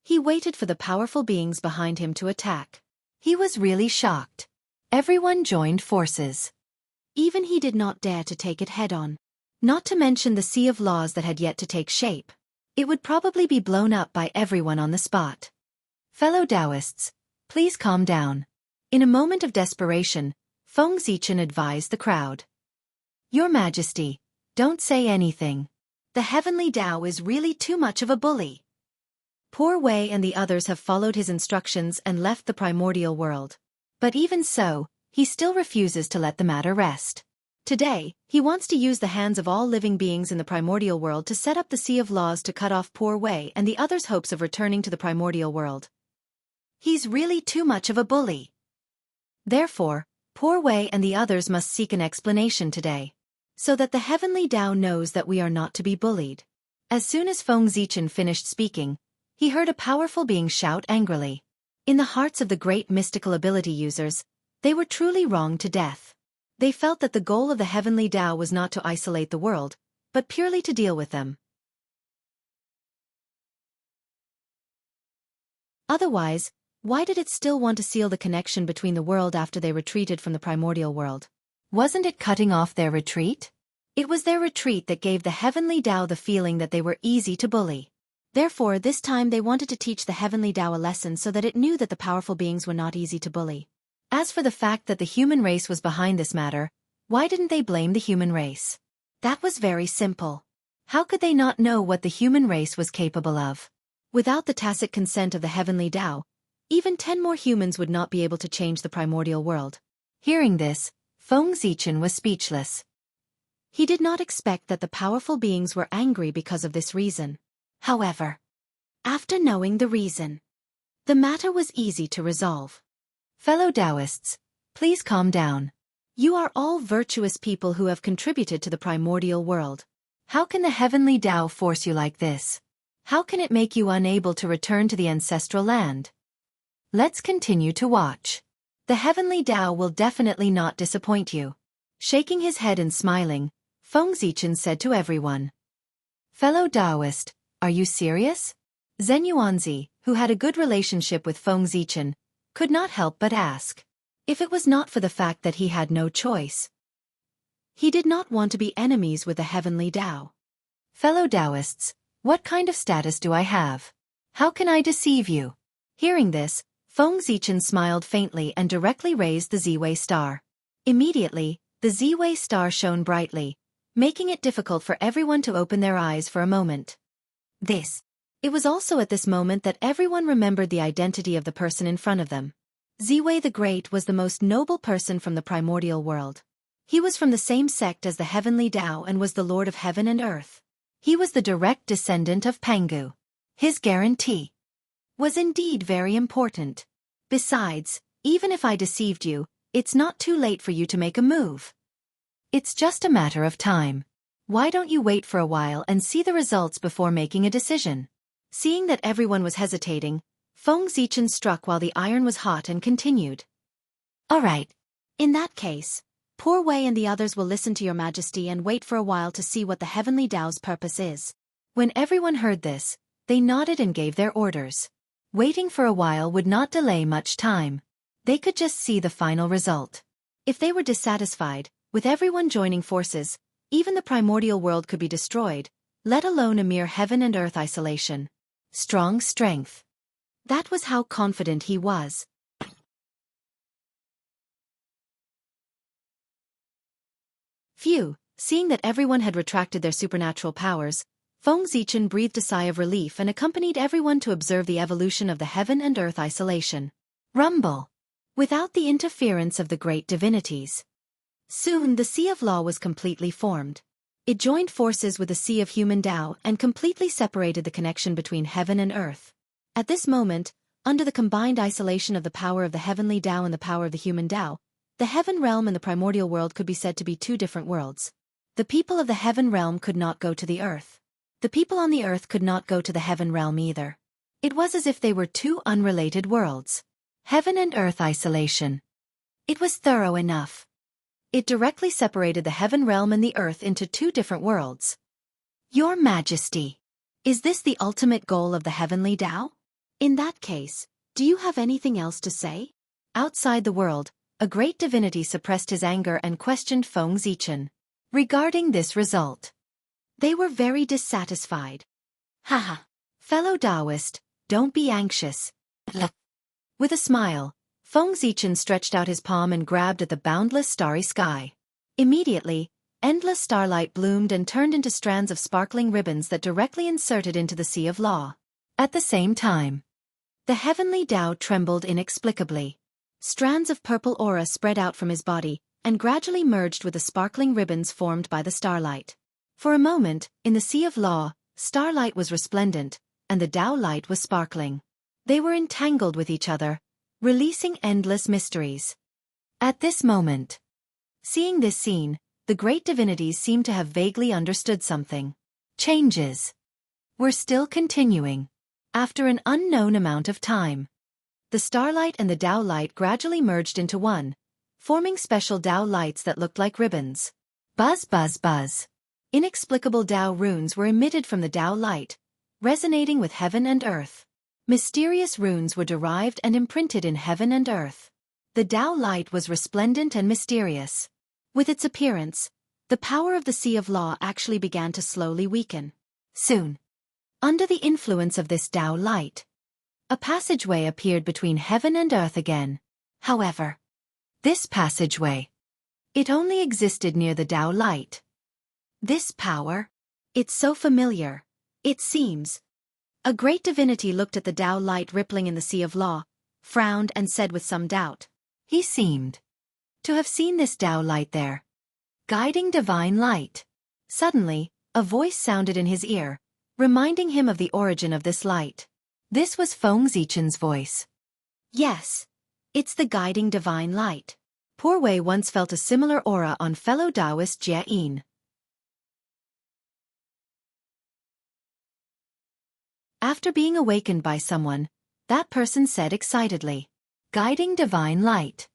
he waited for the powerful beings behind him to attack. He was really shocked. Everyone joined forces. Even he did not dare to take it head-on. Not to mention the sea of laws that had yet to take shape. It would probably be blown up by everyone on the spot. Fellow Taoists, please calm down. In a moment of desperation, Feng Zichen advised the crowd. Your Majesty, don't say anything. The heavenly Tao is really too much of a bully. Poor Wei and the others have followed his instructions and left the primordial world. But even so, he still refuses to let the matter rest. Today, he wants to use the hands of all living beings in the primordial world to set up the sea of laws to cut off poor Wei and the others' hopes of returning to the primordial world. He's really too much of a bully. Therefore, poor Wei and the others must seek an explanation today, so that the heavenly Tao knows that we are not to be bullied. As soon as Feng Zichen finished speaking, he heard a powerful being shout angrily. In the hearts of the great mystical ability users, they were truly wronged to death. They felt that the goal of the heavenly Tao was not to isolate the world, but purely to deal with them. Otherwise, why did it still want to seal the connection between the world after they retreated from the primordial world? Wasn't it cutting off their retreat? It was their retreat that gave the heavenly Tao the feeling that they were easy to bully. Therefore, this time they wanted to teach the heavenly Tao a lesson so that it knew that the powerful beings were not easy to bully. As for the fact that the human race was behind this matter, why didn't they blame the human race? That was very simple. How could they not know what the human race was capable of? Without the tacit consent of the heavenly Tao, even 10 more humans would not be able to change the primordial world. Hearing this, Feng Zichen was speechless. He did not expect that the powerful beings were angry because of this reason. However, after knowing the reason, the matter was easy to resolve. Fellow Taoists, please calm down. You are all virtuous people who have contributed to the primordial world. How can the heavenly Tao force you like this? How can it make you unable to return to the ancestral land? Let's continue to watch. The heavenly Tao will definitely not disappoint you. Shaking his head and smiling, Feng Zichen said to everyone. Fellow Taoist, are you serious? Zhen Yuanzi, who had a good relationship with Feng Zichen, could not help but ask. If it was not for the fact that he had no choice. He did not want to be enemies with the heavenly Tao. Fellow Taoists, what kind of status do I have? How can I deceive you? Hearing this, Feng Zichen smiled faintly and directly raised the Ziwei star. Immediately, the Ziwei star shone brightly, making it difficult for everyone to open their eyes for a moment. It was also at this moment that everyone remembered the identity of the person in front of them. Ziwei the Great was the most noble person from the primordial world. He was from the same sect as the heavenly Tao and was the Lord of Heaven and Earth. He was the direct descendant of Pangu. His guarantee was indeed very important. Besides, even if I deceived you, it's not too late for you to make a move. It's just a matter of time. Why don't you wait for a while and see the results before making a decision? Seeing that everyone was hesitating, Feng Zichen struck while the iron was hot and continued. All right. In that case, poor Wei and the others will listen to your majesty and wait for a while to see what the heavenly Tao's purpose is. When everyone heard this, they nodded and gave their orders. Waiting for a while would not delay much time. They could just see the final result. If they were dissatisfied, with everyone joining forces, even the primordial world could be destroyed, let alone a mere heaven and earth isolation. Strong strength. That was how confident he was. Phew, seeing that everyone had retracted their supernatural powers, Feng Zichen breathed a sigh of relief and accompanied everyone to observe the evolution of the heaven and earth isolation. Rumble. Without the interference of the great divinities. Soon the Sea of Law was completely formed. It joined forces with the Sea of Human Tao and completely separated the connection between heaven and earth. At this moment, under the combined isolation of the power of the heavenly Tao and the power of the human Tao, the heaven realm and the primordial world could be said to be two different worlds. The people of the heaven realm could not go to the earth. The people on the earth could not go to the heaven realm either. It was as if they were two unrelated worlds. Heaven and earth isolation. It was thorough enough. It directly separated the heaven realm and the earth into two different worlds. Your Majesty, is this the ultimate goal of the heavenly Tao? In that case, do you have anything else to say? Outside the world, a great divinity suppressed his anger and questioned Feng Zichen regarding this result. They were very dissatisfied. Haha. Fellow Taoist, don't be anxious. With a smile, Feng Zichen stretched out his palm and grabbed at the boundless starry sky. Immediately, endless starlight bloomed and turned into strands of sparkling ribbons that directly inserted into the Sea of Law. At the same time, the heavenly Tao trembled inexplicably. Strands of purple aura spread out from his body and gradually merged with the sparkling ribbons formed by the starlight. For a moment, in the Sea of Law, starlight was resplendent, and the Tao light was sparkling. They were entangled with each other, releasing endless mysteries. At this moment, seeing this scene, the great divinities seemed to have vaguely understood something. Changes were still continuing. After an unknown amount of time, the starlight and the Tao light gradually merged into one, forming special Tao lights that looked like ribbons. Buzz buzz buzz. Inexplicable Tao runes were emitted from the Tao light, resonating with heaven and earth. Mysterious runes were derived and imprinted in heaven and earth. The Tao light was resplendent and mysterious. With its appearance, the power of the Sea of Law actually began to slowly weaken. Soon, under the influence of this Tao light, a passageway appeared between heaven and earth again. However, this passageway, it only existed near the Tao light. This power? It's so familiar. It seems. A great divinity looked at the Tao light rippling in the Sea of Law, frowned and said with some doubt. He seemed to have seen this Tao light there. Guiding divine light. Suddenly, a voice sounded in his ear, reminding him of the origin of this light. This was Feng Zichen's voice. Yes, it's the guiding divine light. Poor Wei once felt a similar aura on fellow Taoist Jie Yin. After being awakened by someone, that person said excitedly, "Guiding divine light.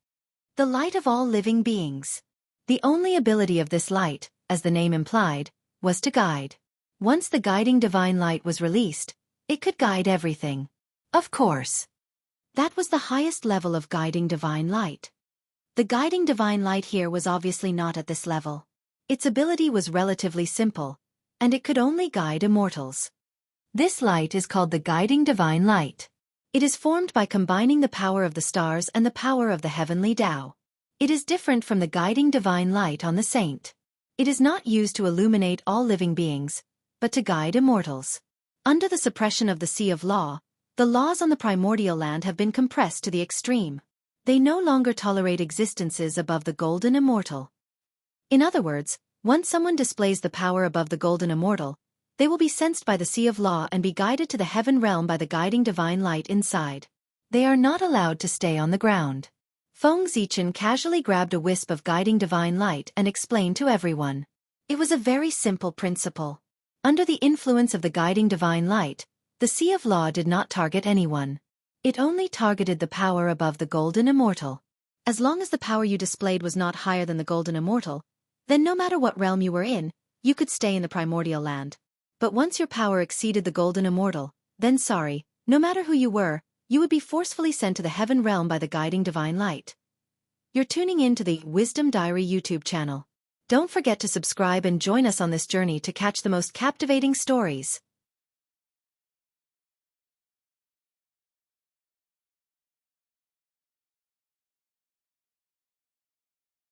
The light of all living beings." The only ability of this light, as the name implied, was to guide. Once the guiding divine light was released, it could guide everything. Of course. That was the highest level of guiding divine light. The guiding divine light here was obviously not at this level. Its ability was relatively simple, and it could only guide immortals. This light is called the guiding divine light. It is formed by combining the power of the stars and the power of the heavenly Tao. It is different from the guiding divine light on the saint. It is not used to illuminate all living beings, but to guide immortals. Under the suppression of the Sea of Law, the laws on the primordial land have been compressed to the extreme. They no longer tolerate existences above the golden immortal. In other words, once someone displays the power above the golden immortal, they will be sensed by the Sea of Law and be guided to the heaven realm by the guiding divine light inside. They are not allowed to stay on the ground. Feng Zichen casually grabbed a wisp of guiding divine light and explained to everyone. It was a very simple principle. Under the influence of the guiding divine light, the Sea of Law did not target anyone. It only targeted the power above the golden immortal. As long as the power you displayed was not higher than the golden immortal, then no matter what realm you were in, you could stay in the primordial land. But once your power exceeded the golden immortal, then sorry, no matter who you were, you would be forcefully sent to the heaven realm by the guiding divine light. You're tuning in to the Wisdom Diary YouTube channel. Don't forget to subscribe and join us on this journey to catch the most captivating stories.